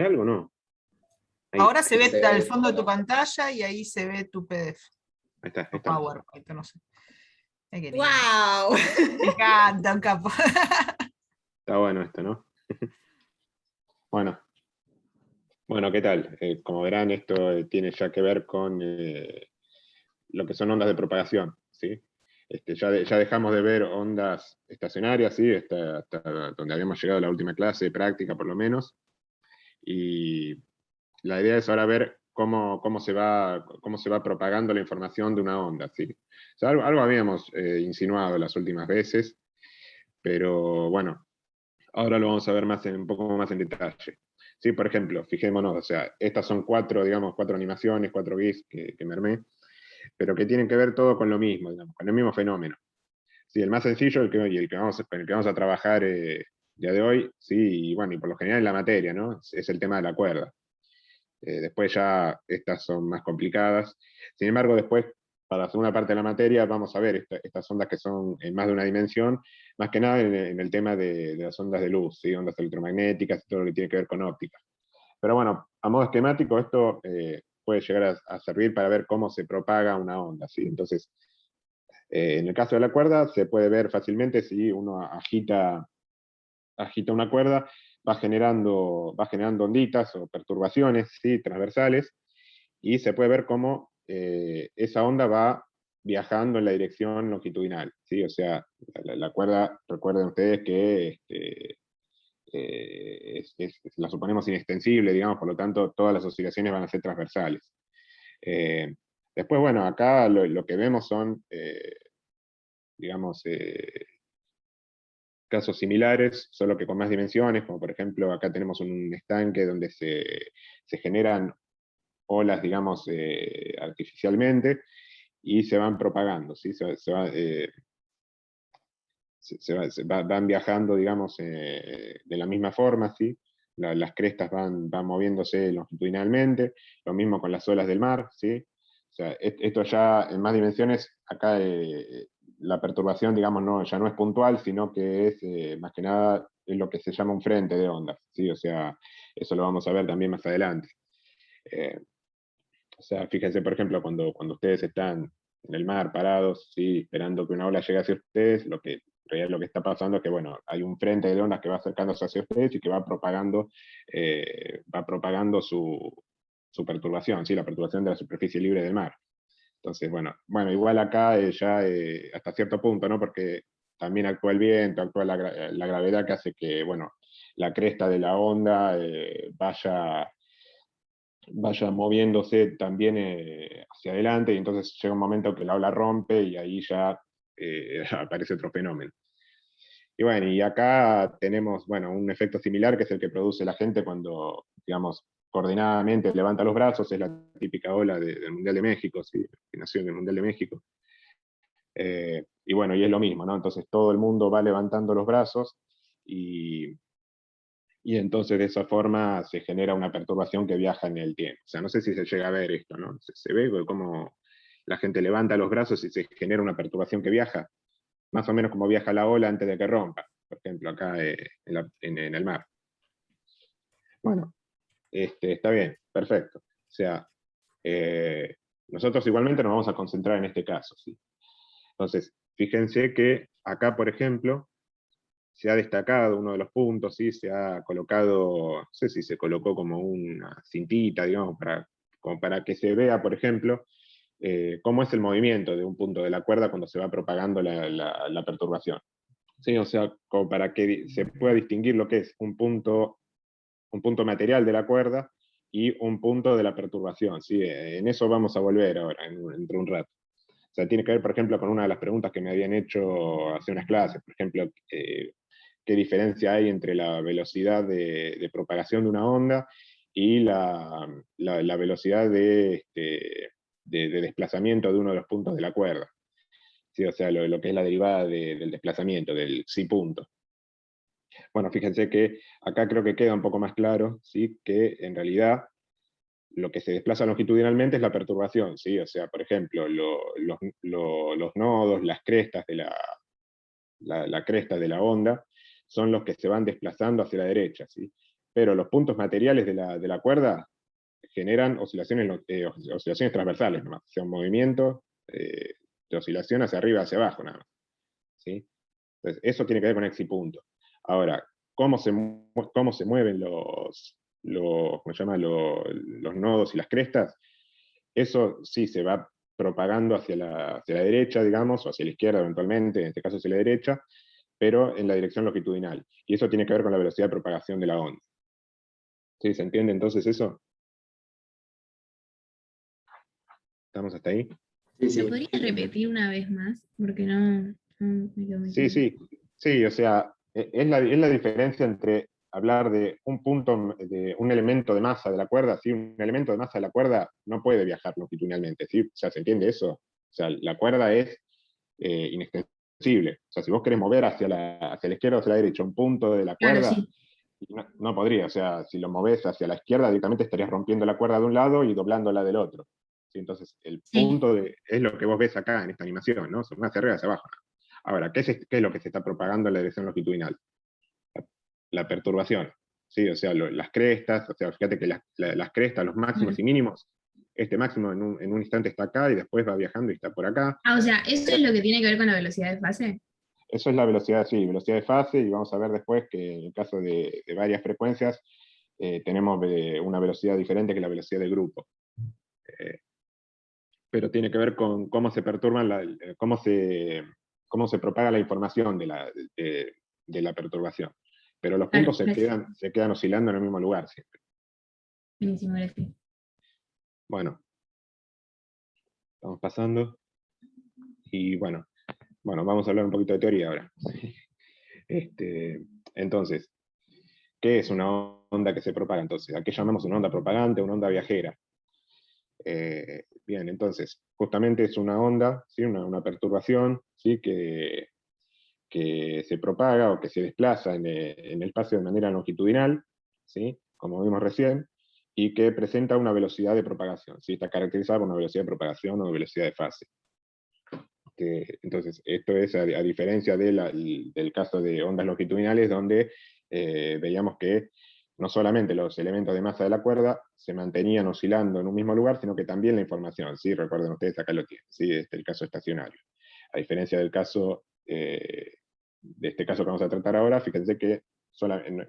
¿Ve algo o no? Ahí, Ahora se ve se al ve. fondo de tu pantalla y ahí se ve tu PDF. está, O está. PowerPoint, no sé. Ay, qué lindo. ¡Wow! Me encanta, un capo. Está bueno esto, ¿no? Bueno. Bueno, ¿qué tal? Como verán, esto tiene ya que ver con lo que son ondas de propagación, ¿sí? Ya dejamos de ver ondas estacionarias, ¿sí? Hasta donde habíamos llegado a la última clase de práctica, por lo menos. Y la idea es ahora ver cómo se va propagando la información de una onda, ¿sí? O sea, algo habíamos insinuado las últimas veces, pero bueno, ahora lo vamos a ver un poco más en detalle. Sí, por ejemplo, fijémonos, o sea, estas son cuatro animaciones, 4 GIFs que me armé, pero que tienen que ver todo con lo mismo, digamos, con el mismo fenómeno. Sí, el más sencillo, con el que vamos a trabajar día de hoy, sí, y bueno, y por lo general en la materia, ¿no? Es el tema de la cuerda. Después ya estas son más complicadas. Sin embargo, después, para la segunda parte de la materia, vamos a ver estas ondas que son en más de una dimensión, más que nada en el tema de las ondas de luz, ¿sí? Ondas electromagnéticas y todo lo que tiene que ver con óptica. Pero bueno, a modo esquemático, esto puede llegar a servir para ver cómo se propaga una onda, ¿sí? Entonces, en el caso de la cuerda, se puede ver fácilmente si uno agita una cuerda, va generando onditas o perturbaciones, ¿sí? Transversales, y se puede ver cómo esa onda va viajando en la dirección longitudinal, ¿sí? O sea, la cuerda, recuerden ustedes que la suponemos inextensible, digamos, por lo tanto todas las oscilaciones van a ser transversales. Eh, Después, bueno, acá lo que vemos son, digamos, casos similares, solo que con más dimensiones, como por ejemplo acá tenemos un estanque donde se generan olas, digamos, artificialmente y se van propagando, ¿sí? Van viajando, digamos, de la misma forma, ¿sí? Las crestas van moviéndose longitudinalmente, lo mismo con las olas del mar, ¿sí? O sea, esto ya en más dimensiones, acá la perturbación, digamos, ya no es puntual, sino que es más que nada es lo que se llama un frente de ondas, ¿sí? O sea, eso lo vamos a ver también más adelante. Eh, o sea, fíjense, por ejemplo, cuando ustedes están en el mar parados, ¿sí? Esperando que una ola llegue hacia ustedes, en realidad lo que está pasando es que, bueno, hay un frente de ondas que va acercándose hacia ustedes y que va propagando su perturbación, ¿sí? La perturbación de la superficie libre del mar. Entonces, bueno, igual acá ya hasta cierto punto, ¿no? Porque también actúa el viento, actúa la gravedad que hace que, bueno, la cresta de la onda vaya moviéndose también hacia adelante, y entonces llega un momento que la ola rompe y ahí ya aparece otro fenómeno. Y bueno, y acá tenemos, bueno, un efecto similar que es el que produce la gente cuando, digamos, coordinadamente levanta los brazos, es la típica ola del Mundial de México, ¿sí? Que nació en el Mundial de México. Y bueno, y es lo mismo, ¿no? Entonces todo el mundo va levantando los brazos y entonces de esa forma se genera una perturbación que viaja en el tiempo. O sea, no sé si se llega a ver esto, ¿no? Se ve cómo la gente levanta los brazos y se genera una perturbación que viaja, más o menos como viaja la ola antes de que rompa, por ejemplo, acá en el mar. Bueno, está bien, perfecto. O sea, nosotros igualmente nos vamos a concentrar en este caso, ¿sí? Entonces, fíjense que acá, por ejemplo, se ha destacado uno de los puntos, ¿sí? Se ha colocado, no sé si se colocó como una cintita, digamos, como para que se vea, por ejemplo, cómo es el movimiento de un punto de la cuerda cuando se va propagando la perturbación. ¿Sí? O sea, como para que se pueda distinguir lo que es un punto material de la cuerda y un punto de la perturbación. ¿Sí? En eso vamos a volver ahora, dentro de un rato. O sea, tiene que ver, por ejemplo, con una de las preguntas que me habían hecho hace unas clases. Por ejemplo, qué diferencia hay entre la velocidad de propagación de una onda y la velocidad de desplazamiento de uno de los puntos de la cuerda. ¿Sí? O sea, lo que es la derivada del desplazamiento, del psi punto. Bueno, fíjense que acá creo que queda un poco más claro, ¿sí? Que en realidad lo que se desplaza longitudinalmente es la perturbación, ¿sí? O sea, por ejemplo, los nodos, las crestas de la cresta de la onda, son los que se van desplazando hacia la derecha, ¿sí? pero los puntos materiales de la cuerda generan oscilaciones transversales, nomás, o sea, un movimiento de oscilación hacia arriba, hacia abajo, nada más. ¿Sí? Entonces, eso tiene que ver con x y punto. Ahora, cómo se mueven ¿cómo se llama? Los nodos y las crestas, eso sí se va propagando hacia la derecha, digamos, o hacia la izquierda eventualmente, en este caso hacia la derecha, pero en la dirección longitudinal. Y eso tiene que ver con la velocidad de propagación de la onda. ¿Sí? ¿Se entiende entonces eso? ¿Estamos hasta ahí? ¿Lo podrías repetir una vez más? Porque no me quedó muy Sí, claro. sí, o sea, es la diferencia entre hablar de un punto, de un elemento de masa de la cuerda, ¿sí? Un elemento de masa de la cuerda no puede viajar longitudinalmente, ¿sí? O sea, ¿se entiende eso? O sea, la cuerda es inextensible. O sea, si vos querés mover hacia la izquierda o hacia la derecha un punto de la Claro, cuerda, sí. no podría. O sea, si lo movés hacia la izquierda, directamente estarías rompiendo la cuerda de un lado y doblándola del otro. ¿Sí? Entonces, el Sí. punto es lo que vos ves acá en esta animación, ¿no? Son hacia arriba, hacia abajo. Ahora, ¿qué es lo que se está propagando en la dirección longitudinal? La perturbación, ¿sí? O sea, las crestas, o sea, fíjate que las crestas, los máximos y mínimos, este máximo en un instante está acá y después va viajando y está por acá. Ah, o sea, ¿eso es lo que tiene que ver con la velocidad de fase? Eso es la velocidad, sí, velocidad de fase, y vamos a ver después que en el caso de varias frecuencias tenemos una velocidad diferente que la velocidad de grupo. Pero tiene que ver con cómo se perturban, cómo se propaga la información de la perturbación. Pero los Claro, puntos gracias. se quedan oscilando en el mismo lugar siempre. Buenísimo, gracias. Bueno, estamos pasando. Y bueno, vamos a hablar un poquito de teoría ahora. Este, entonces, ¿qué es una onda que se propaga entonces? ¿A qué llamamos una onda propagante, una onda viajera? Bien, entonces, justamente es una onda, ¿sí? Una perturbación, ¿sí? Que se propaga o que se desplaza en el espacio de manera longitudinal, ¿sí? Como vimos recién, y que presenta una velocidad de propagación, ¿sí? Está caracterizada por una velocidad de propagación o velocidad de fase. Entonces, esto es a diferencia del caso de ondas longitudinales, donde veíamos que no solamente los elementos de masa de la cuerda se mantenían oscilando en un mismo lugar, sino que también la información, ¿sí? Recuerden ustedes, acá lo tienen, ¿sí? Este es el caso estacionario. A diferencia del caso, de este caso que vamos a tratar ahora, fíjense que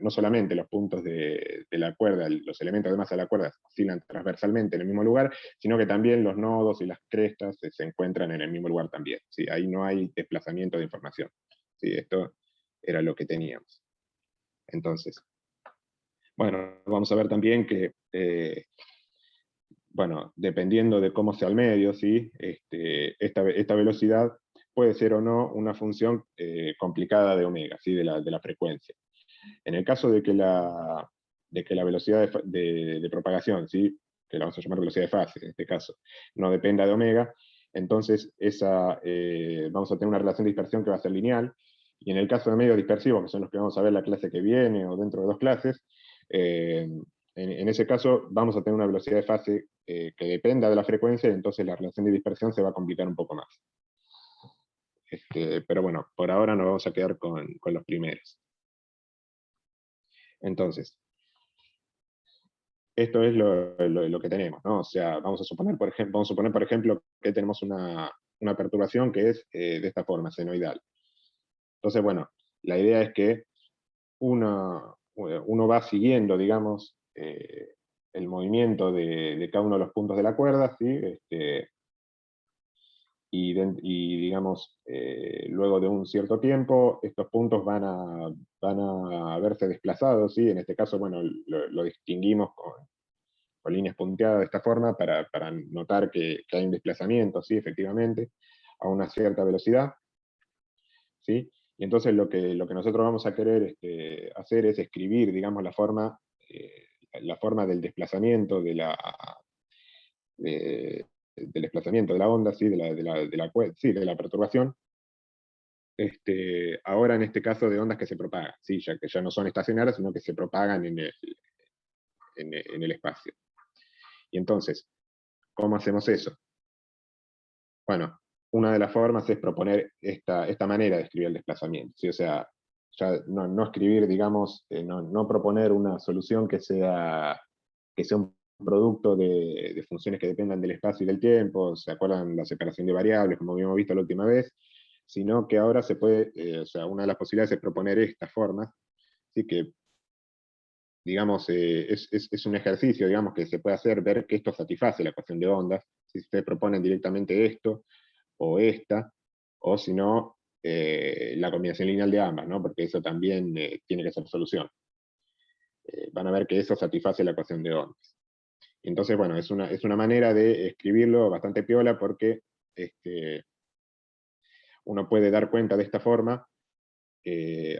no solamente los puntos de la cuerda, los elementos de masa de la cuerda oscilan transversalmente en el mismo lugar, sino que también los nodos y las crestas se encuentran en el mismo lugar también. ¿Sí? Ahí no hay desplazamiento de información. ¿Sí? Esto era lo que teníamos. Entonces, bueno, vamos a ver también que, bueno, dependiendo de cómo sea el medio, ¿sí? Esta velocidad puede ser o no una función complicada de omega, ¿sí? de la frecuencia. En el caso de que la velocidad de propagación, ¿sí? Que la vamos a llamar velocidad de fase en este caso, no dependa de omega, entonces vamos a tener una relación de dispersión que va a ser lineal, y en el caso de medios dispersivos, que son los que vamos a ver la clase que viene o dentro de 2 clases, en ese caso vamos a tener una velocidad de fase que dependa de la frecuencia, y entonces la relación de dispersión se va a complicar un poco más. Pero bueno, por ahora nos vamos a quedar con los primeros. Entonces, esto es lo que tenemos, ¿no? O sea, vamos a suponer, por ejemplo, que tenemos una perturbación que es de esta forma, senoidal. Entonces, bueno, la idea es que uno va siguiendo, digamos, el movimiento de cada uno de los puntos de la cuerda, ¿sí? Y digamos, luego de un cierto tiempo, estos puntos van a verse desplazados, ¿sí? En este caso, bueno, lo distinguimos con líneas punteadas de esta forma para notar que hay un desplazamiento, ¿sí? Efectivamente, a una cierta velocidad, ¿sí? Y entonces lo que nosotros vamos a querer hacer es escribir, digamos, la forma del desplazamiento del desplazamiento de la onda, ¿sí? Sí, de la perturbación, ahora en este caso de ondas que se propagan, ¿sí? Ya que ya no son estacionarias, sino que se propagan en el espacio. Y entonces, ¿cómo hacemos eso? Bueno, una de las formas es proponer esta manera de escribir el desplazamiento, ¿sí? O sea, ya no escribir, digamos, no proponer una solución que sea un producto de funciones que dependan del espacio y del tiempo, ¿se acuerdan la separación de variables, como habíamos visto la última vez? Sino que ahora se puede, o sea, una de las posibilidades es proponer estas formas, así que, digamos, es un ejercicio, digamos, que se puede hacer, ver que esto satisface la ecuación de ondas, si ustedes proponen directamente esto, o esta, o si no, la combinación lineal de ambas, ¿no? Porque eso también tiene que ser solución. Van a ver que eso satisface la ecuación de ondas. Entonces, bueno, es una manera de escribirlo bastante piola porque uno puede dar cuenta de esta forma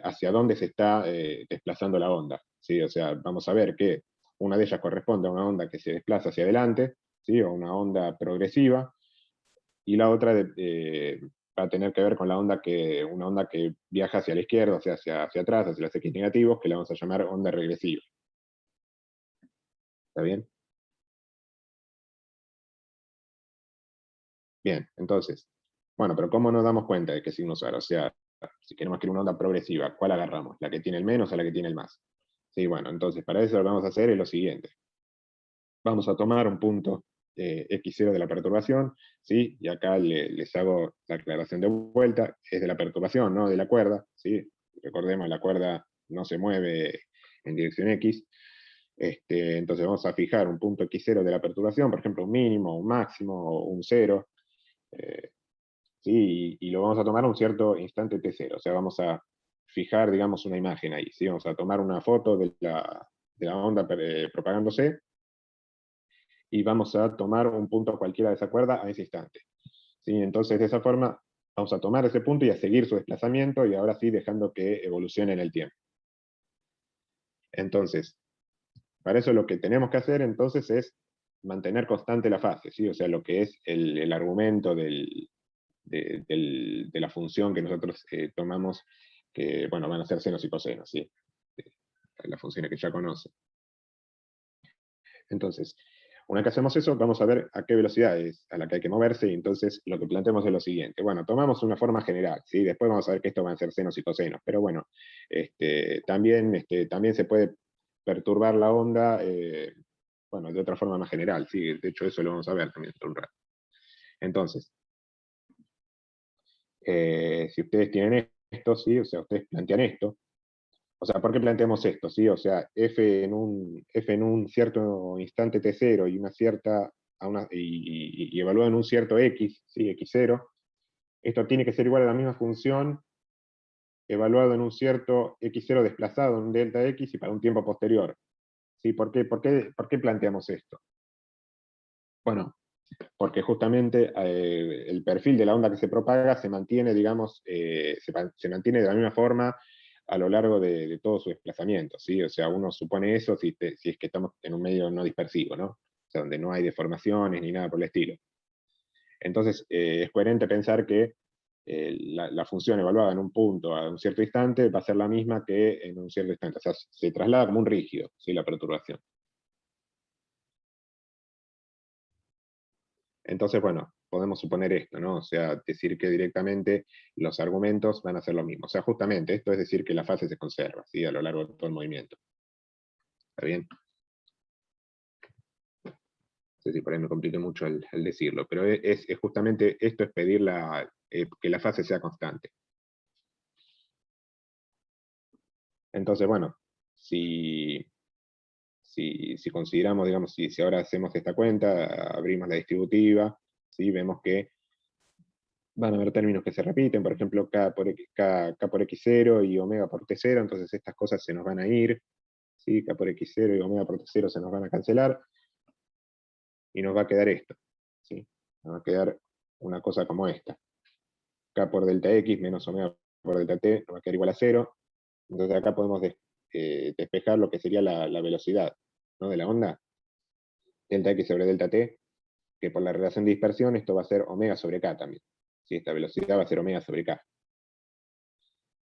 hacia dónde se está desplazando la onda, ¿sí? O sea, vamos a ver que una de ellas corresponde a una onda que se desplaza hacia adelante, ¿sí? O una onda progresiva, y la otra va a tener que ver con una onda que viaja hacia la izquierda, o sea, hacia atrás, hacia los x negativos, que la vamos a llamar onda regresiva. ¿Está bien? Bien, entonces, bueno, pero ¿cómo nos damos cuenta de qué signo usar? O sea, si queremos escribir una onda progresiva, ¿cuál agarramos? ¿La que tiene el menos o la que tiene el más? Sí, bueno, entonces para eso lo que vamos a hacer es lo siguiente. Vamos a tomar un punto x0 de la perturbación, ¿sí? Y acá les hago la aclaración de vuelta, es de la perturbación, no de la cuerda, ¿sí? Recordemos, la cuerda no se mueve en dirección x. Entonces vamos a fijar un punto x0 de la perturbación, por ejemplo, un mínimo, un máximo, o un cero, ¿sí? Y lo vamos a tomar a un cierto instante t0, o sea, vamos a fijar, digamos, una imagen ahí, ¿sí? Vamos a tomar una foto de la onda propagándose, y vamos a tomar un punto cualquiera de esa cuerda a ese instante. ¿Sí? Entonces, de esa forma, vamos a tomar ese punto y a seguir su desplazamiento, y ahora sí dejando que evolucione en el tiempo. Entonces, para eso lo que tenemos que hacer entonces es mantener constante la fase, ¿sí? O sea, lo que es el argumento de la función que nosotros tomamos, que, bueno, van a ser senos y cosenos, ¿sí? Las funciones que ya conocen. Entonces, una vez que hacemos eso, vamos a ver a qué velocidad es a la que hay que moverse, y entonces lo que planteamos es lo siguiente. Bueno, tomamos una forma general, ¿sí? Después vamos a ver que esto van a ser senos y cosenos, pero bueno, también se puede perturbar la onda, bueno, de otra forma más general, ¿sí? De hecho, eso lo vamos a ver también dentro de un rato. Entonces, si ustedes tienen esto, ¿sí? O sea, ustedes plantean esto, o sea, ¿por qué planteamos esto? ¿Sí? O sea, f en un cierto instante t0 y y evaluado en un cierto x, ¿sí? x0, esto tiene que ser igual a la misma función evaluado en un cierto x0 desplazado en un delta x y para un tiempo posterior. ¿Sí? ¿Por qué planteamos esto? Bueno, porque justamente el perfil de la onda que se propaga se mantiene, digamos, se mantiene de la misma forma a lo largo de todo su desplazamiento, ¿sí? O sea, uno supone eso si es que estamos en un medio no dispersivo, ¿no? O sea, donde no hay deformaciones ni nada por el estilo. Entonces, es coherente pensar que la función evaluada en un punto a un cierto instante va a ser la misma que en un cierto instante. O sea, se traslada como un rígido, ¿sí? La perturbación. Entonces, bueno, podemos suponer esto, ¿no? O sea, decir que directamente los argumentos van a ser lo mismo. O sea, justamente esto es decir que la fase se conserva, ¿sí? A lo largo de todo el movimiento. ¿Está bien? No sé si por ahí me compliqué mucho el decirlo, pero es justamente esto, es pedir que la fase sea constante. Entonces, bueno, si consideramos, digamos, si ahora hacemos esta cuenta, abrimos la distributiva, ¿sí? Vemos que van a haber términos que se repiten, por ejemplo, K por X0 y omega por T0, entonces estas cosas se nos van a ir, ¿sí? K por X0 y omega por T0 se nos van a cancelar, y nos va a quedar esto, ¿sí? Nos va a quedar una cosa como esta. K por delta X menos omega por delta T nos va a quedar igual a 0, entonces acá podemos despejar lo que sería la velocidad, ¿no? De la onda, delta X sobre delta T, que por la relación de dispersión esto va a ser omega sobre K también. ¿Sí? Esta velocidad va a ser omega sobre K.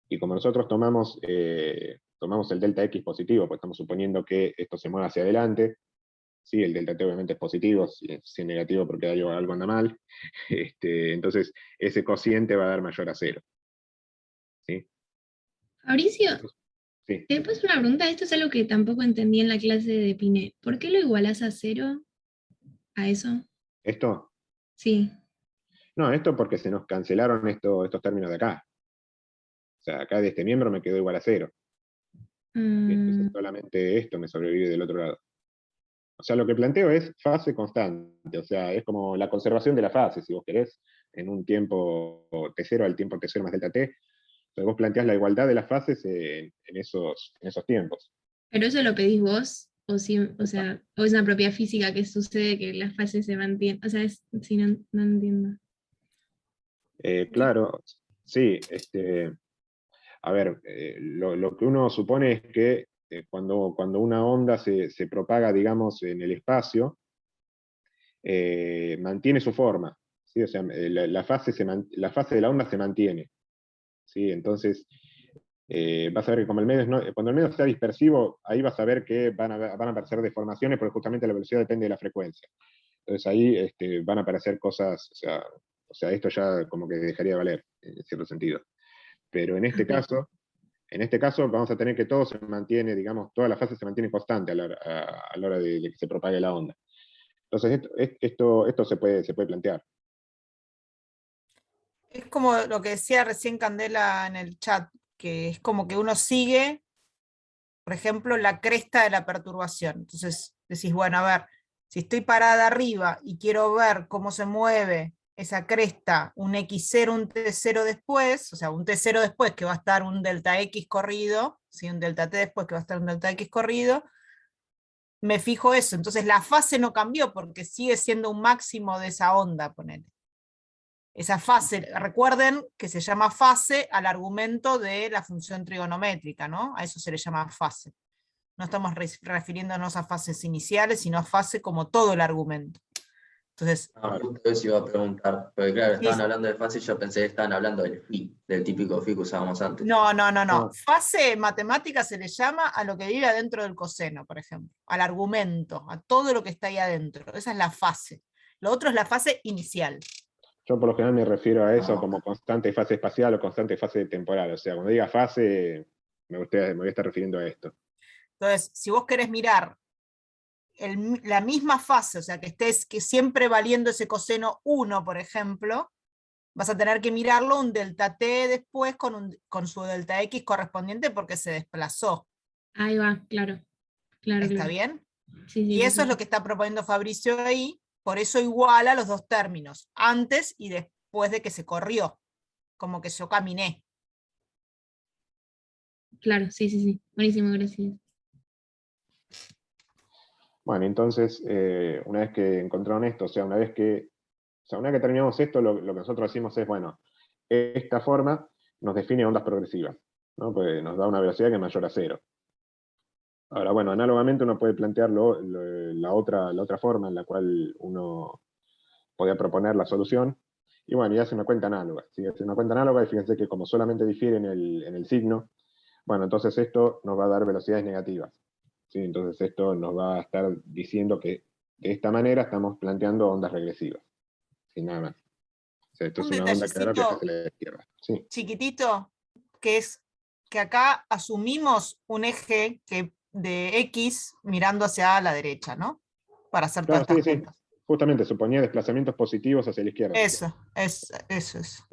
Y como nosotros tomamos el delta X positivo, pues estamos suponiendo que esto se mueve hacia adelante, ¿sí? El delta T obviamente es positivo, si es negativo porque algo anda mal, entonces ese cociente va a dar mayor a 0. ¿Sí? Fabricio, Sí, te puedo hacer una pregunta. Esto es algo que tampoco entendí en la clase de Piné. ¿Por qué lo igualás a 0 a eso? esto, Sí. no, esto porque se nos cancelaron estos términos de acá. O sea, acá de este miembro me quedó igual a 0. Y entonces Mm, solamente esto me sobrevive del otro lado. O sea, lo que planteo es fase constante, o sea, es como la conservación de la fase, si vos querés, en un tiempo T0 al tiempo T0 más delta T. Entonces vos planteás la igualdad de las fases en esos tiempos. ¿Pero eso lo pedís vos? O, si, o sea, o es una propiedad física que sucede que las fases se mantienen. O sea, si no, no entiendo. Claro, sí, a ver, lo que uno supone es que cuando una onda se propaga, digamos, en el espacio, mantiene su forma, ¿sí? O sea, la fase de la onda se mantiene, ¿sí? Entonces, vas a ver que como cuando el medio sea dispersivo, ahí vas a ver que van a aparecer deformaciones porque justamente la velocidad depende de la frecuencia. Entonces ahí van a aparecer cosas, o sea, esto ya como que dejaría de valer, en cierto sentido. Pero en este caso vamos a tener que todo se mantiene, digamos, toda la fase se mantiene constante a la hora de que se propague la onda. Entonces esto se puede plantear. Es como lo que decía recién Candela en el chat, que es como que uno sigue, por ejemplo, la cresta de la perturbación. Entonces decís, bueno, a ver, si estoy parada arriba y quiero ver cómo se mueve esa cresta, un X0, un T0 después, o sea, un T0 después que va a estar un delta X corrido, ¿sí? Un delta T después que va a estar un delta X corrido, me fijo eso. Entonces la fase no cambió porque sigue siendo un máximo de esa onda, ponele. Esa fase, recuerden que se llama fase al argumento de la función trigonométrica, ¿no? A eso se le llama fase. No estamos refiriéndonos a fases iniciales, sino a fase como todo el argumento. Entonces, Justo eso iba a preguntar, porque claro, estaban sí, hablando de fase y yo pensé que estaban hablando del phi, del típico phi que usábamos antes. no. No, Fase matemática se le llama a lo que vive adentro del coseno, por ejemplo, al argumento, a todo lo que está ahí adentro. Esa es la fase. Lo otro es la fase inicial. yo por lo general me refiero a eso Ah, como constante fase espacial o constante fase temporal. O sea, cuando diga fase, me voy a estar refiriendo a esto. Entonces, si vos querés mirar la misma fase, o sea, que estés que siempre valiendo ese coseno 1, por ejemplo, vas a tener que mirarlo un delta t después con su delta x correspondiente porque se desplazó. Ahí va, claro. Claro, ¿Está claro. bien? Sí, sí, Y eso es lo perfecto. que está proponiendo Fabricio ahí, por eso iguala los dos términos, antes y después de que se corrió, como que yo caminé. Claro, sí, sí, sí. Buenísimo, gracias. Bueno, entonces, una vez que encontraron esto, o sea, una vez que terminamos esto, lo que nosotros decimos es, bueno, esta forma nos define ondas progresivas, ¿no? Pues nos da una velocidad que es mayor a 0. Ahora, bueno, análogamente uno puede plantear la otra forma en la cual uno podía proponer la solución, y bueno, y hace una cuenta análoga. ¿Sí? Hace una cuenta análoga y fíjense que como solamente difiere en el signo, bueno, entonces esto nos va a dar velocidades negativas. ¿Sí? Entonces esto nos va a estar diciendo que de esta manera estamos planteando ondas regresivas, sin nada más. O sea, esto Un es una onda que ahora viaja detallecito hacia la izquierda. Sí, chiquitito, que es que acá asumimos un eje de X mirando hacia la derecha, ¿no? Para hacer todas claro, estas sí, sí. cuentas. Justamente suponía desplazamientos positivos hacia la izquierda. Eso es.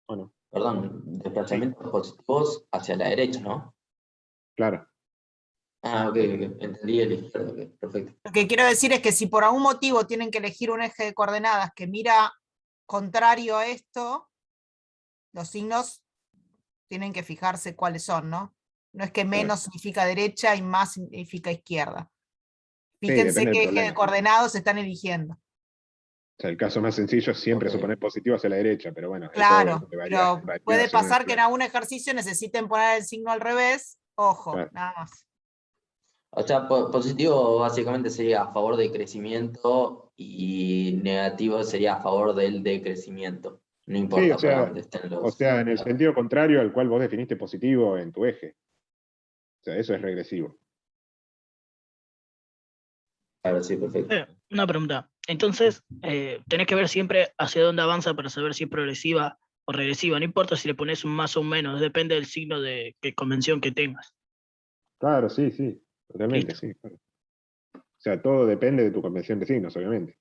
Bueno, perdón, sí, desplazamientos positivos hacia la derecha, ¿no? claro. Ah, ok, entendí el izquierdo, ok, perfecto. Lo que quiero decir es que si por algún motivo tienen que elegir un eje de coordenadas que mira contrario a esto, los signos tienen que fijarse cuáles son, ¿no? No es que Claro. menos significa derecha y más significa izquierda. Sí, Fíjense depende del qué eje de problema. coordenadas están eligiendo. O sea, el caso más sencillo es siempre Ok. suponer positivo hacia la derecha, pero bueno, eso Claro, varía, pero varía puede según el pasar que en problema. algún ejercicio necesiten poner el signo al revés. Ojo, Claro. nada más. O sea, positivo básicamente sería a favor del crecimiento y negativo sería a favor del decrecimiento. No Sí, importa para dónde estén o los... sea, en el sentido contrario al cual vos definiste positivo en tu eje. O sea, eso es regresivo. Claro, sí, perfecto. Una pregunta. Entonces, tenés que ver siempre hacia dónde avanza para saber si es progresiva o regresiva. No importa si le pones un más o un menos, depende del signo de convención que tengas. Claro, sí, sí, totalmente, Listo. sí. Claro. O sea, todo depende de tu convención de signos, obviamente.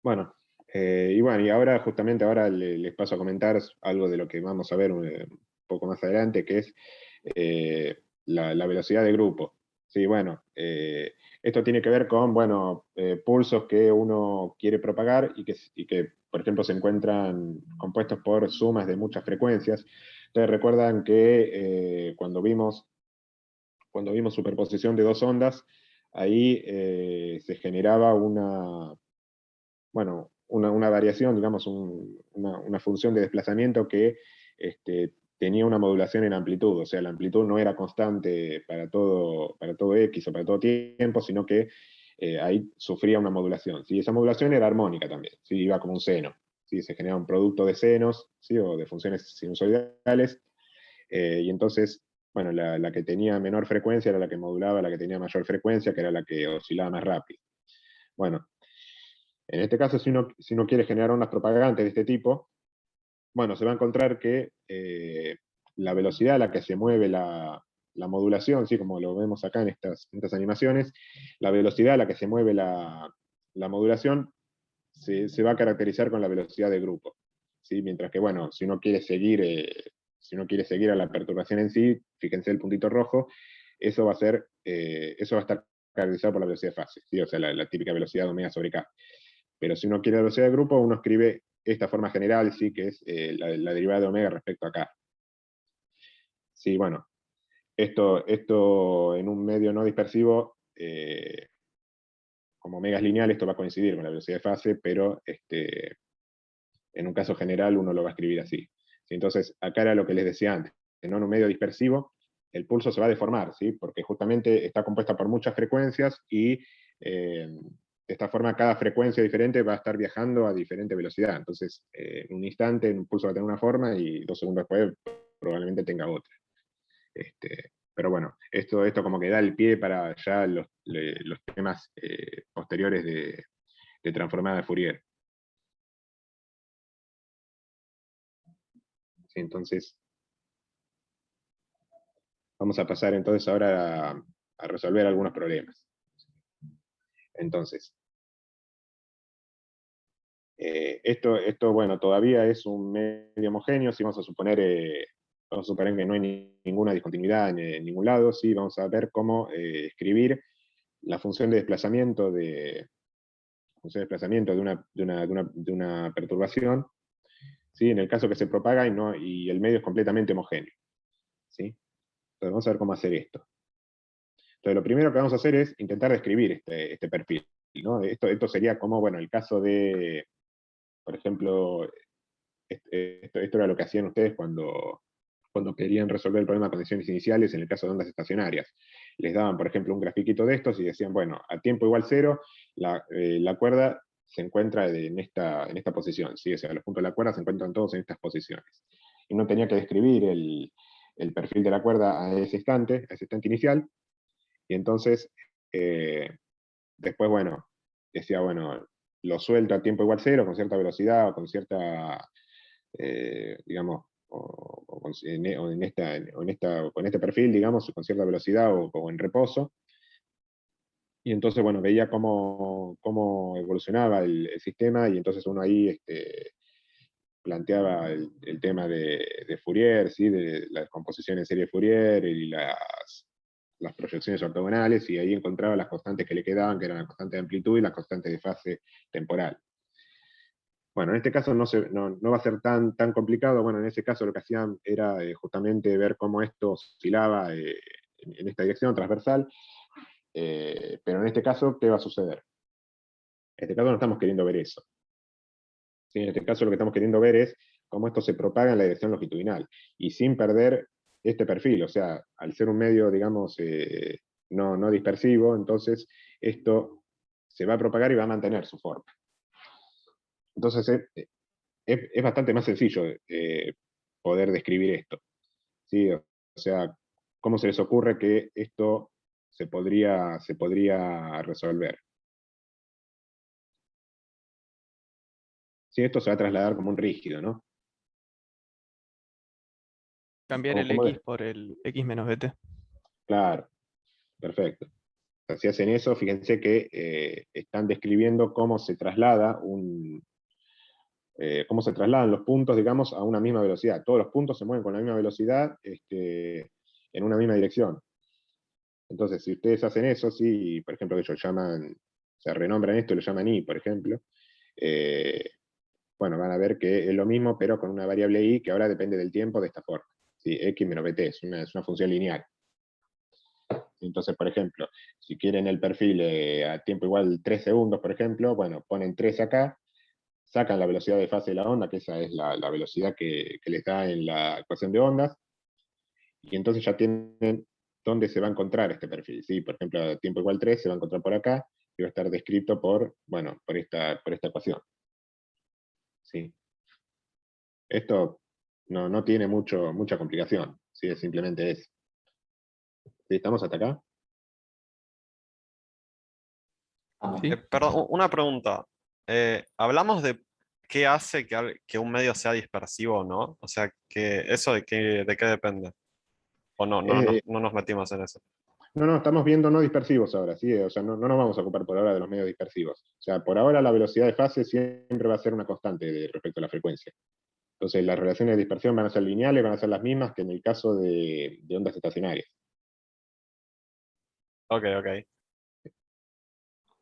Bueno, y bueno, y ahora justamente ahora les paso a comentar algo de lo que vamos a ver un poco más adelante, que es la velocidad de grupo. Sí, bueno, esto tiene que ver con, bueno, pulsos que uno quiere propagar y que, por ejemplo, se encuentran compuestos por sumas de muchas frecuencias. Ustedes recuerdan que cuando vimos superposición de dos ondas, ahí se generaba una variación, digamos, una función de desplazamiento que tenía una modulación en amplitud, o sea, la amplitud no era constante para todo X o para todo tiempo, sino que ahí sufría una modulación. ¿Sí? Esa modulación era armónica también, ¿sí? Iba como un seno, ¿sí? Se generaba un producto de senos, ¿sí? O de funciones sinusoidales, y entonces, bueno, la que tenía menor frecuencia era la que modulaba la que tenía mayor frecuencia, que era la que oscilaba más rápido. Bueno, en este caso, si uno quiere generar ondas propagantes de este tipo, bueno, se va a encontrar que la velocidad a la que se mueve la modulación, ¿sí? Como lo vemos acá en estas animaciones, la velocidad a la que se mueve la modulación se va a caracterizar con la velocidad de grupo. ¿Sí? Mientras que, bueno, si uno quiere seguir a la perturbación en sí, fíjense el puntito rojo, eso va a estar caracterizado por la velocidad de fase, ¿sí? O sea, la típica velocidad de omega sobre K. Pero si uno quiere la velocidad de grupo, uno escribe esta forma general, ¿sí? Que es la derivada de omega respecto a K. Sí, bueno, esto en un medio no dispersivo, como omega es lineal, esto va a coincidir con la velocidad de fase, pero en un caso general uno lo va a escribir así. ¿Sí? Entonces, acá era lo que les decía antes, en un medio dispersivo, el pulso se va a deformar, ¿sí? Porque justamente está compuesta por muchas frecuencias y de esta forma cada frecuencia diferente va a estar viajando a diferente velocidad. Entonces, en un instante un pulso va a tener una forma y 2 segundos después probablemente tenga otra. Pero bueno, esto como que da el pie para ya los temas posteriores de transformada de Fourier. ¿Sí? Entonces, vamos a pasar entonces ahora a resolver algunos problemas. Entonces, esto, bueno, todavía es un medio homogéneo, si vamos a suponer que no hay ninguna discontinuidad en ningún lado, ¿sí? Vamos a ver cómo escribir la función de desplazamiento de una perturbación, ¿sí? En el caso que se propaga y el medio es completamente homogéneo. ¿Sí? Entonces vamos a ver cómo hacer esto. Entonces lo primero que vamos a hacer es intentar describir este perfil, ¿no? Esto sería como, bueno, el caso de, por ejemplo, esto era lo que hacían ustedes cuando querían resolver el problema de condiciones iniciales en el caso de ondas estacionarias. Les daban, por ejemplo, un grafiquito de estos y decían, bueno, a tiempo igual 0, la cuerda se encuentra en esta posición, ¿sí? O sea, los puntos de la cuerda se encuentran todos en estas posiciones. Y no tenía que describir el perfil de la cuerda a ese instante inicial, y entonces, después, bueno, decía, bueno, lo suelto a tiempo igual 0, con cierta velocidad o con cierta, digamos, con este perfil, digamos, con cierta velocidad o en reposo. Y entonces, bueno, veía cómo evolucionaba el sistema, y entonces uno ahí planteaba el tema de Fourier, ¿sí? De la descomposición en serie de Fourier y las proyecciones ortogonales, y ahí encontraba las constantes que le quedaban, que eran la constante de amplitud y la constante de fase temporal. Bueno, en este caso no va a ser tan complicado. Bueno, en ese caso lo que hacían era justamente ver cómo esto oscilaba en esta dirección transversal, pero en este caso, ¿qué va a suceder? En este caso no estamos queriendo ver eso. ¿Sí? En este caso lo que estamos queriendo ver es cómo esto se propaga en la dirección longitudinal, y sin perder este perfil, o sea, al ser un medio, digamos, no dispersivo, entonces esto se va a propagar y va a mantener su forma. Entonces es bastante más sencillo poder describir esto, ¿sí? O sea, ¿cómo se les ocurre que esto se podría resolver. Sí, esto se va a trasladar como un rígido, ¿no? Cambiar ¿Cómo- el cómo X por el X menos BT. Claro, perfecto. O sea, si hacen eso, fíjense que están describiendo cómo se traslada cómo se trasladan los puntos, digamos, a una misma velocidad. Todos los puntos se mueven con la misma velocidad en una misma dirección. Entonces, si ustedes hacen eso, sí, por ejemplo, ellos se renombran esto y lo llaman I, por ejemplo, bueno, van a ver que es lo mismo, pero con una variable I que ahora depende del tiempo de esta forma. ¿Sí? X menos BT, es una función lineal. Entonces, por ejemplo, si quieren el perfil a tiempo igual 3 segundos, por ejemplo, bueno, ponen 3 acá, sacan la velocidad de fase de la onda, que esa es la velocidad que les da en la ecuación de ondas, y entonces ya tienen dónde se va a encontrar este perfil. ¿Sí? Por ejemplo, a tiempo igual 3 se va a encontrar por acá, y va a estar descrito por esta ecuación. ¿Sí? Esto no tiene mucha complicación, ¿sí? Simplemente es. ¿Sí? ¿Estamos hasta acá? Sí. Perdón, una pregunta. Hablamos de qué hace que un medio sea dispersivo o no. O sea, eso de qué depende. O no nos metimos en eso. No, estamos viendo no dispersivos ahora, ¿sí? O sea, no nos vamos a ocupar por ahora de los medios dispersivos. O sea, por ahora la velocidad de fase siempre va a ser una constante respecto a la frecuencia. Entonces, las relaciones de dispersión van a ser lineales, van a ser las mismas que en el caso de ondas estacionarias. Ok.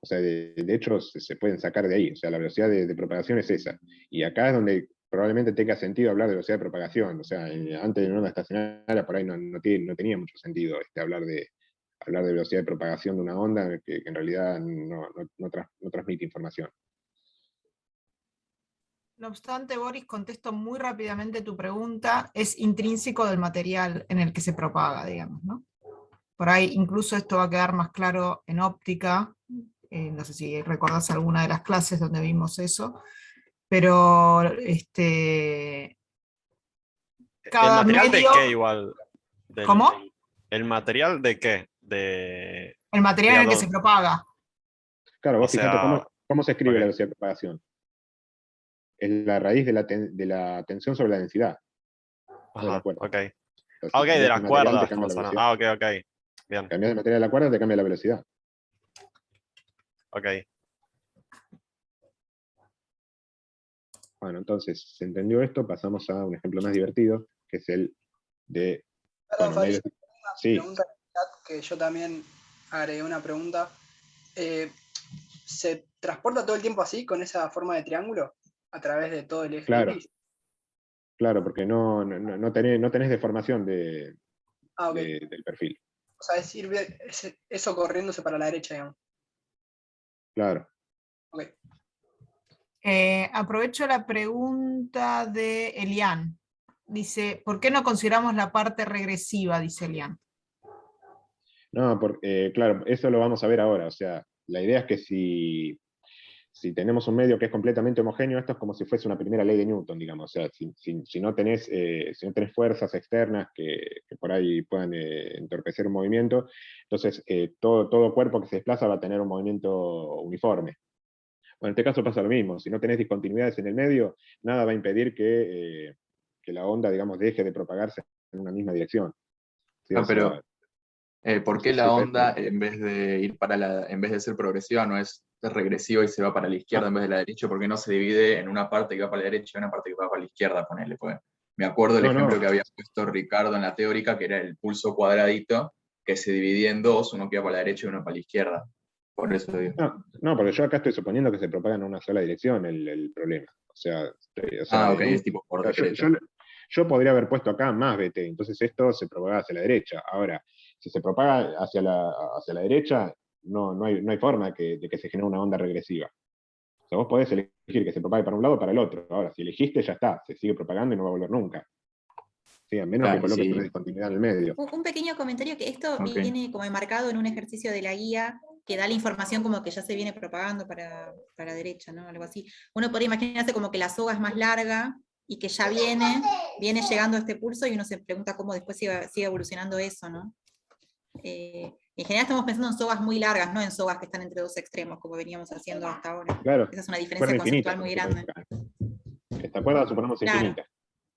O sea, de hecho, se pueden sacar de ahí. O sea, la velocidad de propagación es esa. Y acá es donde probablemente tenga sentido hablar de velocidad de propagación. O sea, antes de una onda estacionaria, por ahí no tenía mucho sentido hablar de velocidad de propagación de una onda que en realidad no transmite información. No obstante, Boris, contesto muy rápidamente tu pregunta. Es intrínseco del material en el que se propaga, digamos, ¿no? Por ahí incluso esto va a quedar más claro en óptica. No sé si recordás alguna de las clases donde vimos eso, pero ¿El cada material de medio... qué igual? ¿Cómo? ¿El material de qué? El material en el que se dónde? propaga. Claro, O vos fíjate sea, cómo se escribe ok. la velocidad de propagación. Es la raíz de la tensión sobre la densidad. De la Ajá, cuerda. ok. Entonces, Ok, si de cambias las el material, cuerdas te cambia la estamos velocidad. hablando. Ok. Bien, Cambias el material de la cuerda, te cambia la velocidad. ok. Bueno, entonces, se entendió esto, pasamos a un ejemplo más divertido, que es el de... Perdón, Bueno, Faris, medios... una Sí, pregunta en el chat que yo también agregué una pregunta. ¿Se transporta todo el tiempo así, con esa forma de triángulo, a través de todo el eje claro, X? porque no tenés deformación del Ok. perfil. O sea, es ir eso corriéndose para la derecha, digamos. Claro. Ok. Aprovecho la pregunta de Elian. Dice, ¿por qué no consideramos la parte regresiva? Dice Elian. No, claro, eso lo vamos a ver ahora. O sea, la idea es que si tenemos un medio que es completamente homogéneo, esto es como si fuese una primera ley de Newton, digamos. O sea, si no tenés fuerzas externas que por ahí puedan entorpecer un movimiento, entonces todo cuerpo que se desplaza va a tener un movimiento uniforme. Bueno, en este caso pasa lo mismo. Si no tenés discontinuidades en el medio, nada va a impedir que la onda, digamos, deje de propagarse en una misma dirección. ¿Sí? No, O sea, pero ¿por qué sí, la puede onda, ser. en vez de ir en vez de ser progresiva, no es regresiva y se va para la izquierda en vez de la derecha? ¿Por qué no se divide en una parte que va para la derecha y una parte que va para la izquierda? Ponele, pues. Me acuerdo el ejemplo que había puesto Ricardo en la teórica, que era el pulso cuadradito, que se dividía en dos, uno que iba para la derecha y uno para la izquierda. Por eso digo. No, porque yo acá estoy suponiendo que se propagan en una sola dirección el problema. O sea, Ok, es tipo por decreto. yo podría haber puesto acá más BT, entonces esto se propaga hacia la derecha. Ahora, si se propaga hacia la derecha, no hay forma de que se genere una onda regresiva. O sea, vos podés elegir que se propague para un lado o para el otro. Ahora, si elegiste, ya está, se sigue propagando y no va a volver nunca. Sí, a menos que coloques una discontinuidad en el medio. Un pequeño comentario, que esto viene como enmarcado en un ejercicio de la guía que da la información como que ya se viene propagando para la derecha, ¿no? Algo así. Uno podría imaginarse como que la soga es más larga y que ya viene llegando a este pulso, y uno se pregunta cómo después sigue evolucionando eso, ¿no? En general estamos pensando en sogas muy largas, no en sogas que están entre dos extremos, como veníamos haciendo hasta ahora. Claro, Esa es una diferencia cuerda infinita, conceptual muy grande. Esta cuerda suponemos Claro. infinita.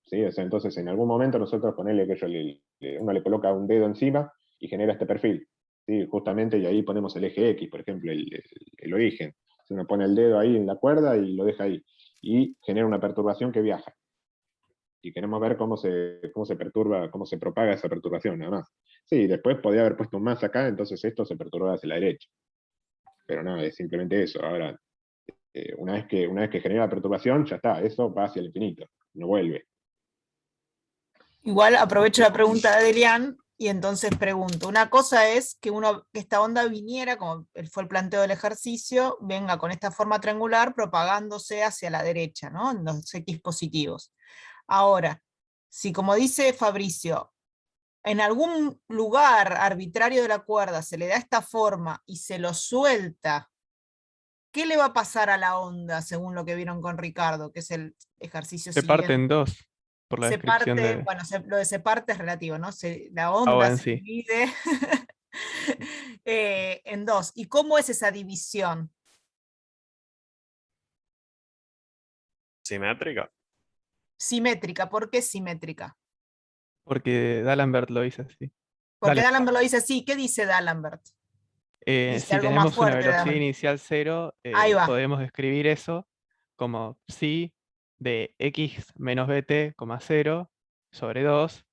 ¿Sí? O sea, entonces en algún momento nosotros ponele que uno le coloca un dedo encima y genera este perfil. ¿Sí? Justamente, y ahí ponemos el eje X, por ejemplo, el origen. Si uno pone el dedo ahí en la cuerda y lo deja ahí. Y genera una perturbación que viaja. Y queremos ver cómo se perturba, cómo se propaga esa perturbación, nada más. Sí, después podría haber puesto un más acá, entonces esto se perturba hacia la derecha. Pero no, es simplemente eso. Ahora, una vez que genera la perturbación, ya está, eso va hacia el infinito, no vuelve. Igual aprovecho la pregunta de Elian y entonces pregunto, una cosa es que esta onda viniera, como fue el planteo del ejercicio, venga con esta forma triangular propagándose hacia la derecha, ¿no? En los X positivos. Ahora, si como dice Fabricio, en algún lugar arbitrario de la cuerda se le da esta forma y se lo suelta, ¿qué le va a pasar a la onda según lo que vieron con Ricardo, que es el ejercicio Se siguiente? parte en dos, por la Se descripción parte, de bueno, lo de se parte es relativo, ¿no? La agua onda en se sí. divide en dos. ¿Y cómo es esa división? ¿Simétrica? Simétrica. ¿Por qué simétrica? Porque D'Alembert lo dice así. Porque D'Alembert lo dice así. ¿Qué dice D'Alembert? Dice Si algo más tenemos una fuerte. velocidad inicial 0, Ahí va. podemos escribir eso como psi de x menos bt, 0 sobre 2,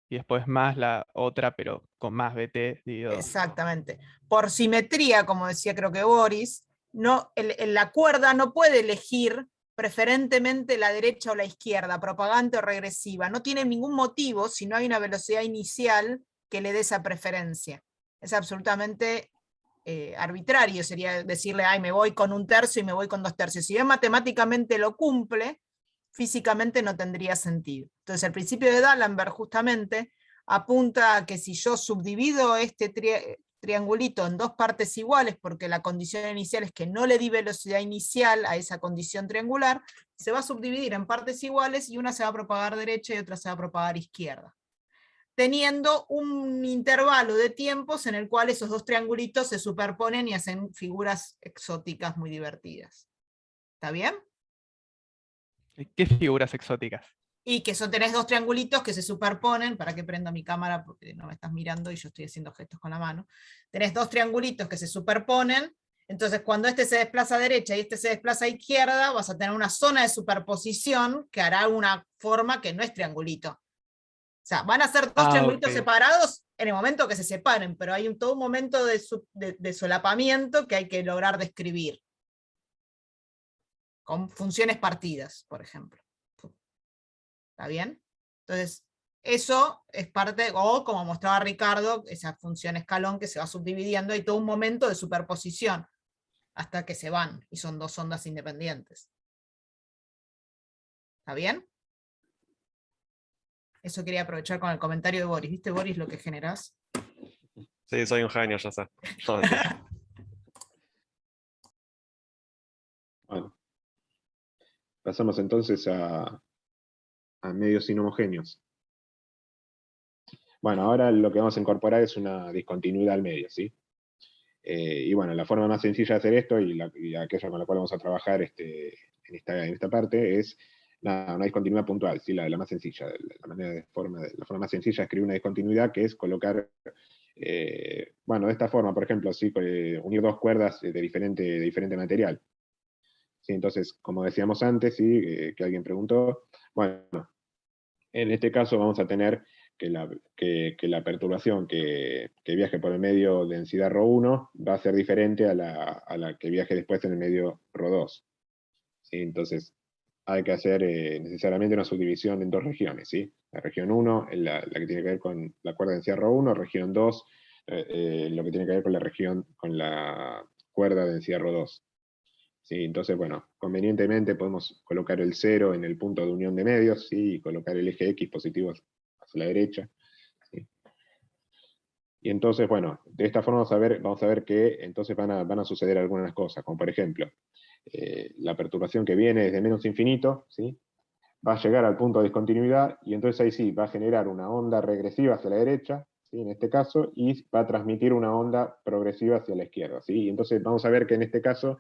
y después más la otra, pero con más bt dividido 2. Exactamente. Por simetría, como decía creo que Boris, la cuerda no puede elegir preferentemente la derecha o la izquierda, propagante o regresiva. No tiene ningún motivo si no hay una velocidad inicial que le dé esa preferencia. Es absolutamente arbitrario, sería decirle, ay, me voy con 1/3 y me voy con 2/3. Si bien matemáticamente lo cumple, físicamente no tendría sentido. Entonces el principio de D'Alembert justamente apunta a que si yo subdivido este triangulito en dos partes iguales, porque la condición inicial es que no le di velocidad inicial a esa condición triangular, se va a subdividir en partes iguales y una se va a propagar derecha y otra se va a propagar izquierda, teniendo un intervalo de tiempos en el cual esos dos triangulitos se superponen y hacen figuras exóticas muy divertidas. ¿Está bien? ¿Qué figuras exóticas? Y que tenés dos triangulitos que se superponen, para que prenda mi cámara porque no me estás mirando y yo estoy haciendo gestos con la mano. Tenés dos triangulitos que se superponen, entonces cuando este se desplaza a derecha y este se desplaza a izquierda, vas a tener una zona de superposición que hará una forma que no es triangulito. O sea, van a ser dos triangulitos separados en el momento que se separen, pero hay todo un momento de solapamiento que hay que lograr describir. Con funciones partidas, por ejemplo. ¿Está bien? Entonces, eso es parte, o como mostraba Ricardo, esa función escalón que se va subdividiendo, hay todo un momento de superposición hasta que se van y son dos ondas independientes. ¿Está bien? Eso quería aprovechar con el comentario de Boris. ¿Viste, Boris, lo que generás? Sí, soy un genio, ya sé. Bueno, pasamos entonces a medios inhomogéneos. Bueno, ahora lo que vamos a incorporar es una discontinuidad al medio, ¿sí? Y bueno, la forma más sencilla de hacer esto, y aquella con la cual vamos a trabajar en esta parte, es una discontinuidad puntual, ¿sí? La más sencilla. La forma más sencilla de escribir una discontinuidad, que es colocar, bueno, de esta forma, por ejemplo, ¿sí? Unir dos cuerdas de diferente material. ¿Sí? Entonces, como decíamos antes, ¿sí? Que alguien preguntó, bueno, en este caso vamos a tener que la perturbación que viaje por el medio densidad ρ1 va a ser diferente a la que viaje después en el medio ρ2. ¿Sí? Entonces, hay que hacer necesariamente una subdivisión en dos regiones. ¿Sí? La región 1, la que tiene que ver con la cuerda de densidad ρ1, región 2, lo que tiene que ver con la cuerda de densidad ρ2. ¿Sí? Entonces, bueno, convenientemente podemos colocar el 0 en el punto de unión de medios, ¿sí? Y colocar el eje X positivo hacia la derecha. ¿Sí? Y entonces, bueno, de esta forma vamos a ver que entonces van a suceder algunas cosas, como por ejemplo, la perturbación que viene desde menos infinito, ¿sí? Va a llegar al punto de discontinuidad, y entonces ahí sí, va a generar una onda regresiva hacia la derecha, ¿sí? En este caso, y va a transmitir una onda progresiva hacia la izquierda, ¿sí? Y entonces vamos a ver que en este caso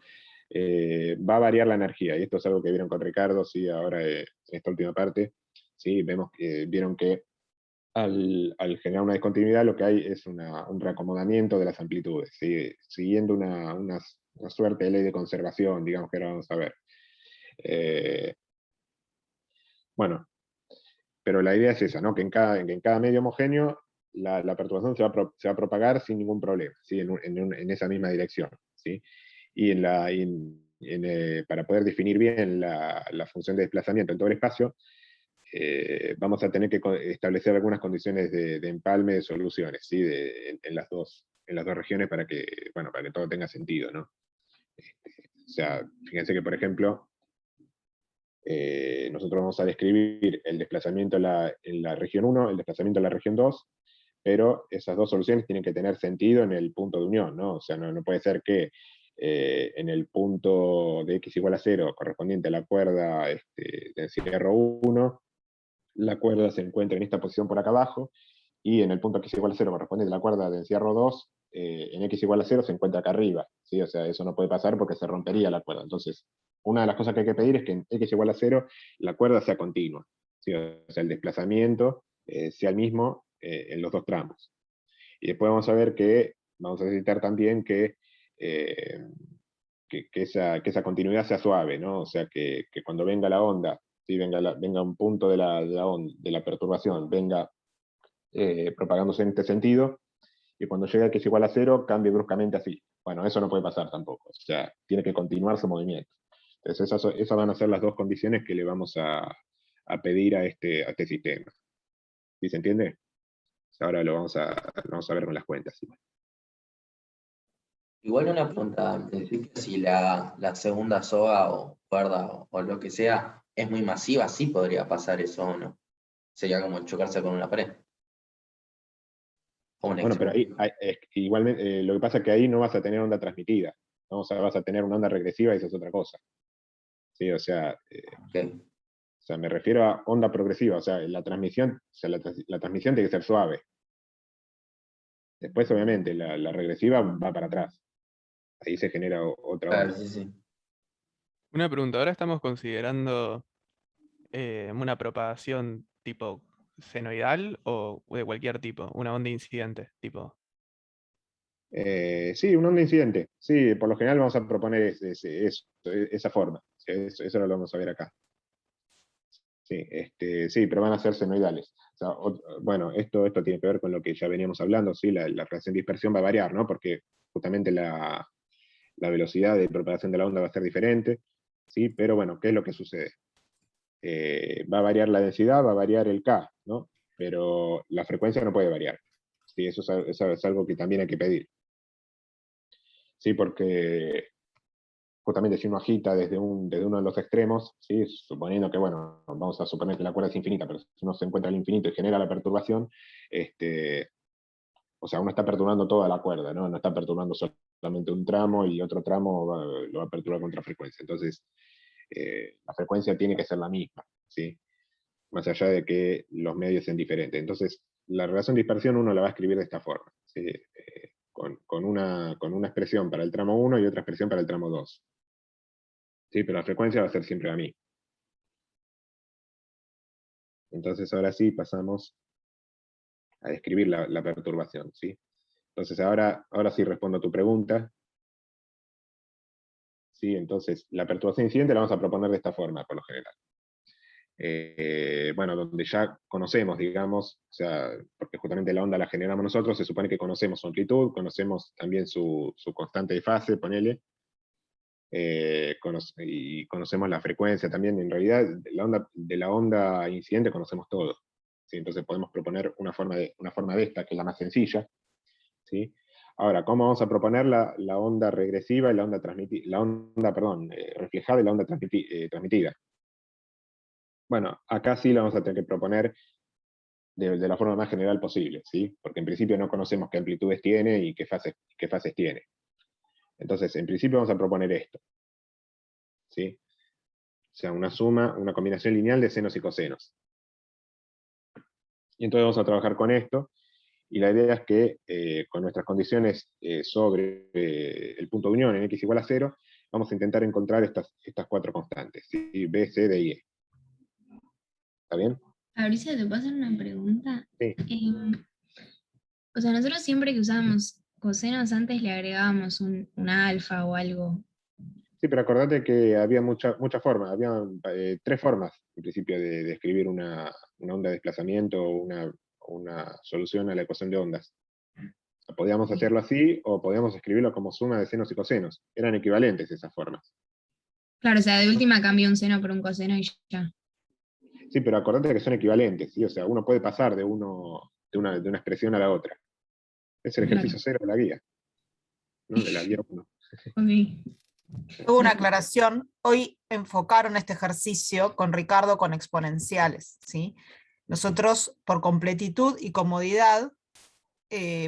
va a variar la energía, y esto es algo que vieron con Ricardo, ¿sí? Ahora en esta última parte, ¿sí? Vieron que al generar una discontinuidad lo que hay es un reacomodamiento de las amplitudes, ¿sí? Siguiendo una suerte de ley de conservación, digamos que ahora vamos a ver. Bueno, pero la idea es esa, ¿no? Que en cada medio homogéneo la perturbación se va a propagar sin ningún problema, ¿sí? En esa misma dirección, ¿sí? Y para poder definir bien la función de desplazamiento en todo el espacio, vamos a tener que establecer algunas condiciones de empalme de soluciones, ¿sí? En las dos regiones para que todo tenga sentido, ¿no? O sea, fíjense que, por ejemplo, nosotros vamos a describir el desplazamiento en la región 1, el desplazamiento en la región 2, pero esas dos soluciones tienen que tener sentido en el punto de unión, ¿no? O sea, no puede ser que en el punto de x igual a 0, correspondiente a la cuerda de encierro 1, la cuerda se encuentra en esta posición por acá abajo, y en el punto x igual a 0, correspondiente a la cuerda de encierro 2, en x igual a 0 se encuentra acá arriba, ¿sí? O sea, eso no puede pasar porque se rompería la cuerda. Entonces, una de las cosas que hay que pedir es que en x igual a 0 la cuerda sea continua, ¿sí? O sea, el desplazamiento sea el mismo en los dos tramos. Y después vamos a ver que vamos a necesitar también que esa continuidad sea suave, ¿no? O sea, que cuando venga la onda, ¿sí? venga un punto de la perturbación, venga propagándose en este sentido, y cuando llegue a x igual a 0, cambie bruscamente así. Bueno, eso no puede pasar tampoco, o sea, tiene que continuar su movimiento. Entonces, esas van a ser las dos condiciones que le vamos a pedir a este sistema. ¿Sí se entiende? Ahora lo vamos a ver con las cuentas. ¿Sí? Igual una pregunta, decir que si la segunda soga o cuerda o lo que sea es muy masiva, sí podría pasar eso o no. Sería como chocarse con una pared. O un Bueno, pero extremo. igualmente, lo que pasa es que ahí no vas a tener onda transmitida, ¿no? O sea, vas a tener una onda regresiva y eso es otra cosa. ¿Sí? O sea, me refiero a onda progresiva, o sea, la transmisión tiene que ser suave. Después, obviamente, la regresiva va para atrás. Ahí se genera otra Claro, onda. sí, sí. Una pregunta, ahora estamos considerando una propagación tipo senoidal o de cualquier tipo, una onda incidente, tipo. Sí, una onda incidente. Sí, por lo general vamos a proponer esa forma. Eso lo vamos a ver acá. Sí, sí, pero van a ser senoidales. O sea, bueno, esto tiene que ver con lo que ya veníamos hablando, ¿sí? La relación de dispersión va a variar, ¿no? Porque justamente la velocidad de propagación de la onda va a ser diferente, ¿sí? Pero bueno, ¿qué es lo que sucede? Va a variar la densidad, va a variar el K, ¿no? Pero la frecuencia no puede variar. ¿Sí? Eso es algo que también hay que pedir. Sí, porque justamente si uno agita desde uno de los extremos, ¿sí? Suponiendo que, bueno, vamos a suponer que la cuerda es infinita, pero si uno se encuentra al infinito y genera la perturbación, o sea, uno está perturbando toda la cuerda, ¿no? No está perturbando solamente un tramo y otro tramo lo va a perturbar con otra frecuencia. Entonces, la frecuencia tiene que ser la misma, ¿sí? Más allá de que los medios sean diferentes. Entonces, la relación de dispersión uno la va a escribir de esta forma, ¿sí? Con una expresión para el tramo 1 y otra expresión para el tramo 2. ¿Sí? Pero la frecuencia va a ser siempre la misma. Entonces, ahora sí pasamos a describir la perturbación, ¿sí? Entonces, ahora sí respondo a tu pregunta. ¿Sí? Entonces, la perturbación incidente la vamos a proponer de esta forma, por lo general. Bueno, donde ya conocemos, digamos, o sea, porque justamente la onda la generamos nosotros, se supone que conocemos su amplitud, conocemos también su constante de fase, ponele, y conocemos la frecuencia también. En realidad, de la onda incidente conocemos todo. ¿Sí? Entonces podemos proponer una forma de esta, que es la más sencilla. ¿Sí? Ahora, ¿cómo vamos a proponer la onda regresiva y la onda reflejada y la onda transmitida? Bueno, acá sí la vamos a tener que proponer de la forma más general posible, ¿sí? Porque en principio no conocemos qué amplitudes tiene y qué fases tiene. Entonces, en principio vamos a proponer esto, ¿sí? O sea, una combinación lineal de senos y cosenos. Y entonces vamos a trabajar con esto, Y la idea es que con nuestras condiciones sobre el punto de unión en x igual a 0, vamos a intentar encontrar estas 4 constantes, ¿sí? B, C, D y E. ¿Está bien? Fabricio, ¿te puedo hacer una pregunta? Sí. O sea, nosotros siempre que usábamos cosenos antes le agregábamos un alfa o algo. Sí, pero acordate que había muchas formas, había 3 formas, en principio, de escribir una onda de desplazamiento o una solución a la ecuación de ondas. Podíamos hacerlo así, o podíamos escribirlo como suma de senos y cosenos. Eran equivalentes esas formas. Claro, o sea, de última cambio un seno por un coseno y ya. Sí, pero acordate que son equivalentes, ¿sí? O sea, uno puede pasar de una expresión a la otra. Es el ejercicio 0 de la guía, ¿no? De la guía 1. Hubo una aclaración. Hoy enfocaron este ejercicio con Ricardo con exponenciales, ¿sí? Nosotros, por completitud y comodidad,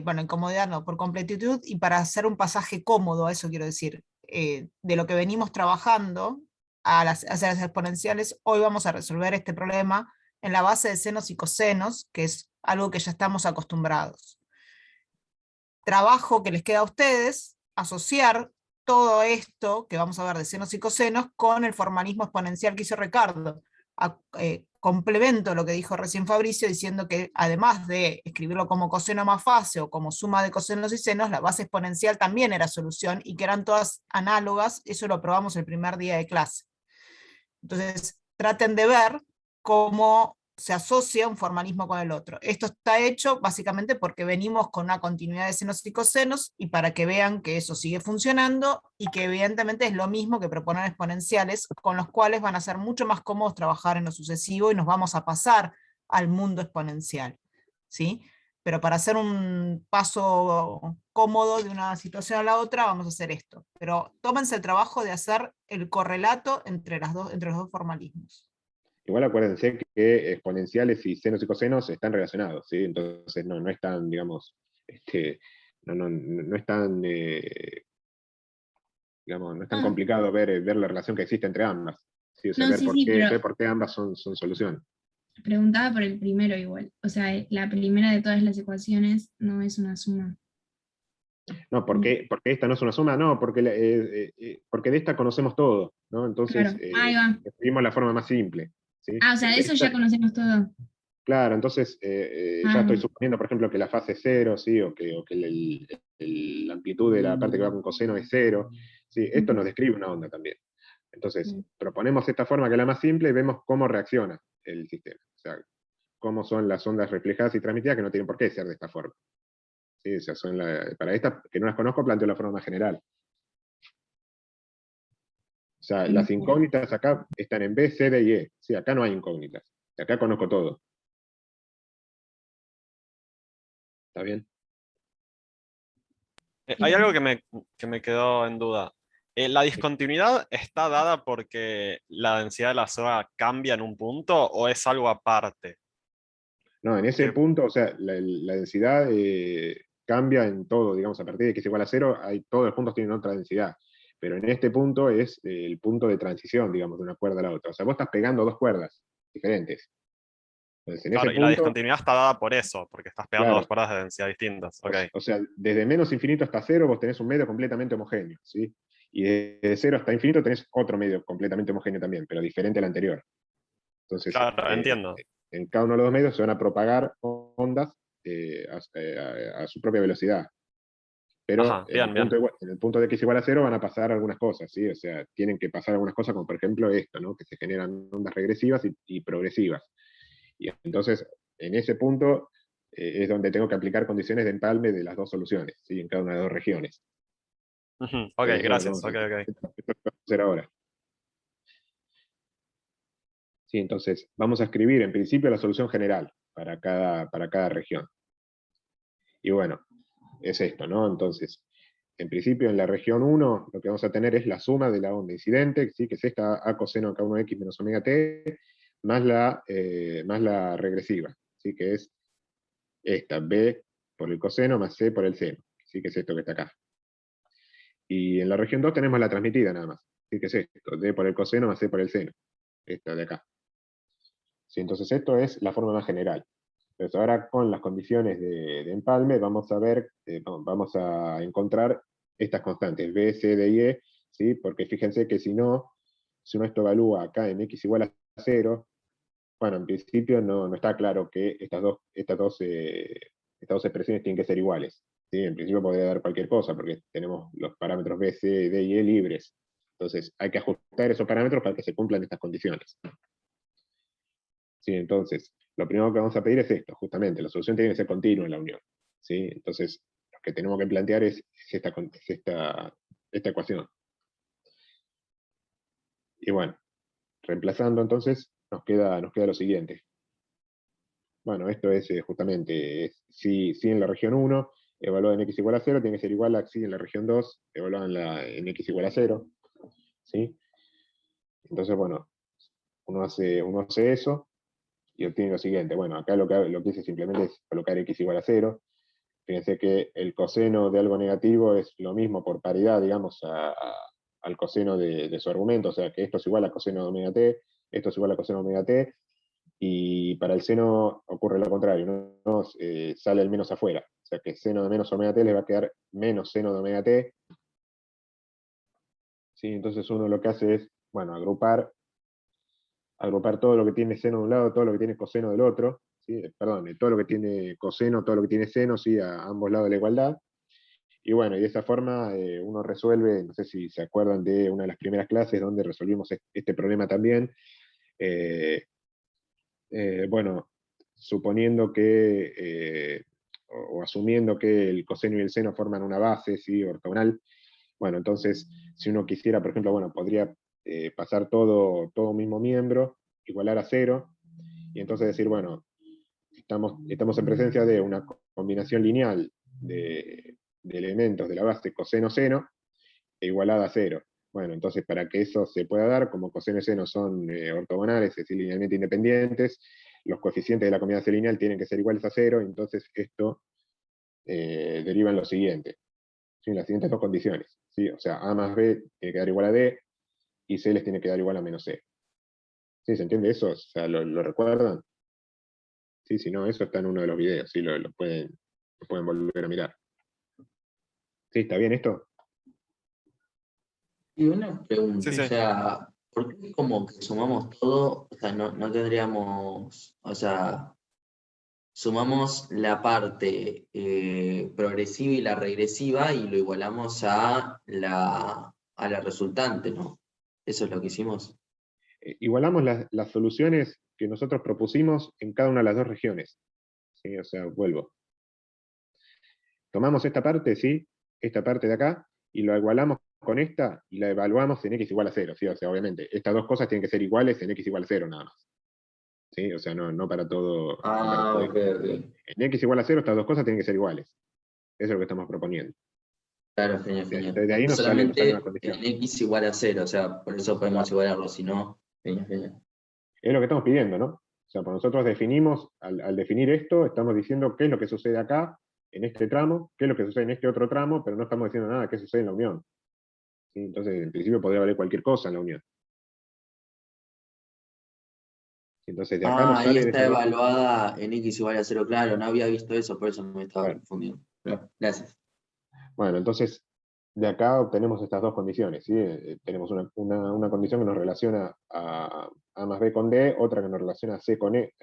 bueno, en comodidad no, por completitud y para hacer un pasaje cómodo, a eso quiero decir, de lo que venimos trabajando hacia las exponenciales, hoy vamos a resolver este problema en la base de senos y cosenos, que es algo que ya estamos acostumbrados. Trabajo que les queda a ustedes, asociar todo esto que vamos a ver de senos y cosenos con el formalismo exponencial que hizo Ricardo. Complemento lo que dijo recién Fabricio, diciendo que además de escribirlo como coseno más fácil o como suma de cosenos y senos, la base exponencial también era solución y que eran todas análogas. Eso lo probamos el primer día de clase. Entonces, traten de ver cómo se asocia un formalismo con el otro. Esto está hecho básicamente porque venimos con una continuidad de senos y cosenos, y para que vean que eso sigue funcionando y que evidentemente es lo mismo que proponen exponenciales, con los cuales van a ser mucho más cómodos trabajar en lo sucesivo y nos vamos a pasar al mundo exponencial, ¿sí? Pero para hacer un paso cómodo de una situación a la otra, vamos a hacer esto. Pero tómense el trabajo de hacer el correlato entre los dos formalismos. Igual acuérdense que exponenciales y senos y cosenos están relacionados, ¿sí? Entonces no es tan, digamos, no es tan, digamos, no es tan complicado ver la relación que existe entre ambas, ¿sí? O sea, ver por qué ambas son solución. Preguntaba por el primero igual. O sea, la primera de todas las ecuaciones no es una suma. No, porque esta no es una suma, no, porque de esta conocemos todo, ¿no? Entonces, claro. escribimos la forma más simple, ¿sí? O sea, de eso ya conocemos todo. Claro, entonces ya estoy suponiendo, por ejemplo, que la fase es 0, ¿sí? o que la amplitud de la parte que va con coseno es 0, ¿sí? Esto nos describe una onda también. Entonces, proponemos esta forma que es la más simple y vemos cómo reacciona el sistema. O sea, cómo son las ondas reflejadas y transmitidas, que no tienen por qué ser de esta forma. ¿Sí? O sea, para esta, que no las conozco, planteo la forma más general. O sea, las incógnitas acá están en B, C, D y E. Sí, acá no hay incógnitas. Acá conozco todo. ¿Está bien? Hay algo que me quedó en duda. ¿La discontinuidad está dada porque la densidad de la soga cambia en un punto o es algo aparte? No, en ese punto, o sea, la densidad cambia en todo, digamos, a partir de que es igual a 0, todos los puntos tienen otra densidad. Pero en este punto es el punto de transición, digamos, de una cuerda a la otra. O sea, vos estás pegando dos cuerdas diferentes. Entonces, en Claro, ese y la punto, discontinuidad está dada por eso, porque estás pegando claro, dos cuerdas de densidad distintas. Okay. O sea, desde menos infinito hasta 0 vos tenés un medio completamente homogéneo, ¿sí? Y desde 0 hasta infinito tenés otro medio completamente homogéneo también, pero diferente al anterior. Entonces, claro, entiendo. En cada uno de los dos medios se van a propagar ondas a su propia velocidad. Pero Ajá, bien. En el punto de x igual a 0 van a pasar algunas cosas, ¿sí? O sea, tienen que pasar algunas cosas, como por ejemplo esto, ¿no? Que se generan ondas regresivas y progresivas. Y entonces, en ese punto es donde tengo que aplicar condiciones de empalme de las dos soluciones, ¿sí? En cada una de las dos regiones. Ok, gracias. Ok. Esto lo vamos a hacer ahora. Sí, entonces, vamos a escribir en principio la solución general para cada región. Y bueno, es esto, ¿no? Entonces, en principio en la región 1 lo que vamos a tener es la suma de la onda incidente, ¿sí? Que es esta a coseno K1x menos omega t, más la regresiva, ¿sí? Que es esta, B por el coseno más C por el seno, ¿sí? Que es esto que está acá. Y en la región 2 tenemos la transmitida nada más, ¿sí? Que es esto, D por el coseno más C por el seno, esta de acá. ¿Sí? Entonces esto es la forma más general. Entonces ahora con las condiciones de empalme vamos a ver, vamos a encontrar estas constantes, B, C, D y E, ¿sí? Porque fíjense que si uno esto evalúa acá en x igual a 0, bueno, en principio no está claro que estas dos expresiones tienen que ser iguales. ¿Sí? En principio podría dar cualquier cosa, porque tenemos los parámetros B, C, D y E libres. Entonces hay que ajustar esos parámetros para que se cumplan estas condiciones. ¿Sí? Entonces, lo primero que vamos a pedir es esto, justamente, la solución tiene que ser continua en la unión. ¿Sí? Entonces, lo que tenemos que plantear es esta ecuación. Y bueno, reemplazando entonces, nos queda lo siguiente. Bueno, esto es justamente, si en la región 1, evaluada en x igual a 0, tiene que ser igual a si en la región 2, evaluada en x igual a 0. ¿Sí? Entonces, bueno, uno hace eso y obtiene lo siguiente. Bueno, acá lo que hice simplemente es colocar x igual a 0. Fíjense que el coseno de algo negativo es lo mismo por paridad, digamos, al coseno de su argumento, o sea que esto es igual a coseno de omega t, esto es igual a coseno de omega t, y para el seno ocurre lo contrario, ¿no? Sale el menos afuera, o sea que seno de menos omega t le va a quedar menos seno de omega t. ¿Sí? Entonces uno lo que hace es, bueno, agrupar todo lo que tiene seno de un lado, todo lo que tiene coseno del otro, ¿sí? Perdón, todo lo que tiene coseno, todo lo que tiene seno, ¿sí? A ambos lados de la igualdad. Y bueno, y de esa forma uno resuelve, no sé si se acuerdan de una de las primeras clases donde resolvimos este problema también. Bueno, suponiendo que, o asumiendo que el coseno y el seno forman una base, ¿sí? Ortogonal, bueno, entonces, si uno quisiera, por ejemplo, bueno, podría pasar todo un mismo miembro, igualar a 0, y entonces decir, bueno, estamos en presencia de una combinación lineal de elementos de la base coseno-seno, e igualada a 0. Bueno, entonces para que eso se pueda dar, como coseno y seno son ortogonales, es decir, linealmente independientes, los coeficientes de la combinación lineal tienen que ser iguales a 0, entonces esto deriva en lo siguiente. ¿Sí? Las siguientes dos condiciones. ¿Sí? O sea, A más B tiene que dar igual a D, y C les tiene que dar igual a menos C. ¿Sí? ¿Se entiende eso? O sea, ¿lo recuerdan? Sí, si no, eso está en uno de los videos, ¿sí? Lo pueden volver a mirar. ¿Sí? ¿Está bien esto? Y una pregunta, Sí, sí. o sea, ¿por qué como que sumamos todo? O sea, no tendríamos, o sea, sumamos la parte progresiva y la regresiva y lo igualamos a la resultante, ¿no? Eso es lo que hicimos. Igualamos las soluciones que nosotros propusimos en cada una de las dos regiones. ¿Sí? O sea, vuelvo. Tomamos esta parte, ¿sí? Esta parte de acá, y lo igualamos con esta, y la evaluamos en x igual a 0, ¿sí? O sea, obviamente, estas dos cosas tienen que ser iguales en x igual a 0 nada más. ¿Sí? O sea, no para todo. Ah, ok. En x igual a 0, estas dos cosas tienen que ser iguales. Eso es lo que estamos proponiendo. Claro, genial. Entonces, de ahí nos sale una condición. En x igual a 0, o sea, por eso podemos igualarlo, si no, genial. Es lo que estamos pidiendo, ¿no? O sea, por nosotros definimos, al definir esto, estamos diciendo qué es lo que sucede acá, en este tramo, qué es lo que sucede en este otro tramo, pero no estamos diciendo nada qué sucede en la unión. ¿Sí? Entonces, en principio podría valer cualquier cosa en la unión. Entonces, de acá nos Ahí sale está evaluada en x igual a 0, claro, no había visto eso, por eso me estaba confundiendo. Gracias. Bueno, entonces, de acá obtenemos estas dos condiciones, ¿sí? Tenemos una condición que nos relaciona a A más B con D, otra que nos relaciona a C con E,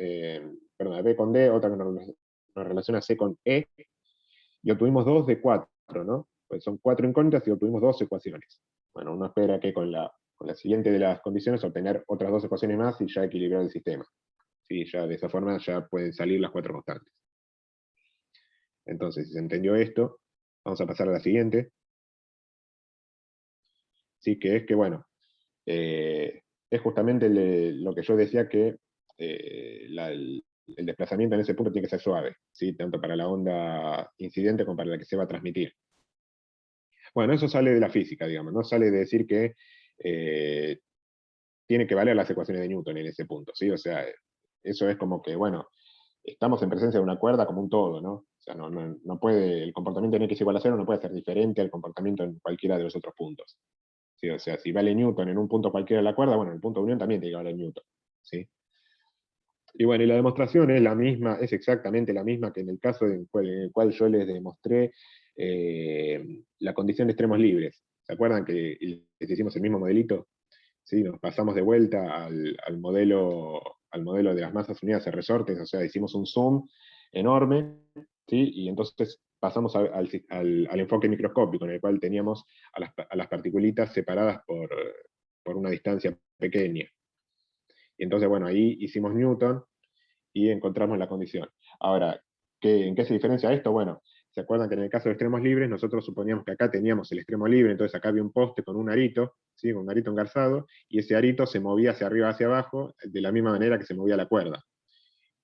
perdón, a B con D, otra que nos relaciona a C con E, y obtuvimos 2 de 4, ¿no? Pues son 4 incógnitas y obtuvimos 2 ecuaciones. Bueno, uno espera que con la siguiente de las condiciones obtener otras 2 ecuaciones más y ya equilibrar el sistema. ¿Sí? Ya de esa forma ya pueden salir las 4 constantes. Entonces, si se entendió esto, vamos a pasar a la siguiente. Sí, que es que, bueno, es justamente lo que yo decía que el desplazamiento en ese punto tiene que ser suave, ¿sí? Tanto para la onda incidente como para la que se va a transmitir. Bueno, eso sale de la física, digamos, no sale de decir que tiene que valer las ecuaciones de Newton en ese punto, ¿sí? O sea, eso es como que, bueno, estamos en presencia de una cuerda como un todo, ¿no? O sea, no puede, el comportamiento en x igual a 0 no puede ser diferente al comportamiento en cualquiera de los otros puntos. ¿Sí? O sea, si vale Newton en un punto cualquiera de la cuerda, bueno, en el punto de unión también tiene que valer Newton. ¿Sí? Y bueno, y la demostración es la misma, es exactamente la misma que en el caso en el cual yo les demostré la condición de extremos libres. ¿Se acuerdan que les hicimos el mismo modelito? ¿Sí? Nos pasamos de vuelta al modelo de las masas unidas a resortes, o sea, hicimos un zoom enorme, ¿sí? Y entonces pasamos al enfoque microscópico, en el cual teníamos a las particulitas separadas por una distancia pequeña. Y entonces, bueno, ahí hicimos Newton y encontramos la condición. Ahora, ¿en qué se diferencia esto? Bueno, ¿se acuerdan que en el caso de extremos libres nosotros suponíamos que acá teníamos el extremo libre, entonces acá había un poste con un arito, ¿sí? Con un arito engarzado, y ese arito se movía hacia arriba, hacia abajo, de la misma manera que se movía la cuerda.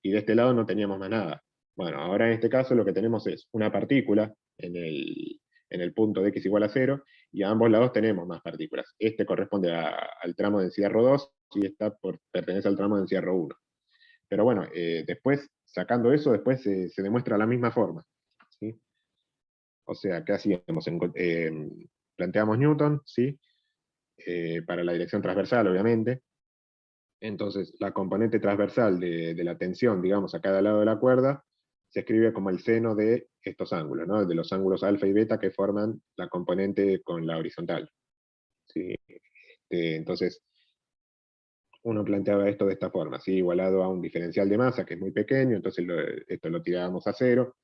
Y de este lado no teníamos más nada. Bueno, ahora en este caso lo que tenemos es una partícula en el punto de x igual a 0, y a ambos lados tenemos más partículas. Este corresponde al tramo de densidad ρ2, y esta pertenece al tramo de densidad ρ1. Pero bueno, después, sacando eso, después se demuestra la misma forma, ¿sí? O sea, ¿qué hacíamos? Planteamos Newton, ¿sí? Para la dirección transversal, obviamente. Entonces, la componente transversal de la tensión, digamos, a cada lado de la cuerda, se escribe como el seno de estos ángulos, ¿no? De los ángulos alfa y beta que forman la componente con la horizontal, ¿sí? Entonces, uno planteaba esto de esta forma, ¿sí? Igualado a un diferencial de masa que es muy pequeño, entonces esto lo tirábamos a 0.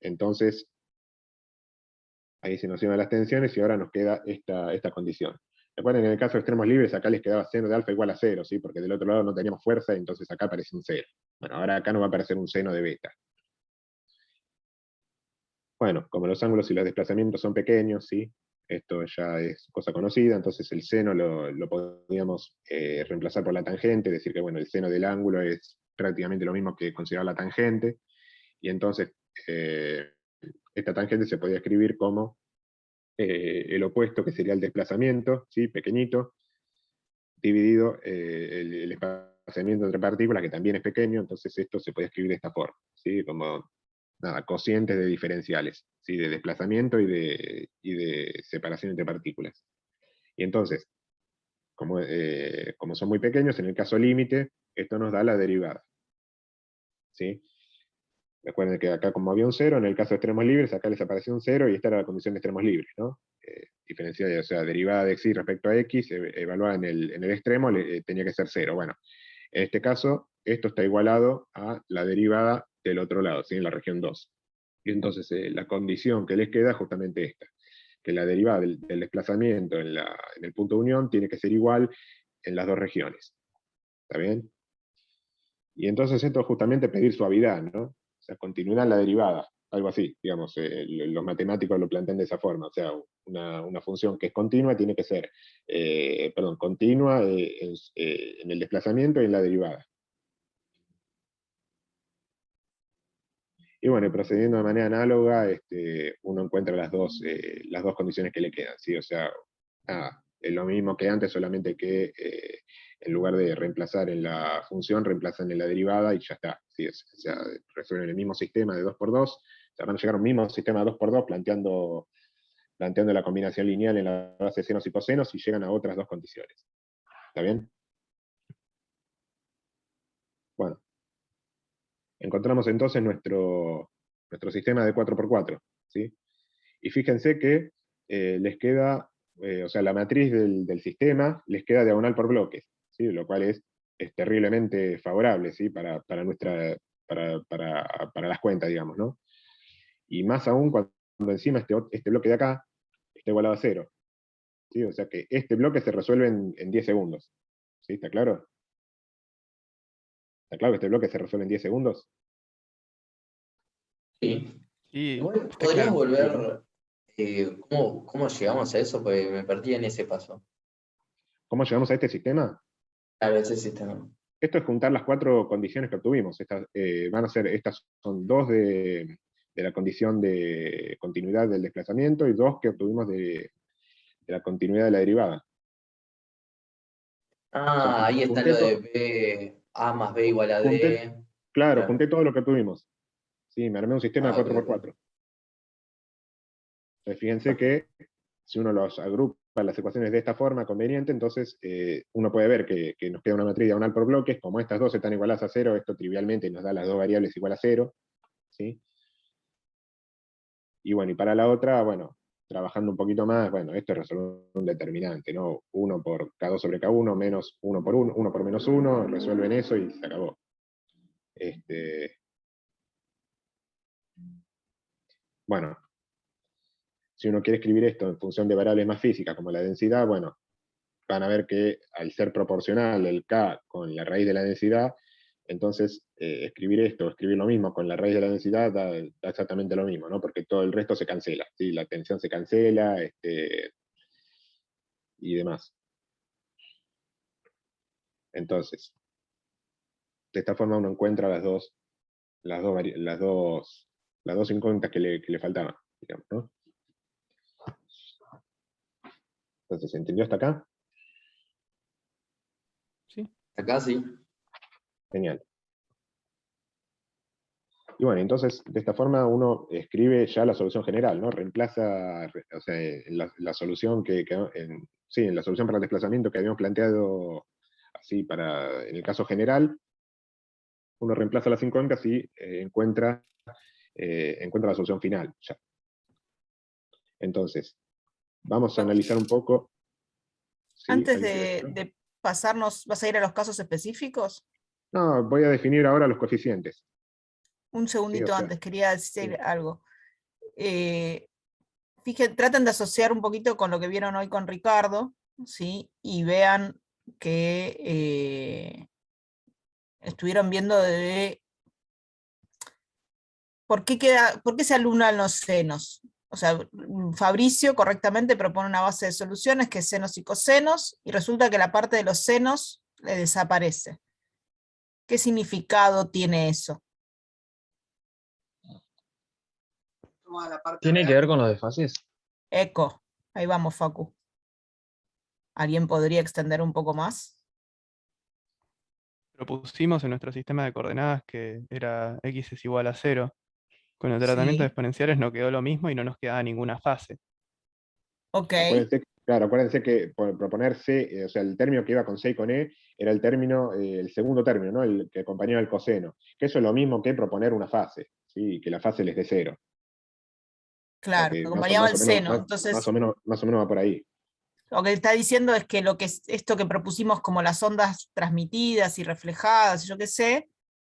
Entonces, ahí se nos iban las tensiones y ahora nos queda esta condición. Recuerden, en el caso de extremos libres, acá les quedaba seno de alfa igual a 0, ¿sí? Porque del otro lado no teníamos fuerza, entonces acá aparece un 0. Bueno, ahora acá nos va a aparecer un seno de beta. Bueno, como los ángulos y los desplazamientos son pequeños, ¿sí? Esto ya es cosa conocida, entonces el seno lo podíamos reemplazar por la tangente, decir que bueno, el seno del ángulo es prácticamente lo mismo que considerar la tangente, y entonces esta tangente se podía escribir como el opuesto, que sería el desplazamiento, ¿sí? Pequeñito, dividido el espaciamiento entre partículas, que también es pequeño, entonces esto se puede escribir de esta forma, ¿sí? Como cocientes de diferenciales, ¿sí? De desplazamiento y de separación entre partículas. Y entonces, como son muy pequeños, en el caso límite, esto nos da la derivada, ¿sí? Recuerden que acá como había un 0, en el caso de extremos libres, acá les apareció un 0 y esta era la condición de extremos libres, ¿no? Diferencial, o sea, derivada de x respecto a x, evaluada en el extremo, tenía que ser 0. Bueno, en este caso, esto está igualado a la derivada del otro lado, ¿sí? En la región 2. Y entonces la condición que les queda es justamente esta, que la derivada del desplazamiento en el punto de unión tiene que ser igual en las dos regiones. ¿Está bien? Y entonces esto es justamente pedir suavidad, ¿no? O sea, continuidad en la derivada, algo así, digamos, los matemáticos lo plantean de esa forma, o sea, una función que es continua tiene que ser, continua en el desplazamiento y en la derivada. Y bueno, procediendo de manera análoga, uno encuentra las dos condiciones que le quedan, ¿sí? O sea, es lo mismo que antes, solamente que en lugar de reemplazar en la función, reemplazan en la derivada y ya está, ¿sí? O sea, resuelven el mismo sistema de 2×2, o sea, van a llegar a un mismo sistema de 2×2 planteando la combinación lineal en la base de senos y cosenos y llegan a otras dos condiciones. ¿Está bien? Bueno. Encontramos entonces nuestro sistema de 4×4, ¿sí? Y fíjense que les queda, o sea, la matriz del sistema les queda diagonal por bloques, ¿sí? Lo cual es terriblemente favorable, ¿sí? Para las cuentas, digamos, ¿no? Y más aún cuando encima este bloque de acá está igualado a 0, ¿sí? O sea que este bloque se resuelve en 10 segundos, ¿sí? ¿Está claro? ¿Está claro que este bloque se resuelve en 10 segundos? Sí. Sí, Igual, está ¿podrías claro. volver? ¿Cómo llegamos a eso? Porque me perdí en ese paso. ¿Cómo llegamos a este sistema? Claro, ese sistema. Esto es juntar las 4 condiciones que obtuvimos. Estas son 2 de la condición de continuidad del desplazamiento y 2 que obtuvimos de la continuidad de la derivada. Ahí está lo de B, A más B igual a D. Claro, junté todo lo que obtuvimos. Sí, me armé un sistema de 4×4. Entonces, fíjense que si uno los agrupa las ecuaciones de esta forma conveniente, entonces uno puede ver que nos queda una matriz diagonal por bloques, como estas dos están igualadas a 0, esto trivialmente nos da las dos variables igual a 0, ¿sí? Y bueno, y para la otra, bueno, trabajando un poquito más, bueno, esto es resolver un determinante, ¿no? 1 por K2 sobre K1 menos 1 por 1, 1 por menos 1, resuelven eso y se acabó. Bueno, si uno quiere escribir esto en función de variables más físicas como la densidad, bueno, van a ver que al ser proporcional el K con la raíz de la densidad, entonces escribir esto, escribir lo mismo con la raíz de la densidad da exactamente lo mismo, ¿no? Porque todo el resto se cancela, ¿sí? La tensión se cancela, y demás. Entonces, de esta forma uno encuentra las dos incógnitas que le faltaban, digamos, ¿no? Entonces, ¿se entendió hasta acá? Sí. Acá sí. Genial. Y bueno, entonces, de esta forma uno escribe ya la solución general, ¿no? Reemplaza, o sea, la solución en la solución para el desplazamiento que habíamos planteado así en el caso general, uno reemplaza las incógnitas y encuentra la solución final, ya. Entonces, vamos a analizar un poco. ¿Sí? Antes de pasarnos, ¿vas a ir a los casos específicos? No, voy a definir ahora los coeficientes. Un segundito Sí, o sea, antes, quería decir sí. algo. Fíjense, traten de asociar un poquito con lo que vieron hoy con Ricardo, ¿sí? Y vean que estuvieron viendo de por qué se alunan los senos. O sea, Fabricio correctamente propone una base de soluciones que es senos y cosenos, y resulta que la parte de los senos le desaparece. ¿Qué significado tiene eso? ¿Tiene que ver con los desfases? Eco, ahí vamos, Facu. ¿Alguien podría extender un poco más? Propusimos en nuestro sistema de coordenadas que era x es igual a 0. Con el tratamiento de Sí. exponenciales no quedó lo mismo y no nos quedaba ninguna fase. Ok. Acuérdense que por proponer C, o sea, el término que iba con C y con E era el término, el segundo término, ¿no? El que acompañaba el coseno. Que eso es lo mismo que proponer una fase, ¿sí? Que la fase les dé 0. Claro, Que que acompañaba el seno. Entonces, más o menos va por ahí. lo que está diciendo es que esto que propusimos como las ondas transmitidas y reflejadas, yo qué sé,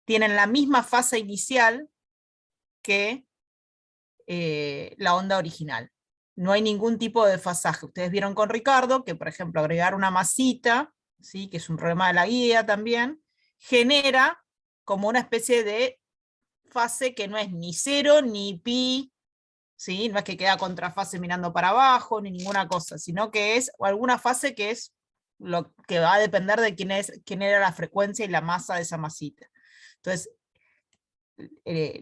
tienen la misma fase inicial que la onda original. No hay ningún tipo de desfasaje. Ustedes vieron con Ricardo que, por ejemplo, agregar una masita, ¿sí? Que es un problema de la guía también, genera como una especie de fase que no es ni 0 ni pi, ¿sí? No es que queda contrafase mirando para abajo, ni ninguna cosa, sino que es alguna fase que es lo que va a depender de quién era la frecuencia y la masa de esa masita. Entonces,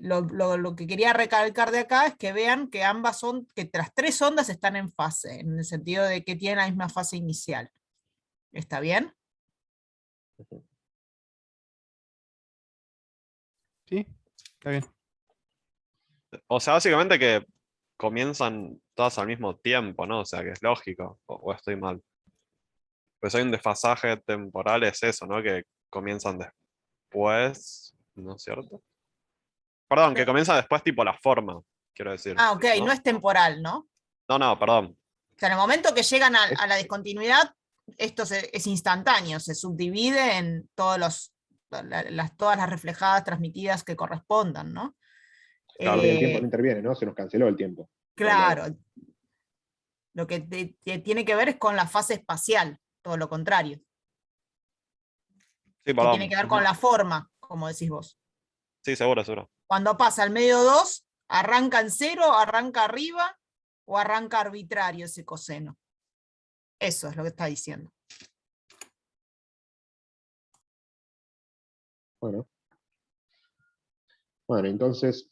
lo que quería recalcar de acá es que vean que que las tres ondas están en fase, en el sentido de que tienen la misma fase inicial. ¿Está bien? ¿Sí? Está bien. O sea, básicamente que comienzan todas al mismo tiempo, ¿no? O sea, que es lógico, o estoy mal. Pues hay un desfasaje temporal, es eso, ¿no? Que comienzan después, ¿no es cierto? Perdón, que comienza después tipo la forma, quiero decir. Ah, ok, no es temporal, ¿no? No, perdón. O sea, en el momento que llegan a la discontinuidad, esto es instantáneo, se subdivide en todas las reflejadas transmitidas que correspondan, ¿no? Claro, el tiempo no interviene, ¿no? Se nos canceló el tiempo. Claro. Lo que tiene que ver es con la fase espacial, todo lo contrario. Sí, Que perdón. tiene que ver con la forma, como decís vos. Sí, seguro. Cuando pasa al medio 2, arranca en 0, arranca arriba o arranca arbitrario ese coseno. Eso es lo que está diciendo. Bueno, entonces,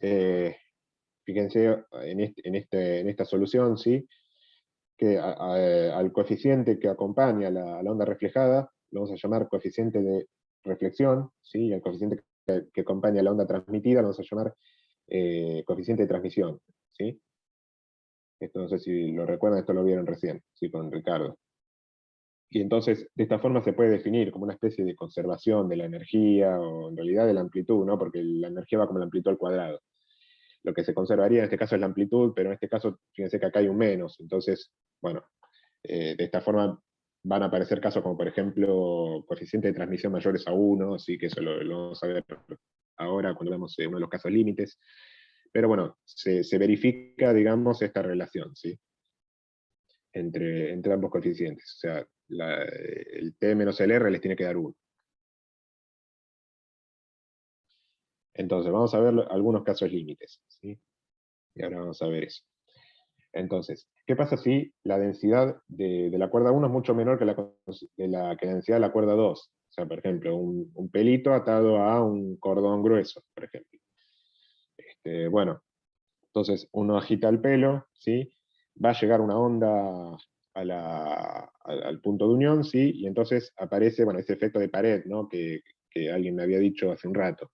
fíjense en esta solución, ¿sí? Que al coeficiente que acompaña a la onda reflejada, lo vamos a llamar coeficiente de reflexión, ¿sí? Y al coeficiente que acompaña a la onda transmitida, lo vamos a llamar coeficiente de transmisión, ¿sí? Esto no sé si lo recuerdan, esto lo vieron recién, sí, con Ricardo. Y entonces, de esta forma se puede definir como una especie de conservación de la energía, o en realidad de la amplitud, ¿no? Porque la energía va como la amplitud al cuadrado. Lo que se conservaría en este caso es la amplitud, pero en este caso, fíjense que acá hay un menos. Entonces, bueno, de esta forma van a aparecer casos como, por ejemplo, coeficiente de transmisión mayores a 1, sí, que eso lo vamos a ver ahora cuando vemos uno de los casos límites. Pero bueno, se verifica, digamos, esta relación, ¿sí? Entre ambos coeficientes. O sea, el t menos el r les tiene que dar 1. Entonces, vamos a ver algunos casos límites, ¿sí? Y ahora vamos a ver eso. Entonces, ¿qué pasa si la densidad de la cuerda 1 es mucho menor que la densidad de la cuerda 2? O sea, por ejemplo, un pelito atado a un cordón grueso, por ejemplo. Bueno, entonces uno agita el pelo, ¿sí? Va a llegar una onda al punto de unión, ¿sí? Y entonces aparece, bueno, ese efecto de pared, ¿no? Que alguien me había dicho hace un rato.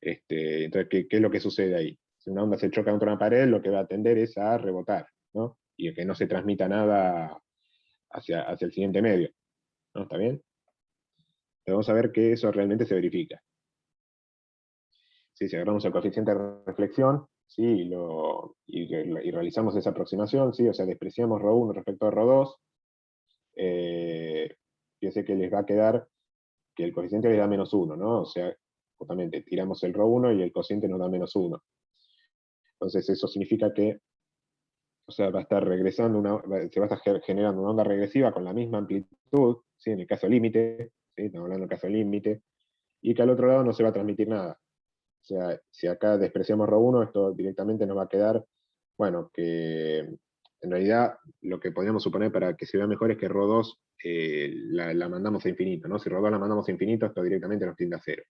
Entonces, ¿qué es lo que sucede ahí? Si una onda se choca contra una pared, lo que va a tender es a rebotar, ¿no? Y que no se transmita nada hacia el siguiente medio, ¿no? ¿Está bien? Entonces vamos a ver que eso realmente se verifica. ¿Sí? Si agarramos el coeficiente de reflexión, ¿sí? y realizamos esa aproximación, ¿sí? O sea, despreciamos ρ1 respecto a ρ2, fíjense que les va a quedar que el coeficiente les da -1, ¿no? O sea, justamente tiramos el ρ1 y el cociente nos da -1. Entonces eso significa que, o sea, va a estar regresando, se va a estar generando una onda regresiva con la misma amplitud, ¿sí? En el caso límite, ¿sí? Estamos hablando del caso límite, y que al otro lado no se va a transmitir nada. O sea, si acá despreciamos ρ1, esto directamente nos va a quedar, bueno, que en realidad lo que podríamos suponer para que se vea mejor es que ρ2 la mandamos a infinito, ¿no? Si ρ2 la mandamos a infinito, esto directamente nos tiende a 0.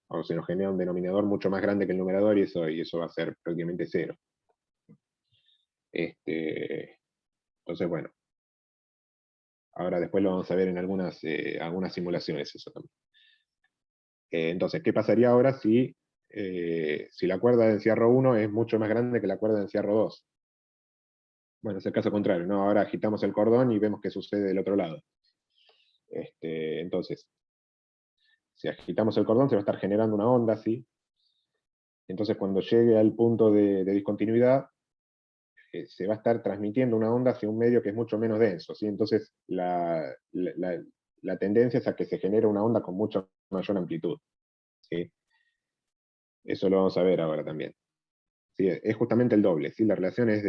O se nos genera un denominador mucho más grande que el numerador, y eso va a ser prácticamente 0. Entonces, bueno. Ahora después lo vamos a ver en algunas simulaciones eso también. Entonces, ¿qué pasaría ahora si la cuerda de densidad ρ1 es mucho más grande que la cuerda de densidad ρ2? Bueno, es el caso contrario, ¿no? Ahora agitamos el cordón y vemos qué sucede del otro lado. Entonces, si agitamos el cordón se va a estar generando una onda, ¿sí? Entonces, cuando llegue al punto de discontinuidad, se va a estar transmitiendo una onda hacia un medio que es mucho menos denso, ¿sí? Entonces, la tendencia es a que se genere una onda con mucha mayor amplitud, ¿sí? Eso lo vamos a ver ahora también. Sí, es justamente el doble, ¿sí? La relación es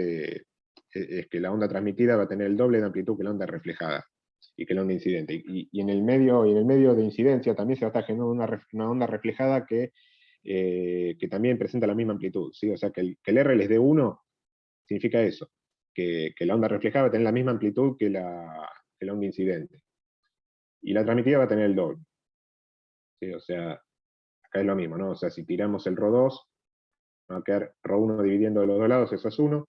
que la onda transmitida va a tener el doble de amplitud que la onda reflejada y que la onda incidente. Y en el medio de incidencia también se va a estar generando una onda reflejada que también presenta la misma amplitud, ¿sí? O sea, que el R les dé 1 significa eso, que la onda reflejada va a tener la misma amplitud que la onda incidente. Y la transmitida va a tener el doble. ¿Sí? O sea, acá es lo mismo, ¿no? O sea, si tiramos el ρ2, va a quedar ρ1 dividiendo de los dos lados, eso es 1,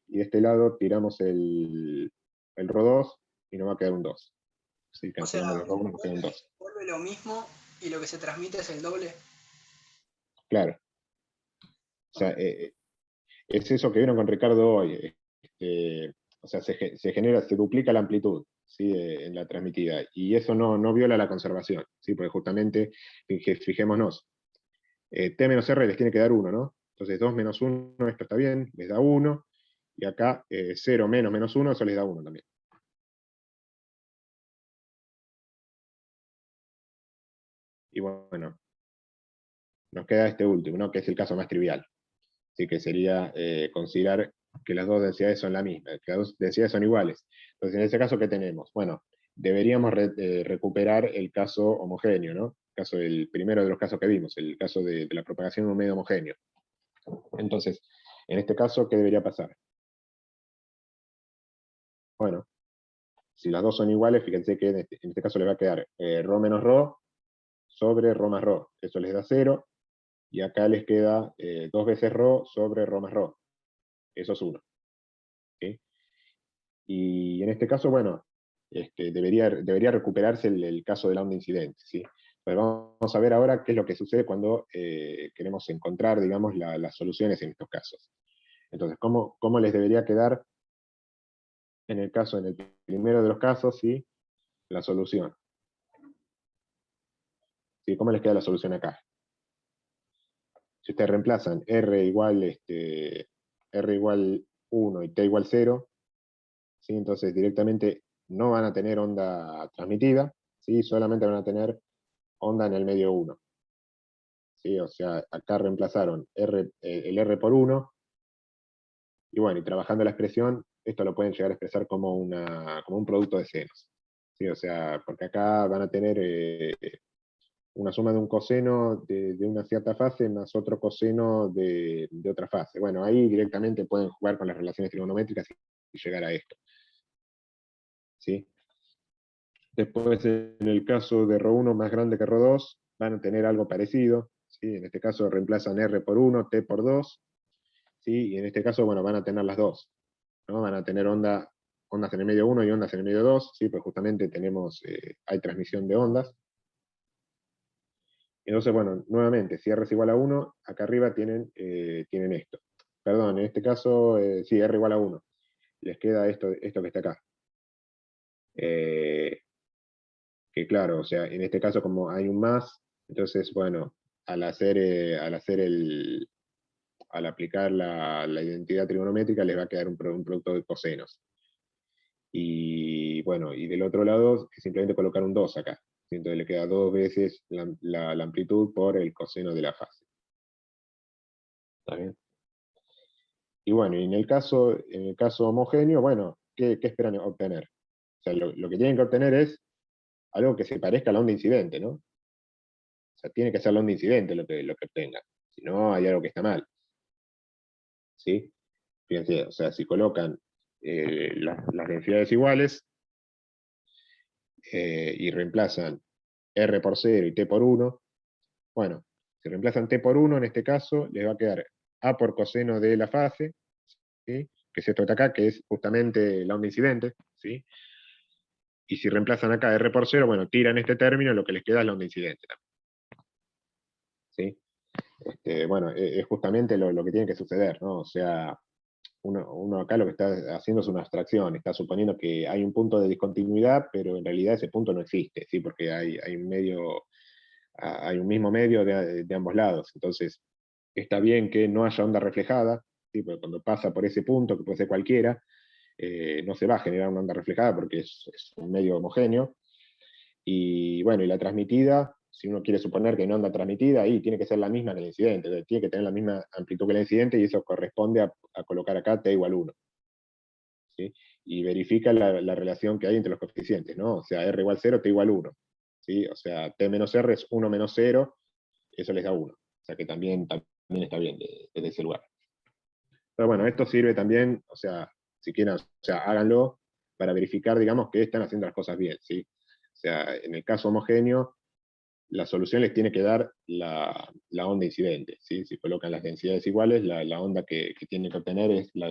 y de este lado tiramos el ρ2 y nos va a quedar un 2. ¿Sí? O sea, Cancelando los ρ1 nos queda un 2. vuelve lo mismo y lo que se transmite es el doble. Claro. O sea, es eso que vieron con Ricardo hoy. O sea, se duplica la amplitud, ¿sí? En la transmitida, y eso no viola la conservación, ¿sí? Porque justamente, fijémonos, t menos r les tiene que dar 1, ¿no? Entonces 2 menos 1, esto está bien, les da 1, y acá 0 menos menos 1, eso les da 1 también. Y bueno, nos queda este último, ¿no? Que es el caso más trivial. Así que sería considerar que las dos densidades son la misma, que las dos densidades son iguales. Entonces, en ese caso, ¿qué tenemos? Bueno, deberíamos recuperar el caso homogéneo, ¿no? El primero de los casos que vimos, el caso de la propagación en un medio homogéneo. Entonces, en este caso, ¿qué debería pasar? Bueno, si las dos son iguales, fíjense que en este caso les va a quedar ρ menos ρ sobre ρ más ρ. Eso les da 0, y acá les queda 2 veces ρ sobre ρ más ρ. Eso es 1. ¿Sí? Y en este caso, bueno, debería recuperarse el caso de la onda incidente, ¿sí? Pero vamos a ver ahora qué es lo que sucede cuando queremos encontrar, digamos, las soluciones en estos casos. Entonces, ¿cómo les debería quedar en el primero de los casos, ¿sí? La solución? ¿Sí? ¿Cómo les queda la solución acá? Si ustedes reemplazan R igual 1 y T igual 0, ¿sí? Entonces directamente no van a tener onda transmitida, ¿sí? Solamente van a tener onda en el medio 1. ¿Sí? O sea, acá reemplazaron el R por 1, y bueno, y trabajando la expresión, esto lo pueden llegar a expresar como un producto de senos. ¿Sí? O sea, porque acá van a tener una suma de un coseno de una cierta fase más otro coseno de otra fase. Bueno, ahí directamente pueden jugar con las relaciones trigonométricas y llegar a esto. ¿Sí? Después, en el caso de ρ1 más grande que ρ2, van a tener algo parecido. ¿Sí? En este caso reemplazan R por 1, T por 2. ¿Sí? Y en este caso, bueno, van a tener las dos, ¿no? Van a tener ondas en el medio 1 y ondas en el medio 2, ¿sí? Pues justamente hay transmisión de ondas. Entonces, bueno, nuevamente, si R es igual a 1, acá arriba tienen esto. Perdón, en este caso, sí, R igual a 1. Les queda esto que está acá. Que claro, o sea, en este caso como hay un más, entonces, bueno, al aplicar la identidad trigonométrica les va a quedar un producto de cosenos. Y bueno, y del otro lado es simplemente colocar un 2 acá. Entonces le queda 2 veces la amplitud por el coseno de la fase. ¿Está bien? Y bueno, y en el caso homogéneo, bueno, ¿qué esperan obtener? O sea, lo que tienen que obtener es algo que se parezca a la onda incidente, ¿no? O sea, tiene que ser la onda incidente lo que obtengan. Si no, hay algo que está mal. ¿Sí? Fíjense, o sea, si colocan las densidades iguales y reemplazan R por 0 y T por 1, bueno, si reemplazan T por 1, en este caso, les va a quedar A por coseno de la fase, ¿sí? Que es esto de acá, que es justamente la onda incidente, ¿sí? Y si reemplazan acá R por 0, bueno, tiran este término, lo que les queda es la onda incidente. ¿Sí? Bueno, es justamente lo que tiene que suceder, ¿no? O sea, uno acá lo que está haciendo es una abstracción, está suponiendo que hay un punto de discontinuidad, pero en realidad ese punto no existe, ¿sí? Porque hay un mismo medio de ambos lados. Entonces, está bien que no haya onda reflejada, ¿sí? Porque cuando pasa por ese punto, que puede ser cualquiera, no se va a generar una onda reflejada porque es un medio homogéneo. Y bueno, y la transmitida, si uno quiere suponer que hay una onda transmitida, ahí tiene que ser la misma que el incidente, tiene que tener la misma amplitud que el incidente, y eso corresponde a colocar acá T igual 1. ¿Sí? Y verifica la relación que hay entre los coeficientes, ¿no? O sea, R igual 0, T igual 1. ¿Sí? O sea, T menos R es 1 menos 0, eso les da 1. O sea que también está bien desde ese lugar. Pero bueno, esto sirve también, o sea, si quieren, o sea, háganlo para verificar, digamos, que están haciendo las cosas bien, ¿sí? O sea, en el caso homogéneo, la solución les tiene que dar la onda incidente, ¿sí? Si colocan las densidades iguales, la onda que tienen que obtener es la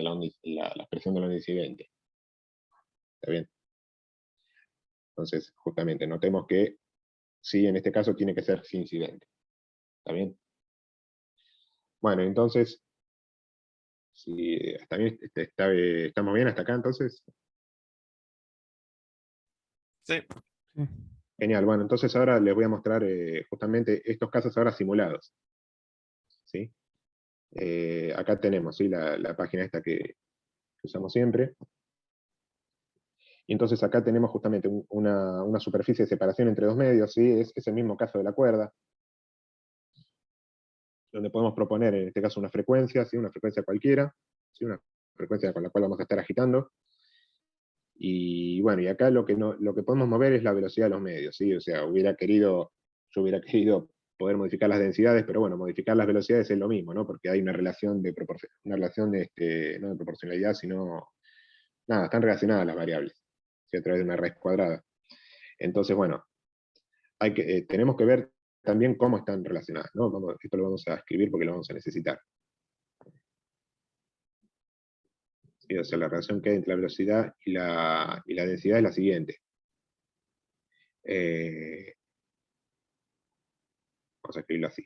expresión de la onda incidente. ¿Está bien? Entonces, justamente, notemos que sí, en este caso tiene que ser sin incidente. ¿Está bien? Bueno, entonces, si estamos bien hasta acá, entonces. Sí. Genial, bueno, entonces ahora les voy a mostrar justamente estos casos ahora simulados. ¿Sí? Acá tenemos, ¿sí? la página esta que usamos siempre. Y entonces acá tenemos justamente una superficie de separación entre dos medios, ¿sí? Es el mismo caso de la cuerda, donde podemos proponer en este caso una frecuencia, ¿sí? Una frecuencia cualquiera, ¿sí? Una frecuencia con la cual vamos a estar agitando. Y bueno, y acá lo que podemos mover es la velocidad de los medios, ¿sí? O sea, yo hubiera querido poder modificar las densidades, pero bueno, modificar las velocidades es lo mismo, ¿no? Porque hay una relación no de proporcionalidad, sino, nada, están relacionadas las variables, ¿sí? A través de una raíz cuadrada. Entonces, bueno, tenemos que ver también cómo están relacionadas, ¿no? Esto lo vamos a escribir porque lo vamos a necesitar. ¿Sí? O sea, la relación que hay entre la velocidad y la densidad es la siguiente. Vamos a escribirlo así.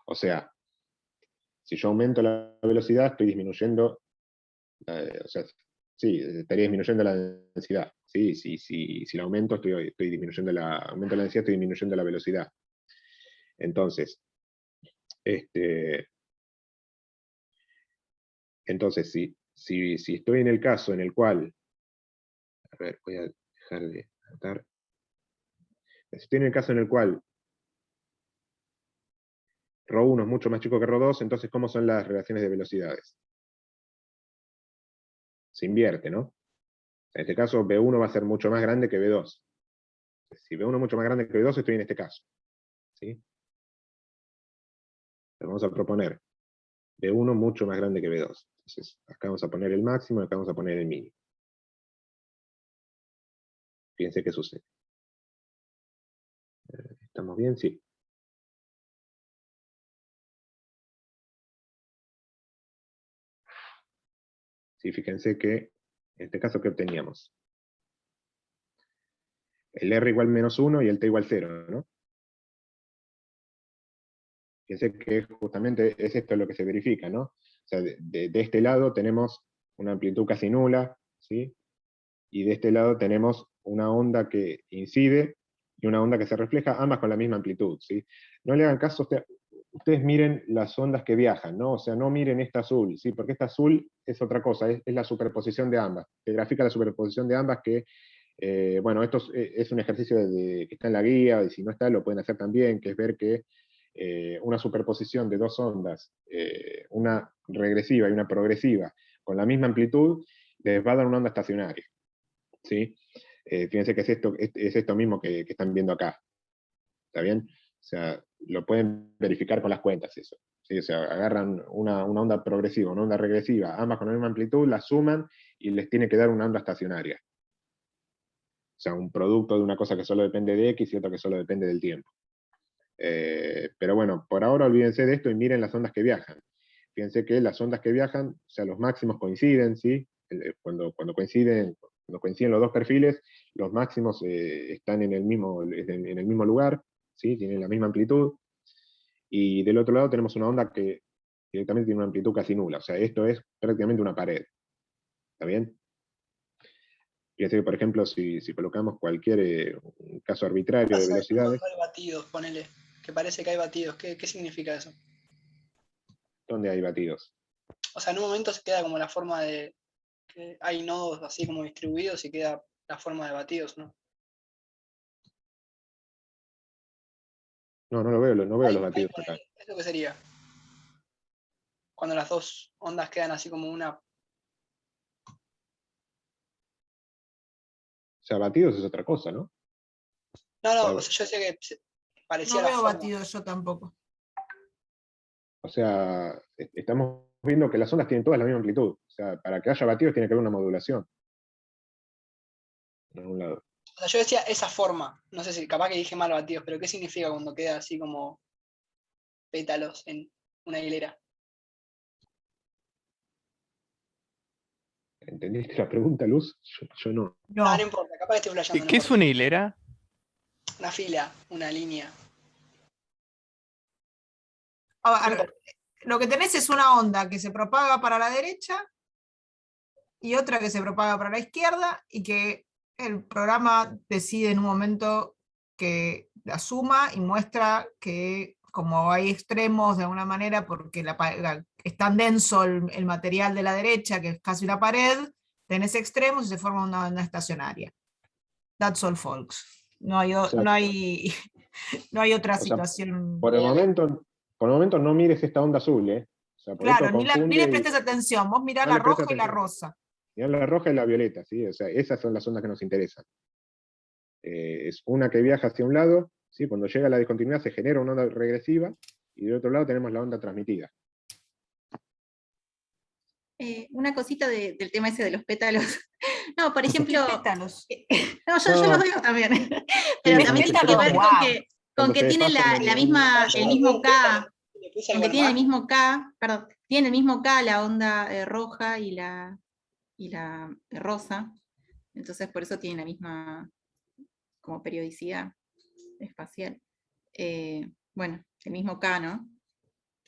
O sea, Si yo aumento la velocidad, estoy disminuyendo, o sea, sí, estaría disminuyendo la densidad. Sí, si la aumento, estoy disminuyendo aumento la densidad, estoy disminuyendo la velocidad. Entonces, si estoy en el caso en el cual, a ver, voy a dejar de anotar. Si estoy en el caso en el cual ρ1 es mucho más chico que ρ2, entonces, ¿cómo son las relaciones de velocidades? Se invierte, ¿no? En este caso, B1 va a ser mucho más grande que B2. Si B1 es mucho más grande que B2, estoy en este caso. ¿Sí? Le vamos a proponer B1 mucho más grande que B2. Entonces, acá vamos a poner el máximo y acá vamos a poner el mínimo. Fíjense qué sucede. ¿Estamos bien? Sí. Sí, fíjense que en este caso, ¿qué obteníamos? El R igual menos 1 y el T igual 0, ¿no? Fíjense que justamente es esto lo que se verifica, ¿no? O sea, de este lado tenemos una amplitud casi nula, ¿sí? Y de este lado tenemos una onda que incide y una onda que se refleja, ambas con la misma amplitud, ¿sí? No le hagan caso, ustedes miren las ondas que viajan, ¿no? O sea, no miren esta azul, ¿sí? Porque esta azul es otra cosa, es la superposición de ambas. Se grafica la superposición de ambas que, bueno, esto es un ejercicio que está en la guía, y si no está lo pueden hacer también, que es ver que una superposición de dos ondas, una regresiva y una progresiva, con la misma amplitud, les va a dar una onda estacionaria, ¿sí? Fíjense que es esto mismo que están viendo acá. ¿Está bien? O sea, lo pueden verificar con las cuentas eso. ¿Sí? O sea, agarran una onda progresiva, una onda regresiva, ambas con la misma amplitud, las suman y les tiene que dar una onda estacionaria. O sea, un producto de una cosa que solo depende de X y otra que solo depende del tiempo. Pero bueno, por ahora olvídense de esto y miren las ondas que viajan. Fíjense que las ondas que viajan, o sea, los máximos coinciden, ¿sí? Cuando coinciden los dos perfiles, los máximos están en el mismo lugar, ¿sí? Tienen la misma amplitud, y del otro lado tenemos una onda que directamente tiene una amplitud casi nula, o sea, esto es prácticamente una pared. ¿Está bien? Fíjense que, por ejemplo, si colocamos cualquier caso arbitrario de velocidades. Cuando hay batidos, ponele, que parece que hay batidos, ¿qué significa eso? ¿Dónde hay batidos? O sea, en un momento se queda como la forma de que hay nodos así como distribuidos y queda la forma de batidos, ¿no? No lo veo, no veo los batidos acá. ¿Eso qué sería? Cuando las dos ondas quedan así como una. O sea, batidos es otra cosa, ¿no? No, o sea, yo decía que parecía No la veo forma. batidos yo tampoco. O sea, estamos viendo que las ondas tienen todas la misma amplitud. O sea, para que haya batidos tiene que haber una modulación. En algún lado. O sea, yo decía esa forma. No sé si capaz que dije mal batidos, pero ¿qué significa cuando queda así como pétalos en una hilera? ¿Entendiste la pregunta, Luz? Yo no. No importa, capaz que estoy flasheando. ¿Qué es una hilera? Una fila, una línea. A ver, lo que tenés es una onda que se propaga para la derecha y otra que se propaga para la izquierda, y que el programa decide en un momento que la suma y muestra que, como hay extremos de alguna manera, porque es tan denso el material de la derecha que es casi una pared, tenés extremos y se forma una onda estacionaria. That's all, folks. No hay otra situación. Por el momento no mires esta onda azul, ¿eh? O sea, Claro, ni le prestes atención, vos mirá la roja y la rosa. Mirá la roja y la violeta, ¿sí? O sea, esas son las ondas que nos interesan. Es una que viaja hacia un lado, ¿sí? Cuando llega a la discontinuidad se genera una onda regresiva, y del otro lado tenemos la onda transmitida. Una cosita del tema ese de los pétalos. No, por ejemplo. Pétalos. No, yo los digo también. Pero también tiene que ver con que tiene el mismo K. Aunque tiene el mismo K, perdón, tiene el mismo K la onda roja y la rosa. Entonces por eso tiene la misma como periodicidad espacial. Bueno, el mismo K, ¿no?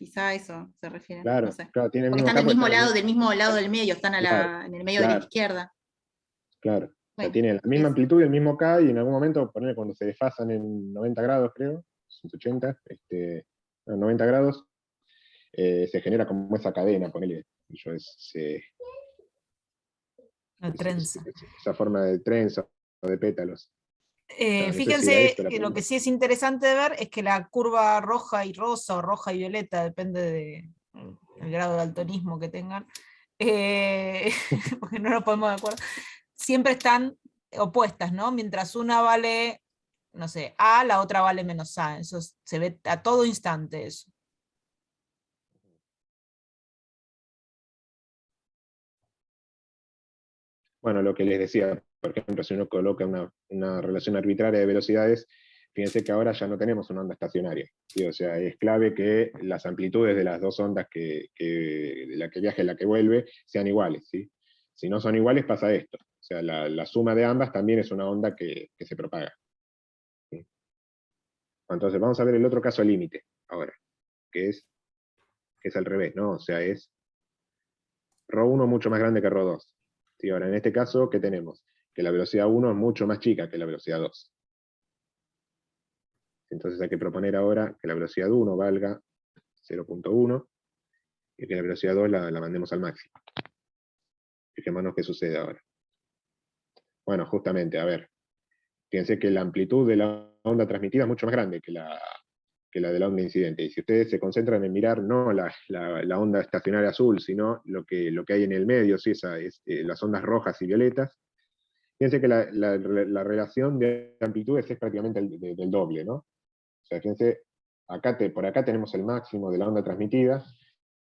quizá eso se refiere, Claro, no sé. claro, tiene el Porque mismo están campo. del mismo lado del medio, están Claro, en el medio de la izquierda. Claro. O sea, Bueno, tiene la misma amplitud y el mismo K, y en algún momento, poner cuando se desfasan en 90 grados, creo, 180, 90 grados, se genera como esa cadena, ponele, La trenza. esa forma de trenza o de pétalos. No sé si a Fíjense esto la que lo pregunta. que sí es interesante de ver es que la curva roja y rosa o roja y violeta, depende del grado de daltonismo que tengan, porque no nos podemos de acuerdo, siempre están opuestas, ¿no? Mientras una vale, no sé, A, la otra vale menos A. Eso se ve a todo instante eso. Bueno, lo que les decía, por ejemplo, si uno coloca una relación arbitraria de velocidades, fíjense que ahora ya no tenemos una onda estacionaria, ¿sí? O sea, es clave que las amplitudes de las dos ondas, de la que viaja y la que vuelve, sean iguales, ¿sí? Si no son iguales, pasa esto. O sea, la suma de ambas también es una onda que se propaga, ¿sí? Entonces, vamos a ver el otro caso límite ahora, que es al revés, ¿no? O sea, es ρ1 mucho más grande que ρ2. ¿Sí? Ahora, en este caso, ¿qué tenemos? Que la velocidad 1 es mucho más chica que la velocidad 2. Entonces hay que proponer ahora que la velocidad 1 valga 0.1 y que la velocidad 2 la mandemos al máximo. Fijémonos qué sucede ahora. Bueno, justamente, a ver, fíjense que la amplitud de la onda transmitida es mucho más grande que la de la onda incidente. Y si ustedes se concentran en mirar no la onda estacionaria azul, sino lo que hay en el medio, ¿sí? Las ondas rojas y violetas, fíjense que la relación de amplitudes es prácticamente del doble, ¿no? O sea, fíjense, por acá tenemos el máximo de la onda transmitida,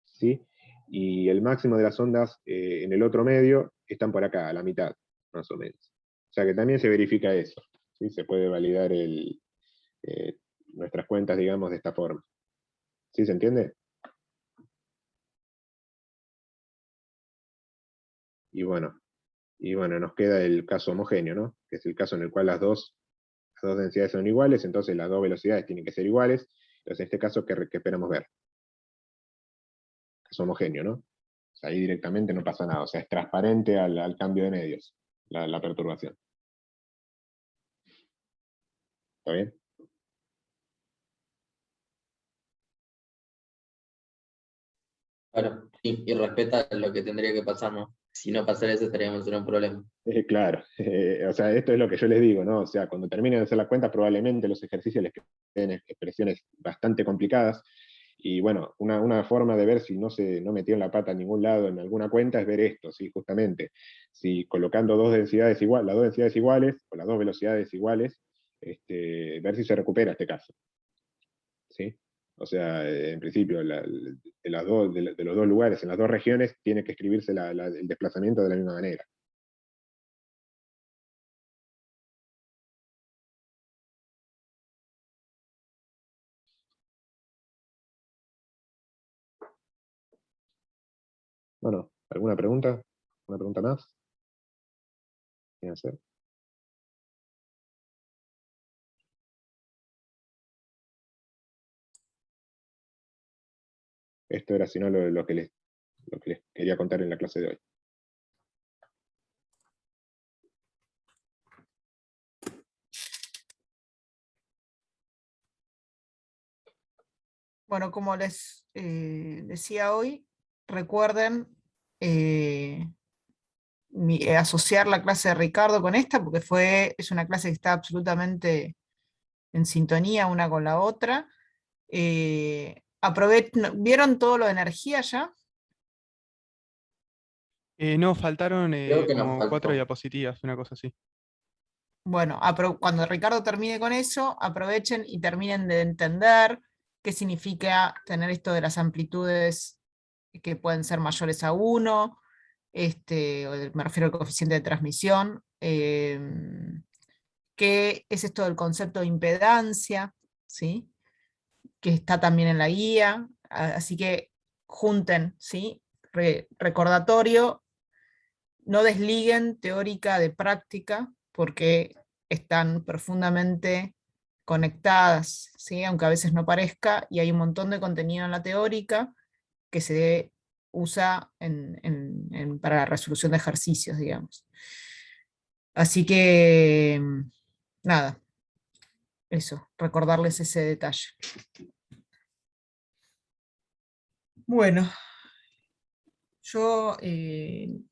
¿sí? Y el máximo de las ondas en el otro medio están por acá, a la mitad, más o menos. O sea que también se verifica eso, ¿sí? Se puede validar nuestras cuentas, digamos, de esta forma. ¿Sí se entiende? Y bueno, nos queda el caso homogéneo, ¿no? Que es el caso en el cual las dos densidades son iguales, entonces las dos velocidades tienen que ser iguales. Entonces, en este caso, ¿qué esperamos ver? Caso homogéneo, ¿no? O sea, ahí directamente no pasa nada, o sea, es transparente al cambio de medios, la perturbación. ¿Está bien? Claro, sí, y respeta lo que tendría que pasar, ¿no? Si no pasara eso estaríamos en un problema. Claro, o sea, esto es lo que yo les digo, ¿no? O sea, cuando terminen de hacer la cuenta, probablemente los ejercicios les queden expresiones bastante complicadas. Y bueno, una forma de ver si no metieron la pata en ningún lado en alguna cuenta es ver esto, ¿sí? Justamente, si colocando las dos densidades iguales, o las dos velocidades iguales, ver si se recupera este caso, ¿sí? O sea, en principio, de los dos lugares, en las dos regiones, tiene que escribirse el desplazamiento de la misma manera. Bueno, ¿alguna pregunta? ¿Una pregunta más? ¿Qué hacer? Esto era, si no, lo que les quería contar en la clase de hoy. Bueno, como les decía hoy, recuerden asociar la clase de Ricardo con esta, porque es una clase que está absolutamente en sintonía una con la otra. ¿Vieron todo lo de energía ya? No, faltaron Creo que nos como 4 faltó. diapositivas, una cosa así. Bueno, cuando Ricardo termine con eso, aprovechen y terminen de entender qué significa tener esto de las amplitudes que pueden ser mayores a 1, me refiero al coeficiente de transmisión, qué es esto del concepto de impedancia, ¿sí? Que está también en la guía, así que junten, ¿sí? Recordatorio, no desliguen teórica de práctica, porque están profundamente conectadas, ¿sí? Aunque a veces no parezca, y hay un montón de contenido en la teórica que se usa para la resolución de ejercicios, digamos. Así que, nada, eso, recordarles ese detalle. Bueno, yo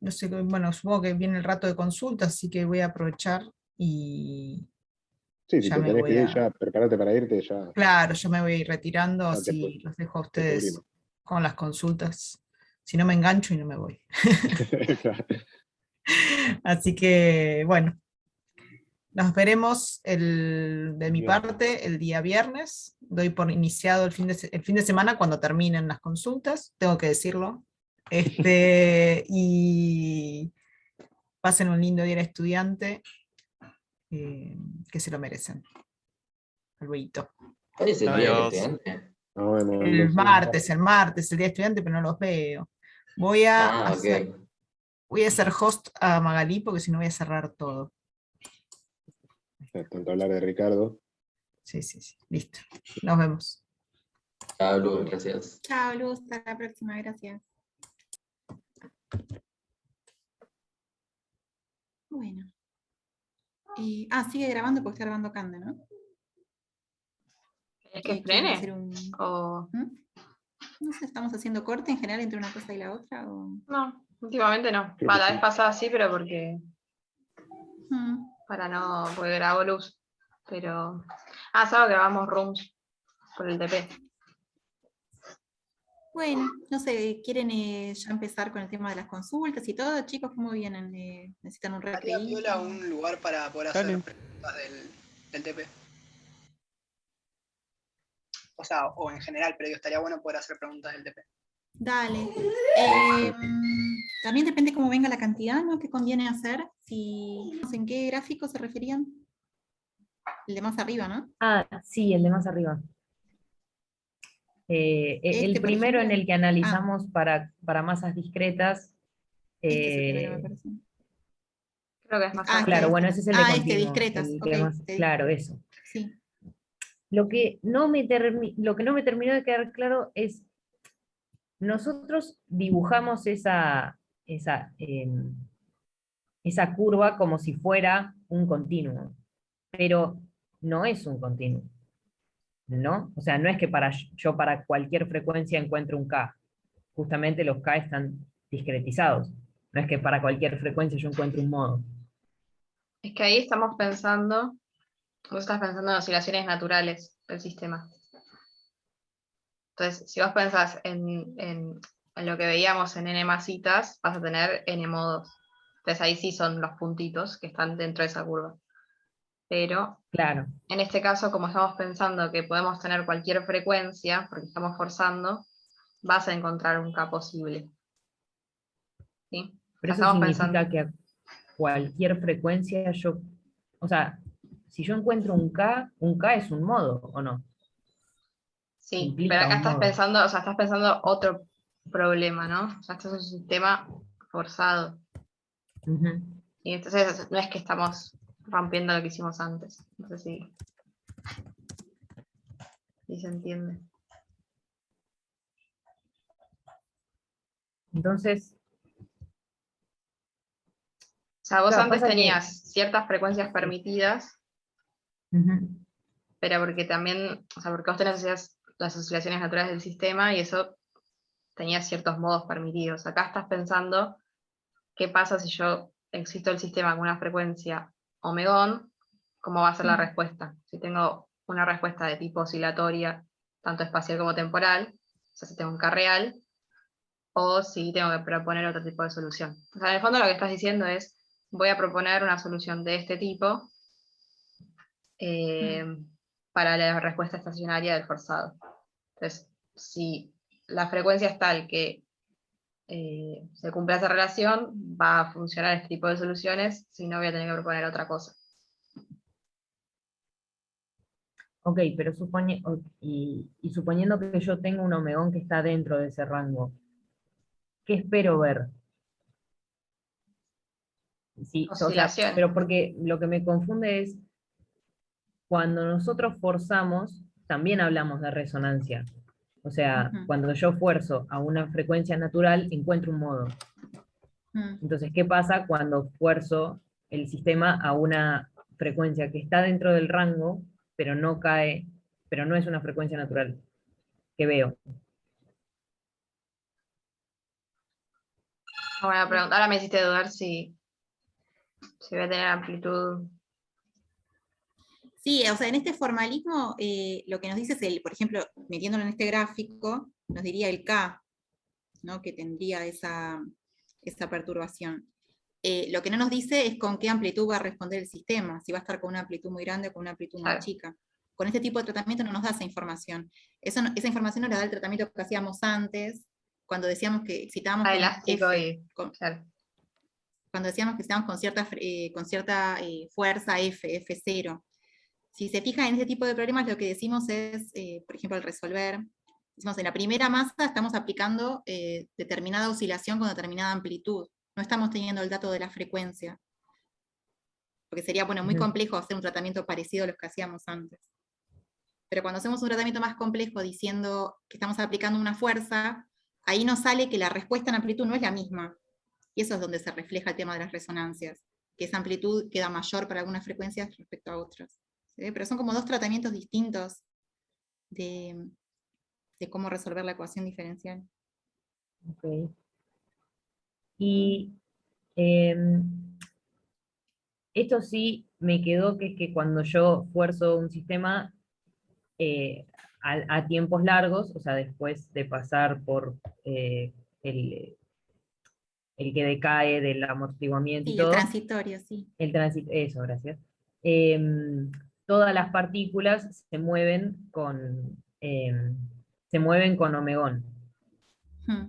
no sé, bueno, supongo que viene el rato de consulta, así que voy a aprovechar y Sí, si ya te me tenés que voy ir, a... ya prepárate para irte, ya, Claro, yo me voy a ir retirando, ya así los dejo a te ustedes cubrimos. con las consultas. Si no me engancho y no me voy. Claro. Así que, bueno, nos veremos de mi Bien. parte el día viernes. Doy por iniciado el fin de semana cuando terminen las consultas, tengo que decirlo. Y pasen un lindo día de estudiante, que se lo merecen. Hasta luego. ¿Cuál es el día del Adiós. estudiante? Nos vemos El entonces. martes, el día de estudiante, pero no los veo. Voy a Ah, ok. voy a ser host a Magalí porque si no voy a cerrar todo. Tanto hablar de Ricardo. Sí, listo. Nos vemos. Chao, Lu, gracias. Chao, Luz, hasta la próxima, gracias. Bueno. Sigue grabando porque está grabando Cande, ¿no? ¿Es que ¿Quieren frene? hacer un... O... No sé, ¿estamos haciendo corte en general entre una cosa y la otra? O... No, últimamente no. Creo que La sí. vez pasada sí, pero porque Mm. porque grabo luz. Pero. Sábado grabamos rooms por el TP. Bueno, no sé, ¿quieren ya empezar con el tema de las consultas y todo? Chicos, ¿cómo vienen? ¿Necesitan un Haría recreo? piola un lugar para poder hacer Dale. preguntas del TP. O sea, o en general, pero estaría bueno poder hacer preguntas del TP. Dale. También depende cómo venga la cantidad, ¿no? ¿Qué conviene hacer? ¿En qué gráfico se referían? El de más arriba, ¿no? Sí, el de más arriba. El Por primero en ejemplo. el que analizamos para masas discretas. Este es el primero, me parece. Creo que es más Claro, bueno, ese es el de continuo. discretas. el Ok, que más- claro, eso. Sí. Lo que no me terminó de quedar claro es, nosotros dibujamos esa curva como si fuera un continuo, pero no es un continuo, ¿no? O sea, no es que yo para cualquier frecuencia encuentre un K. Justamente los K están discretizados. No es que para cualquier frecuencia yo encuentre un modo. Es que ahí estamos pensando. Vos estás pensando en oscilaciones naturales del sistema. Entonces, si vos pensás en lo que veíamos en n masitas, vas a tener n modos. Entonces ahí sí son los puntitos que están dentro de esa curva. Pero claro, en este caso, como estamos pensando que podemos tener cualquier frecuencia, porque estamos forzando, vas a encontrar un K posible. ¿Sí? pero eso significa que a cualquier frecuencia o sea, si yo encuentro un K es un modo, ¿o no? Sí, Implica pero acá un estás modo. pensando, o sea, estás pensando otro problema, ¿no? O sea, esto es un sistema forzado. Y entonces no es que estamos rompiendo lo que hicimos antes. No sé si se entiende. Entonces, o sea, vos claro, antes pasa que- tenías ciertas frecuencias permitidas, pero porque también, o sea, porque vos tenés las oscilaciones naturales del sistema y eso tenía ciertos modos permitidos. Acá estás pensando qué pasa si yo existo el sistema con una frecuencia omegón, cómo va a ser la respuesta. Si tengo una respuesta de tipo oscilatoria, tanto espacial como temporal, o sea, si tengo un K real, o si tengo que proponer otro tipo de solución. O sea, en el fondo lo que estás diciendo es, voy a proponer una solución de este tipo para la respuesta estacionaria del forzado. Entonces, si la frecuencia es tal que se cumpla esa relación, va a funcionar este tipo de soluciones, si no voy a tener que proponer otra cosa. Ok, pero suponiendo que yo tengo un omegón que está dentro de ese rango, ¿qué espero ver? Sí, o sea, Oscilación. pero porque lo que me confunde es, cuando nosotros forzamos, también hablamos de resonancia. O sea, cuando yo fuerzo a una frecuencia natural, encuentro un modo. Entonces, ¿qué pasa cuando fuerzo el sistema a una frecuencia que está dentro del rango, pero no cae, pero no es una frecuencia natural? ¿Qué veo? Buena pregunta. Ahora me hiciste dudar si voy a tener amplitud. Sí, o sea, en este formalismo lo que nos dice es, por ejemplo, metiéndolo en este gráfico, nos diría el K, ¿no? Que tendría esa perturbación. Lo que no nos dice es con qué amplitud va a responder el sistema, si va a estar con una amplitud muy grande o con una amplitud muy chica. Con este tipo de tratamiento no nos da esa información. Esa información nos la da el tratamiento que hacíamos antes, cuando decíamos que excitábamos con elástico F, claro. Cuando decíamos que estábamos con cierta fuerza F0. Si se fijan en este tipo de problemas, lo que decimos es, por ejemplo, al resolver, decimos en la primera masa estamos aplicando determinada oscilación con determinada amplitud. No estamos teniendo el dato de la frecuencia. Porque sería, bueno, muy complejo hacer un tratamiento parecido a los que hacíamos antes. Pero cuando hacemos un tratamiento más complejo diciendo que estamos aplicando una fuerza, ahí nos sale que la respuesta en amplitud no es la misma. Y eso es donde se refleja el tema de las resonancias. Que esa amplitud queda mayor para algunas frecuencias respecto a otras. ¿Sí? Pero son como dos tratamientos distintos de cómo resolver la ecuación diferencial. Ok. Y esto sí me quedó, que es que cuando yo fuerzo un sistema a tiempos largos, o sea, después de pasar por el que decae del amortiguamiento y Sí, todo. el transitorio, sí. Eso, gracias. Todas las partículas se mueven con omegón.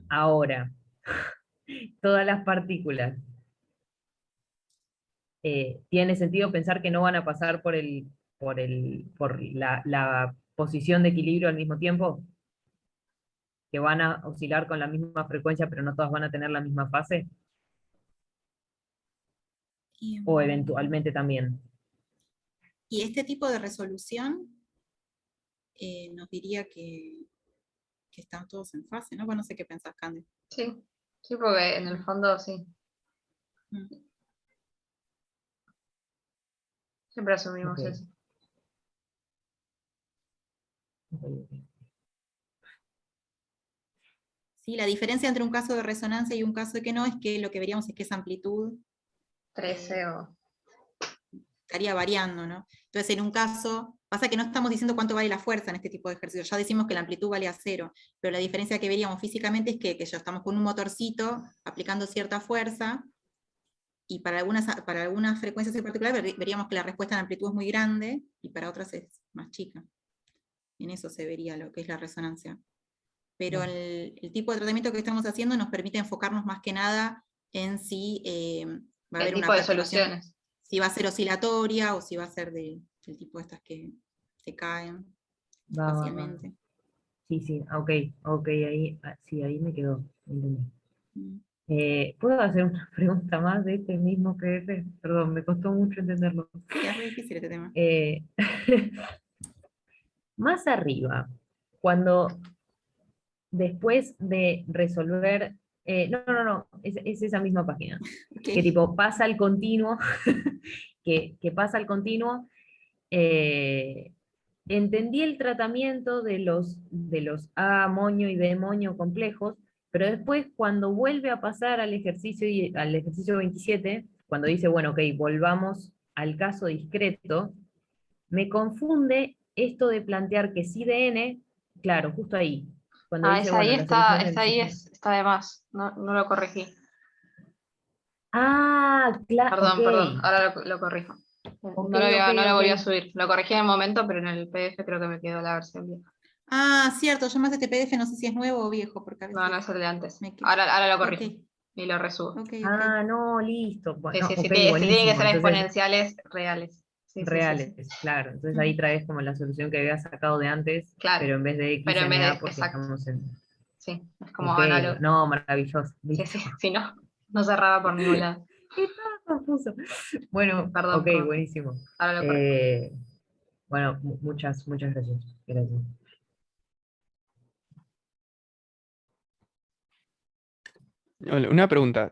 Ahora, todas las partículas, ¿tiene sentido pensar que no van a pasar por la posición de equilibrio al mismo tiempo? ¿Que van a oscilar con la misma frecuencia, pero no todas van a tener la misma fase? ¿O eventualmente también? Y este tipo de resolución nos diría que están todos en fase, ¿no? Bueno, no sé qué pensás, Candy. Sí, porque en el fondo sí. Siempre asumimos eso. Sí, la diferencia entre un caso de resonancia y un caso de que no es que lo que veríamos es que esa amplitud 13 estaría variando, ¿no? Entonces, en un caso, pasa que no estamos diciendo cuánto vale la fuerza en este tipo de ejercicios, ya decimos que la amplitud vale a 0, pero la diferencia que veríamos físicamente es que ya estamos con un motorcito aplicando cierta fuerza, y para algunas frecuencias en particular veríamos que la respuesta en amplitud es muy grande, y para otras es más chica. En eso se vería lo que es la resonancia. Pero el tipo de tratamiento que estamos haciendo nos permite enfocarnos más que nada en si va a haber el una tipo de soluciones. Si va a ser oscilatoria o si va a ser del tipo de estas que se caen fácilmente. Sí, ok, ahí, sí, ahí me quedó. ¿Puedo hacer una pregunta más de este mismo PDF? Perdón, me costó mucho entenderlo. Sí, es muy difícil este tema. Más arriba, cuando después de resolver, no, es esa misma página, Okay. que tipo pasa al continuo, que pasa al continuo, entendí el tratamiento de los A moño y B moño complejos, pero después cuando vuelve a pasar al ejercicio 27, cuando dice, bueno, ok, volvamos al caso discreto, me confunde esto de plantear que sí de n, claro, justo ahí. Cuando dice, esa ahí bueno, la solución está de más, no lo corregí. Ah, claro. Perdón, ahora lo corrijo. No lo volví a subir, lo corregí en el momento, pero en el PDF creo que me quedó la versión vieja. Ah, cierto, yo más este PDF no sé si es nuevo o viejo, porque a veces No es el de antes. Ahora lo corrijo. Okay. Y lo resubo. No, listo. Bueno, sí, tienen que ser exponenciales reales. Reales, claro. Entonces ahí traes como la solución que había sacado de antes, claro, pero en vez de X, N, A, porque exacto. estamos en... Sí, es como análogo. No, maravilloso. Sí, no cerraba por ningún lado. Estaba confuso. Bueno, perdón. buenísimo. Ahora lo corrijo. Bueno, muchas gracias. Gracias. Hola, una pregunta.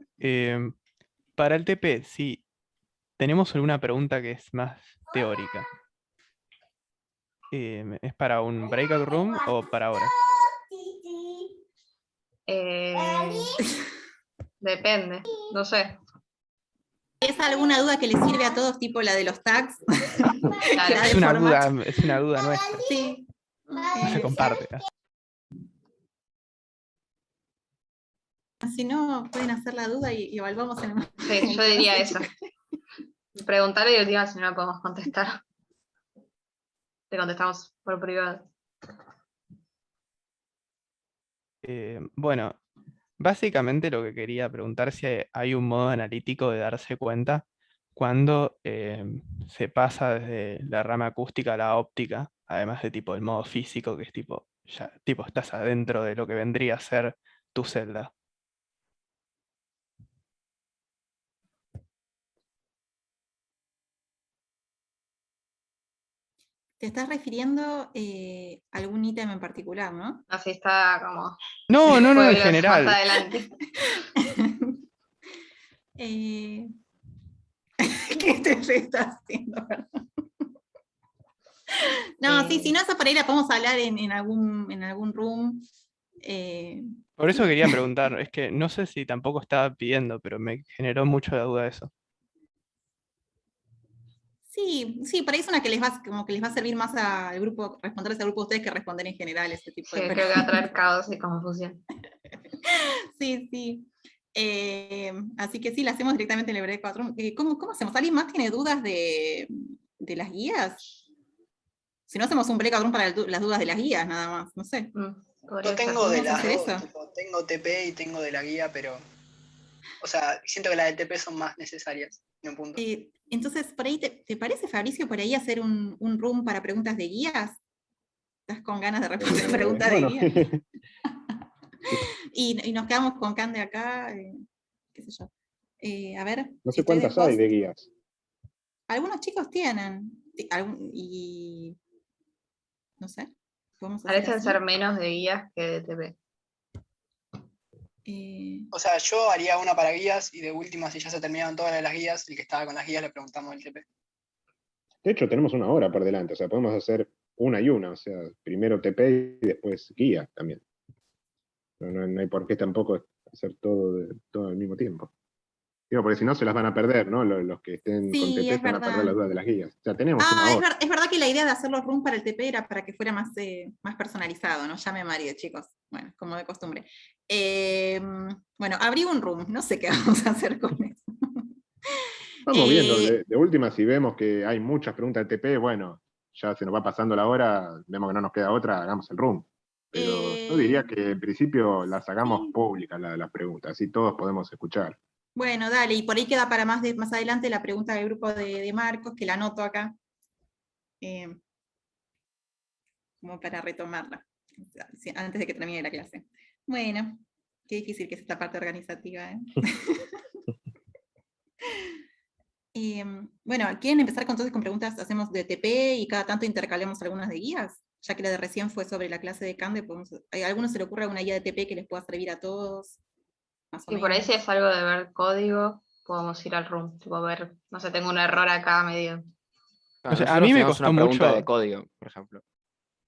Para el TP, si tenemos alguna pregunta que es más teórica, ¿es para un breakout room o para ahora? Depende, no sé. ¿Es alguna duda que les sirve a todos, tipo la de los tags? La Es del una formato. duda, es una duda nuestra. Sí. No se comparte. Si no, pueden hacer la duda y evaluamos en el Sí, yo diría eso. Preguntar y última si no la podemos contestar. Te contestamos por privado. Bueno, básicamente lo que quería preguntar es si hay un modo analítico de darse cuenta cuando se pasa desde la rama acústica a la óptica, además de tipo el modo físico, que es tipo, ya tipo estás adentro de lo que vendría a ser tu celda. ¿Te estás refiriendo a algún ítem en particular, no? Así está como... No, en Pueblos general. Más adelante. ¿Qué te estás haciendo? No, sí, si no, esa por ahí la podemos hablar en algún room. Por eso quería preguntar, es que no sé si tampoco estaba pidiendo, pero me generó mucho la duda eso. Sí, por ahí es una que les va, como que les va a servir más al grupo, responderles al grupo de ustedes que responder en general ese tipo Sí, de creo que va a traer caos y confusión. Sí. Así que sí, la hacemos directamente en el break 4. ¿Cómo hacemos? ¿Alguien más tiene dudas de las guías? Si no, hacemos un breakout room para las dudas de las guías, nada más, no sé. Yo tengo de las hacer dos, eso? tipo, tengo TP y tengo de la guía, pero... O sea, siento que las de TP son más necesarias, en un punto. Entonces, por ahí, ¿te parece, Fabricio, por ahí hacer un room para preguntas de guías? ¿Estás con ganas de responder preguntas bueno. de guías? y nos quedamos con Cande acá, qué sé yo. A ver. No si sé cuántas hay de guías. Algunos chicos tienen, y no sé. Parecen ser menos de guías que de TP. O sea, yo haría una para guías y de última, si ya se terminaron todas las guías, el que estaba con las guías le preguntamos el TP. De hecho, tenemos una hora por delante, o sea, podemos hacer una y una, o sea, primero TP y después guía también. No hay por qué tampoco hacer todo al mismo tiempo. Digo, porque si no se las van a perder, ¿no? Los que estén con TP se van a perder las dudas de las guías. O sea, tenemos una hora. Es verdad que la idea de hacer los rooms para el TP era para que fuera más personalizado, ¿no? Ya me mareé, chicos. Bueno, como de costumbre. Bueno, abrí un room, no sé qué vamos a hacer con eso. Vamos viendo, de última, si vemos que hay muchas preguntas de TP, bueno, ya se nos va pasando la hora, vemos que no nos queda otra, hagamos el room. Pero yo diría que en principio las hagamos públicas las preguntas, así todos podemos escuchar. Bueno, dale, y por ahí queda para más adelante la pregunta del grupo de Marcos, que la anoto acá, como para retomarla, antes de que termine la clase. Bueno, qué difícil que es esta parte organizativa. Bueno, ¿quieren empezar entonces con preguntas? Hacemos de TP y cada tanto intercalemos algunas de guías, ya que la de recién fue sobre la clase de Cande. ¿A alguno se le ocurre alguna guía de TP que les pueda servir a todos? Y por ahí si es algo de ver código, podemos ir al room, tipo ver, no sé, tengo un error acá medio. O sea, a mí me costó una pregunta mucho de código, por ejemplo.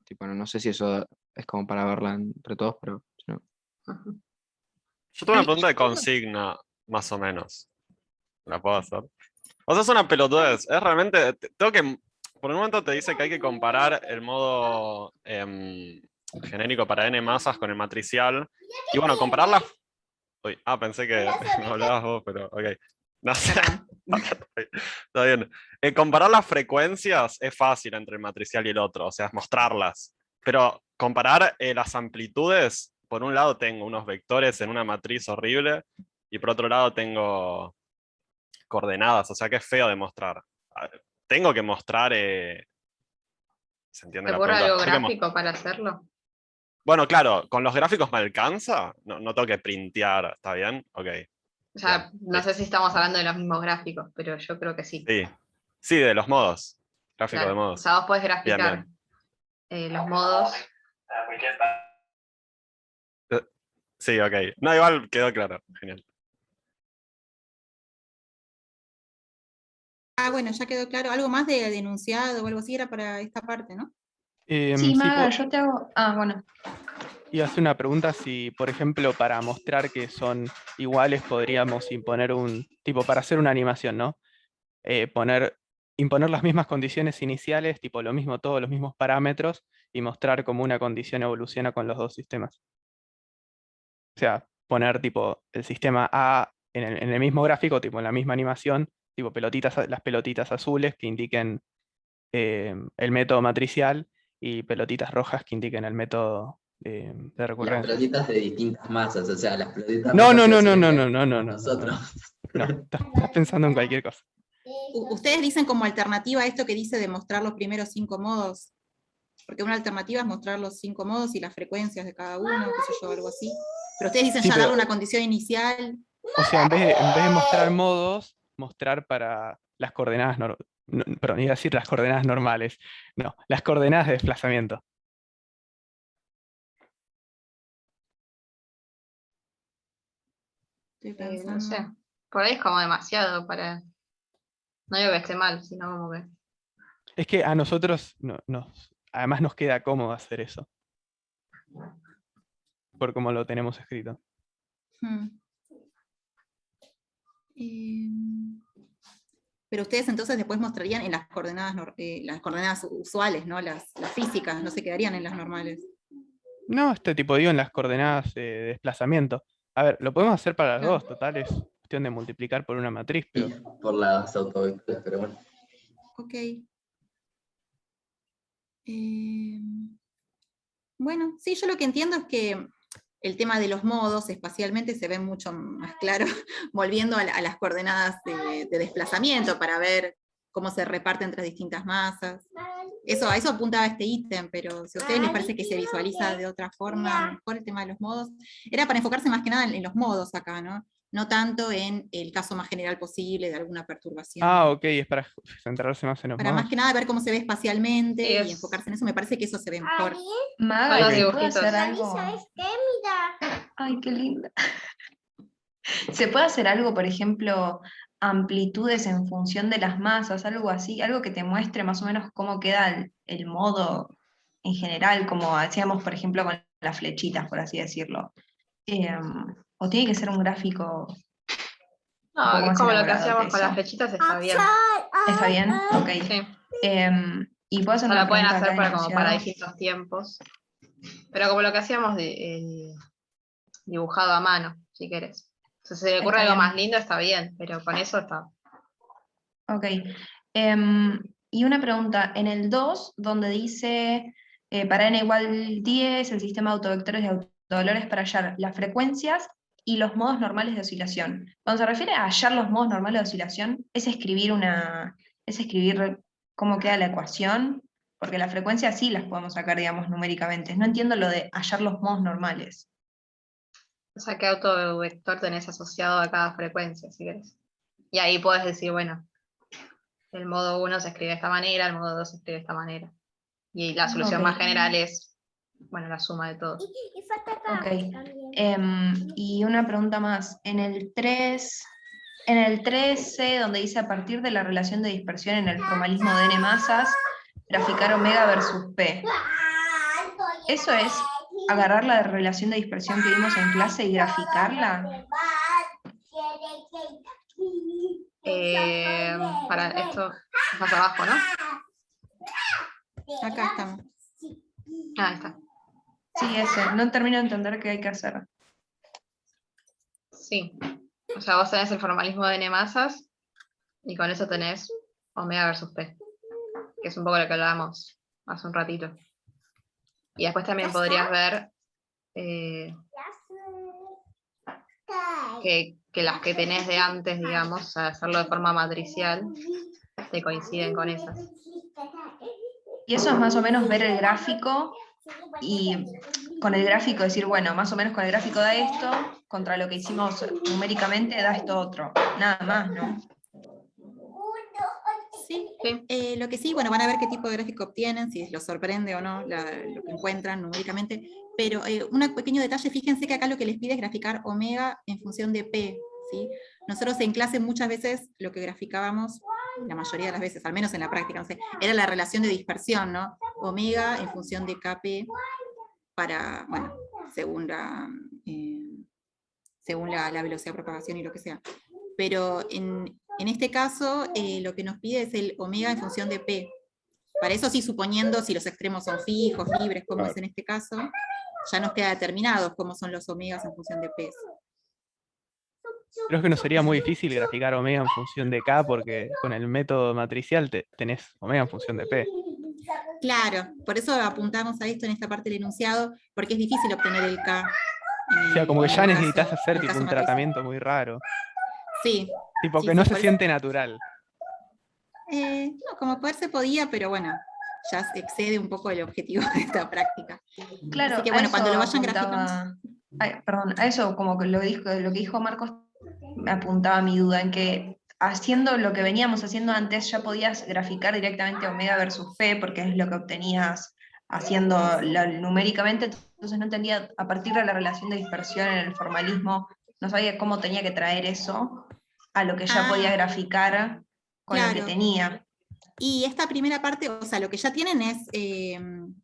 Tipo, no sé si eso es como para verla entre todos, pero si no. Yo tengo una pregunta de consigna, más o menos. ¿La puedo hacer? O sea, es una pelotudez. Es realmente. Tengo que. Por un momento te dice que hay que comparar el modo genérico para n masas con el matricial. Y bueno, compararlas. Uy, pensé que me hablabas vos, pero ok. No sé. Está bien. Comparar las frecuencias es fácil entre el matricial y el otro, o sea, es mostrarlas. Pero comparar las amplitudes, por un lado tengo unos vectores en una matriz horrible, y por otro lado tengo coordenadas, o sea que es feo de mostrar. Tengo que mostrar. ¿Se entiende ¿Te la ocurre pregunta? algo gráfico para hacerlo? Bueno, claro, con los gráficos me alcanza, no tengo que printear, ¿está bien? Ok. O sea, Bien, no sé si estamos hablando de los mismos gráficos, pero yo creo que sí. Sí, de los modos. Gráfico Claro. de O modos. sea, vos podés Bien, graficar los modos. Sí, ok. No, igual quedó claro. Genial. Bueno, ya quedó claro. Algo más de enunciado o algo así era para esta parte, ¿no? Sí, Sí, Maga, yo te hago. Bueno. iba a hacer una pregunta si, por ejemplo, para mostrar que son iguales podríamos imponer un, tipo, para hacer una animación, ¿no? Imponer las mismas condiciones iniciales, tipo lo mismo, todos los mismos parámetros, y mostrar cómo una condición evoluciona con los dos sistemas. O sea, poner tipo el sistema A en el mismo gráfico, tipo en la misma animación, tipo las pelotitas azules que indiquen el método matricial y pelotitas rojas que indiquen el método de Las recurrencia. pelotitas de distintas masas, o sea, las pelotitas No, rojas no, que no, no, azules no, que no, no, no, no, nosotros. no, estás pensando en cualquier cosa. Ustedes dicen como alternativa a esto que dice de mostrar los primeros 5 modos, porque una alternativa es mostrar los 5 modos y las frecuencias de cada uno, qué sé yo, algo así. Pero ustedes dicen Sí, ya pero- darle una condición inicial. O sea, en vez de mostrar modos, mostrar para las coordenadas, perdón, iba a decir las coordenadas normales. No, las coordenadas de desplazamiento. Estoy No sé. pensando. Por ahí es como demasiado para. No digo que esté mal, sino como que. Es que a nosotros además nos queda cómodo hacer eso. Por cómo lo tenemos escrito. Pero ustedes entonces después mostrarían en las coordenadas usuales, ¿no? Las físicas, no se quedarían en las normales. No, digo en las coordenadas de desplazamiento. A ver, lo podemos hacer para las Claro. dos, total, es cuestión de multiplicar por una matriz, pero Por las autovectores, pero bueno. Ok. Bueno, sí, yo lo que entiendo es que el tema de los modos espacialmente se ve mucho más claro volviendo a las coordenadas de desplazamiento para ver cómo se reparte entre distintas masas. A eso apuntaba este ítem, pero si a ustedes les parece que se visualiza de otra forma, mejor el tema de los modos, era para enfocarse más que nada en los modos acá, ¿no? No tanto en el caso más general posible de alguna perturbación. ok, es para centrarse más en los Para modos. más que nada ver cómo se ve espacialmente Sí, y enfocarse en eso, me parece que eso se ve mejor. Maga, Con los ¿se puede dibujitos. hacer algo? Ay, qué linda. ¿Se puede hacer algo, por ejemplo, amplitudes en función de las masas, algo así, algo que te muestre más o menos cómo queda el modo en general, como hacíamos, por ejemplo, con las flechitas, por así decirlo? ¿O tiene que ser un gráfico un No, poco es más como lo que elaborado hacíamos que con las eso? flechitas, está bien. ¿Está bien? Ok. Sí. Y puedo hacer O una lo pueden pregunta hacer acá para, como para enunciado. distintos tiempos. Pero como lo que hacíamos dibujado a mano, si querés. Si se le ocurre Está algo bien. más lindo, está bien, pero con eso está. Ok. Y una pregunta, en el 2, donde dice para n igual 10, el sistema de autovectores y autovalores para hallar las frecuencias y los modos normales de oscilación. Cuando se refiere a hallar los modos normales de oscilación, es escribir cómo queda la ecuación, porque las frecuencias sí las podemos sacar, digamos, numéricamente. No entiendo lo de hallar los modos normales. O sea, qué autovector tenés asociado a cada frecuencia, si querés. Y ahí podés decir, bueno, el modo 1 se escribe de esta manera, el modo 2 se escribe de esta manera. Y la solución Ok. más general es, bueno, la suma de todos. Ok. Y una pregunta más. En el 3C, donde dice a partir de la relación de dispersión en el formalismo de n masas, graficar omega versus P. ¿Eso es agarrar la relación de dispersión que vimos en clase y graficarla? Para esto, más abajo, ¿no? Acá estamos. Ahí está. Sí, ese. No termino de entender qué hay que hacer. Sí. O sea, vos tenés el formalismo de n masas y con eso tenés omega versus P, que es un poco lo que hablábamos hace un ratito. Y después también podrías ver que las que tenés de antes, digamos, o sea, hacerlo de forma matricial, te coinciden con esas. Y eso es más o menos ver el gráfico y con el gráfico decir, bueno, más o menos con el gráfico da esto, contra lo que hicimos numéricamente da esto otro. Nada más, ¿no? Sí, lo que sí, bueno, van a ver qué tipo de gráfico obtienen, si los sorprende o no lo que encuentran numéricamente, pero un pequeño detalle, fíjense que acá lo que les pide es graficar omega en función de P, ¿sí? Nosotros en clase muchas veces lo que graficábamos, la mayoría de las veces, al menos en la práctica, no sé, era la relación de dispersión, ¿no? Omega en función de Kp para, bueno, según la velocidad de propagación y lo que sea. Pero en este caso, lo que nos pide es el omega en función de P. Para eso sí, suponiendo si los extremos son fijos, libres, como es en este caso, ya nos queda determinados cómo son los omegas en función de P. Creo que no sería muy difícil graficar omega en función de K, porque con el método matricial tenés omega en función de P. Claro, por eso apuntamos a esto en esta parte del enunciado, porque es difícil obtener el K. O sea, como que ya necesitas hacer tipo un tratamiento muy raro. Sí. Tipo sí, que no sí, se siente natural. No, como poder se podía, pero bueno, ya se excede un poco el objetivo de esta práctica. Claro, así que bueno, cuando lo vayan graficando. Perdón, a eso como que lo que dijo Marcos me apuntaba mi duda, en que haciendo lo que veníamos haciendo antes ya podías graficar directamente omega versus P, porque es lo que obtenías haciendo numéricamente, entonces no entendía, a partir de la relación de dispersión en el formalismo, no sabía cómo tenía que traer eso a lo que ya podía graficar con lo que tenía. Y esta primera parte, o sea, lo que ya tienen es, en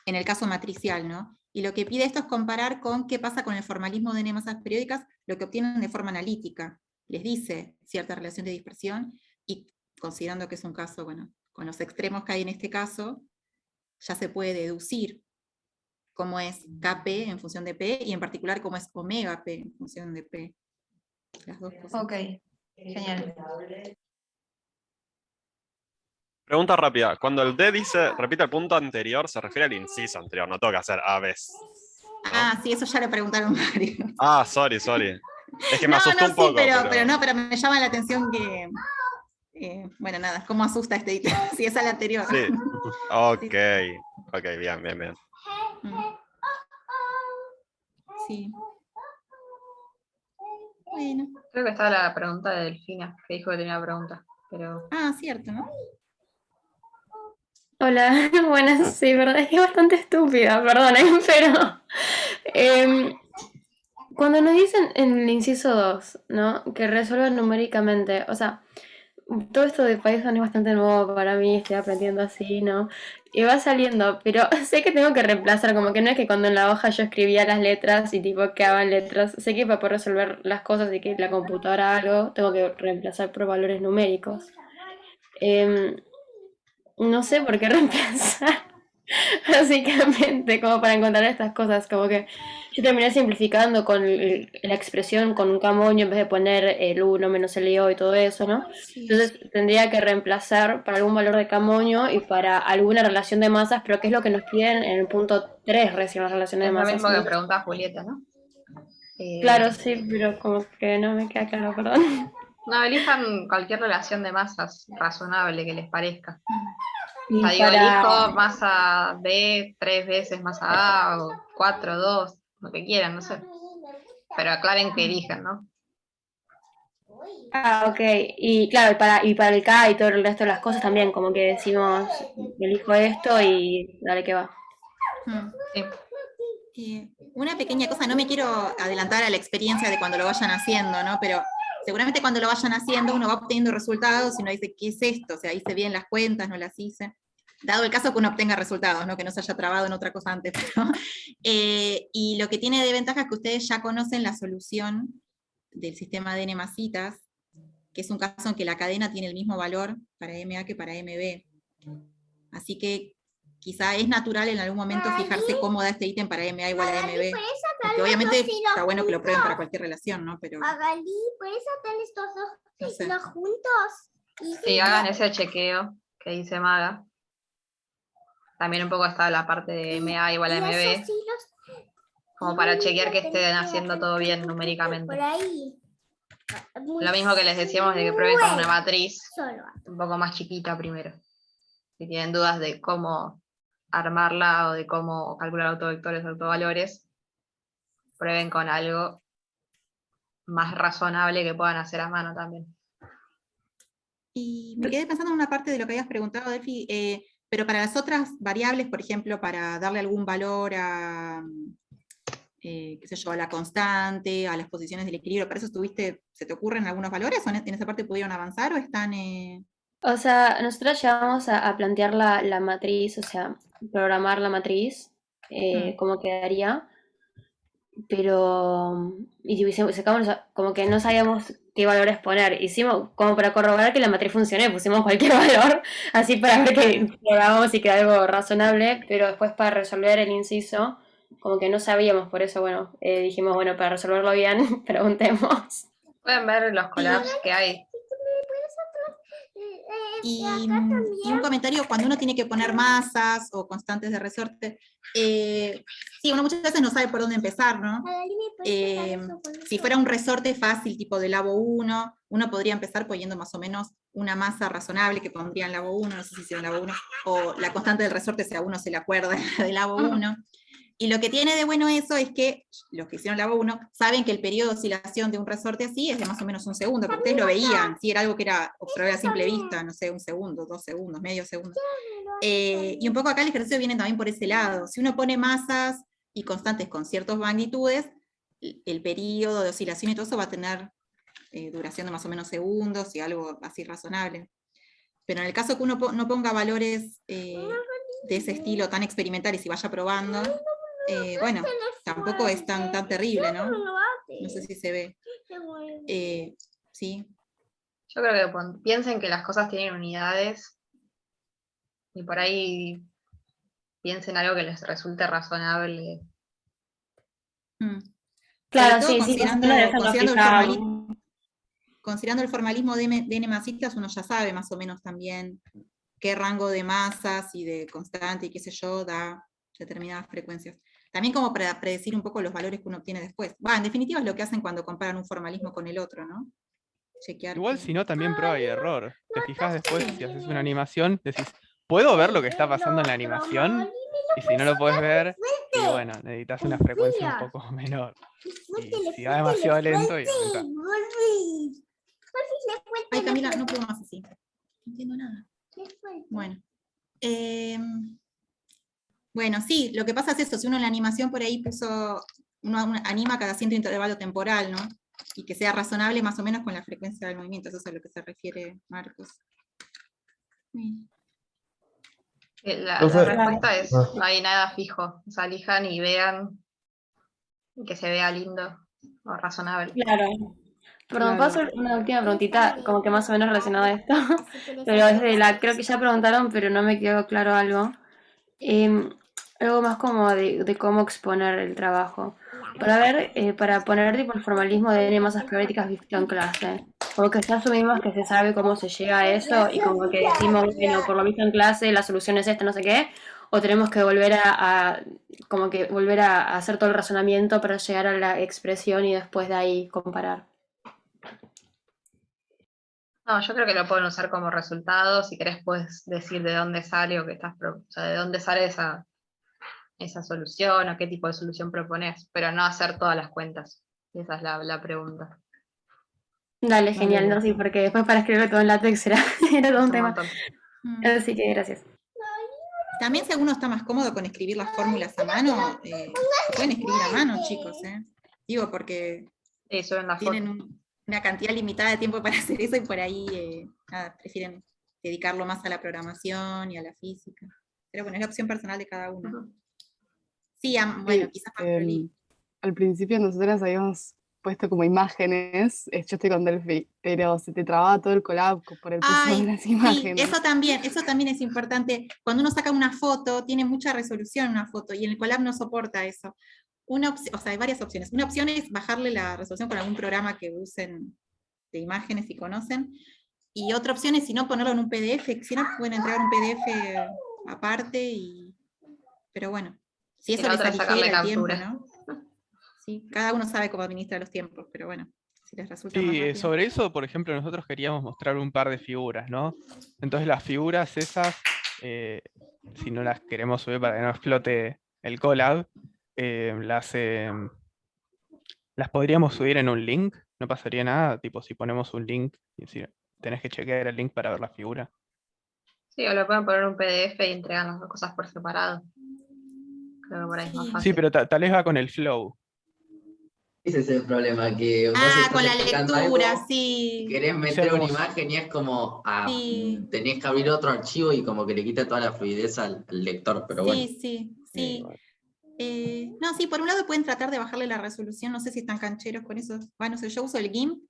el caso matricial, ¿no? Y lo que pide esto es comparar con qué pasa con el formalismo de n masas periódicas, lo que obtienen de forma analítica. Les dice cierta relación de dispersión, y considerando que es un caso, bueno, con los extremos que hay en este caso, ya se puede deducir cómo es Kp en función de P, y en particular cómo es omega P en función de P. Las dos cosas. Ok, genial. Pregunta rápida. Cuando el D dice, repite el punto anterior, se refiere al inciso anterior, no toca hacer a veces. ¿No? Ah, sí, eso ya le preguntaron varios. Ah, sorry. Es que me asustó un poco. Pero me llama la atención que, bueno, nada, cómo asusta este ítem, si es al anterior. Sí, ok, bien. Sí. Bueno. Creo que estaba la pregunta de Delfina, que dijo que tenía pregunta, pero... Ah, cierto, ¿no? Hola, buenas, sí, verdad, es que es bastante estúpida, perdonen, pero cuando nos dicen en el inciso 2, ¿no? Que resuelvan numéricamente, o sea, todo esto de Python es bastante nuevo para mí, estoy aprendiendo así, ¿no? Y va saliendo, pero sé que tengo que reemplazar, como que no es que cuando en la hoja yo escribía las letras y tipo quedaban letras, sé que para poder resolver las cosas y que la computadora algo, tengo que reemplazar por valores numéricos. No sé por qué reemplazar, básicamente, como para encontrar estas cosas, como que yo terminé simplificando con la expresión con un camoño en vez de poner el 1 menos el IO y todo eso, ¿no? Entonces tendría que reemplazar para algún valor de camoño y para alguna relación de masas, pero que es lo que nos piden en el punto 3 recién, las relaciones de masas. Es lo mismo que preguntaba Julieta, ¿no? Claro, sí, pero como que no me queda claro, perdón. No, elijan cualquier relación de masas razonable que les parezca. Y o sea, elijo masa B 3 veces masa A, o 4, 2, lo que quieran, no sé. Pero aclaren que elijan, ¿no? Ah, ok. Y claro, y para el K y todo el resto de las cosas también, como que decimos, elijo esto y dale que va. Sí. Una pequeña cosa, no me quiero adelantar a la experiencia de cuando lo vayan haciendo, ¿no? Pero seguramente cuando lo vayan haciendo uno va obteniendo resultados y uno dice, ¿qué es esto? O sea, hice bien las cuentas, no las hice. Dado el caso que uno obtenga resultados, ¿no? Que no se haya trabado en otra cosa antes. Pero, y lo que tiene de ventaja es que ustedes ya conocen la solución del sistema de n-masitas, que es un caso en que la cadena tiene el mismo valor para MA que para MB. Así que quizá es natural en algún momento fijarse cómo da este ítem para MA igual a MB. Porque obviamente está bueno que lo prueben para cualquier relación, ¿no? Pero Magali, ¿puedes hacer estos dos juntos? Sí, hagan ese chequeo que dice Maga. También un poco está la parte de MA igual a MB. Como para chequear que estén haciendo todo bien numéricamente. Por ahí. Lo mismo que les decíamos de que prueben con una matriz un poco más chiquita primero. Si tienen dudas de cómo armarla o de cómo calcular autovectores o autovalores, prueben con algo más razonable que puedan hacer a mano también. Y me quedé pensando en una parte de lo que habías preguntado, Delphi, pero para las otras variables, por ejemplo, para darle algún valor a, qué sé yo, a la constante, a las posiciones del equilibrio, ¿para eso se te ocurren algunos valores o en esa parte pudieron avanzar o están...? O sea, nosotros llegamos a plantear la matriz, o sea, programar la matriz, cómo quedaría, pero sacamos, como que no sabíamos qué valores poner. Hicimos, como para corroborar que la matriz funcione, pusimos cualquier valor, así para ver que probamos y queda algo razonable, pero después para resolver el inciso, como que no sabíamos, por eso, bueno, dijimos, bueno, para resolverlo bien, preguntemos. Pueden ver los collabs que hay. Y un comentario, cuando uno tiene que poner masas o constantes de resorte, sí, uno muchas veces no sabe por dónde empezar, ¿no? Si fuera un resorte fácil, tipo de Labo 1, uno podría empezar poniendo más o menos una masa razonable que pondría en Labo 1, no sé si sea en Labo 1, o la constante del resorte, si a uno se le acuerda de Labo 1. Y lo que tiene de bueno eso es que los que hicieron Labo 1 saben que el periodo de oscilación de un resorte así es de más o menos 1 segundo, porque ustedes lo veían, si era algo que era observable a simple vista, no sé, 1 segundo, 2 segundos, medio segundo. Y un poco acá el ejercicio viene también por ese lado. Si uno pone masas y constantes con ciertas magnitudes, el periodo de oscilación y todo eso va a tener duración de más o menos segundos y algo así razonable. Pero en el caso que uno no ponga valores de ese estilo tan experimentales y vaya probando, bueno, tampoco es tan terrible, ¿no? No sé si se ve. Sí. Yo creo que piensen que las cosas tienen unidades y por ahí piensen algo que les resulte razonable. Claro, todo, sí, considerando el formalismo de n masitas, uno ya sabe más o menos también qué rango de masas y de constante y qué sé yo da determinadas frecuencias. También como para predecir un poco los valores que uno obtiene después. En definitiva es lo que hacen cuando comparan un formalismo con el otro, ¿no? Chequear Igual si no, también prueba y error. Te fijas después, si haces una animación, decís, ¿puedo ver lo que está pasando en la animación? Y si no lo puedes ver, y bueno, necesitas una frecuencia un poco menor. Y si va demasiado lento, y aumentá. Ay, Camila, no puedo más así. No entiendo nada. Bueno. Bueno, sí, lo que pasa es eso, si uno en la animación por ahí uno anima cada cierto intervalo temporal, ¿no? Y que sea razonable más o menos con la frecuencia del movimiento, eso es a lo que se refiere Marcos. La respuesta es, no hay nada fijo, o sea, elijan y vean que se vea lindo o razonable. Claro. Perdón, ¿puedo hacer una última preguntita, como que más o menos relacionada a esto? Pero es creo que ya preguntaron, pero no me quedó claro algo. Algo más como de cómo exponer el trabajo. Para poner tipo el formalismo de N masas teóricas visto en clase. Como que ya asumimos que se sabe cómo se llega a eso y como que decimos, bueno, por lo visto en clase la solución es esta, no sé qué, o tenemos que volver volver a hacer todo el razonamiento para llegar a la expresión y después de ahí comparar. No, yo creo que lo pueden usar como resultado. Si querés puedes decir de dónde sale o sea, de dónde sale esa solución o qué tipo de solución propones, pero no hacer todas las cuentas. Esa es la pregunta. Dale, genial, no, sí, porque después para escribirlo todo en látex era todo un tema. Montón. Así que gracias. También si alguno está más cómodo con escribir las fórmulas a mano, pueden escribir a mano, chicos, Digo, porque tienen una cantidad limitada de tiempo para hacer eso y por ahí prefieren dedicarlo más a la programación y a la física. Pero bueno, es la opción personal de cada uno. Sí, bueno, quizás más al principio nosotras habíamos puesto como imágenes, yo estoy con Delphi, pero se te trababa todo el collab por el peso de las imágenes. Sí, eso también es importante. Cuando uno saca una foto, tiene mucha resolución una foto, y en el collab no soporta eso. O sea, hay varias opciones. Una opción es bajarle la resolución con algún programa que usen de imágenes y conocen, y otra opción es, si no, ponerlo en un PDF, si no, pueden entregar un PDF aparte, pero bueno, si eso les aligera el tiempo, ¿no? Sí, cada uno sabe cómo administrar los tiempos, pero bueno, si les resulta más rápido. Sobre eso, por ejemplo, nosotros queríamos mostrar un par de figuras, ¿no? Entonces las figuras esas, si no las queremos subir para que no explote el collab, las podríamos subir en un link, no pasaría nada, tipo si ponemos un link y decir, tenés que chequear el link para ver la figura. Sí, o lo pueden poner en un PDF y entregan las dos cosas por separado. Creo que por ahí es más fácil. Sí, pero tal vez va con el flow. Ese es el problema, que vos Ah, estás con la explicando lectura, algo, sí. querés meter una imagen y es como, Sí. tenés que abrir otro archivo y como que le quita toda la fluidez al lector, pero bueno. Sí. No, sí, por un lado pueden tratar de bajarle la resolución, no sé si están cancheros con eso. Bueno, no sé, yo uso el GIMP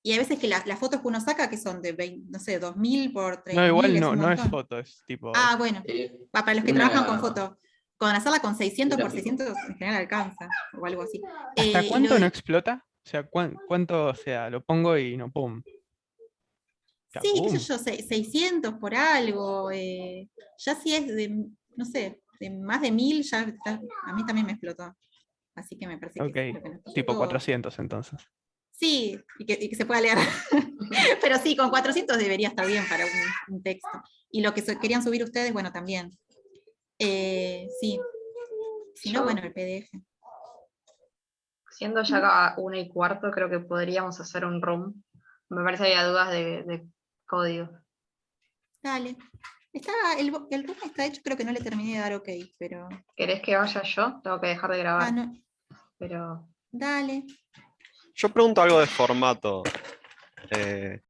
y hay veces que las fotos que uno saca, que son de 20, no sé, 2000 por 3000. No, igual no, un no es montón. foto, es tipo... Ah, bueno. Para los que trabajan con foto. Con hacerla con 600 por 600 en general alcanza, o algo así. ¿Hasta y cuánto lo- no explota? O sea, ¿cuánto, o sea, lo pongo y no pum? Ya, Sí, qué sé pum. yo, 600 por algo. Ya si es de, no sé, de más de 1000, ya a mí también me explotó. Así que me parece que lo que nos Tipo costó- 400 entonces. Sí, y que se pueda leer. Pero sí, con 400 debería estar bien para un texto. Y lo que querían subir ustedes, bueno, también. Sí. Si no, bueno, el PDF. Siendo ya acá 1:15, creo que podríamos hacer un room. Me parece que había dudas de código. Dale. El room está hecho, creo que no le terminé de dar ok, pero... ¿Querés que vaya yo? Tengo que dejar de grabar. Ah, no. Pero... Dale. Yo pregunto algo de formato.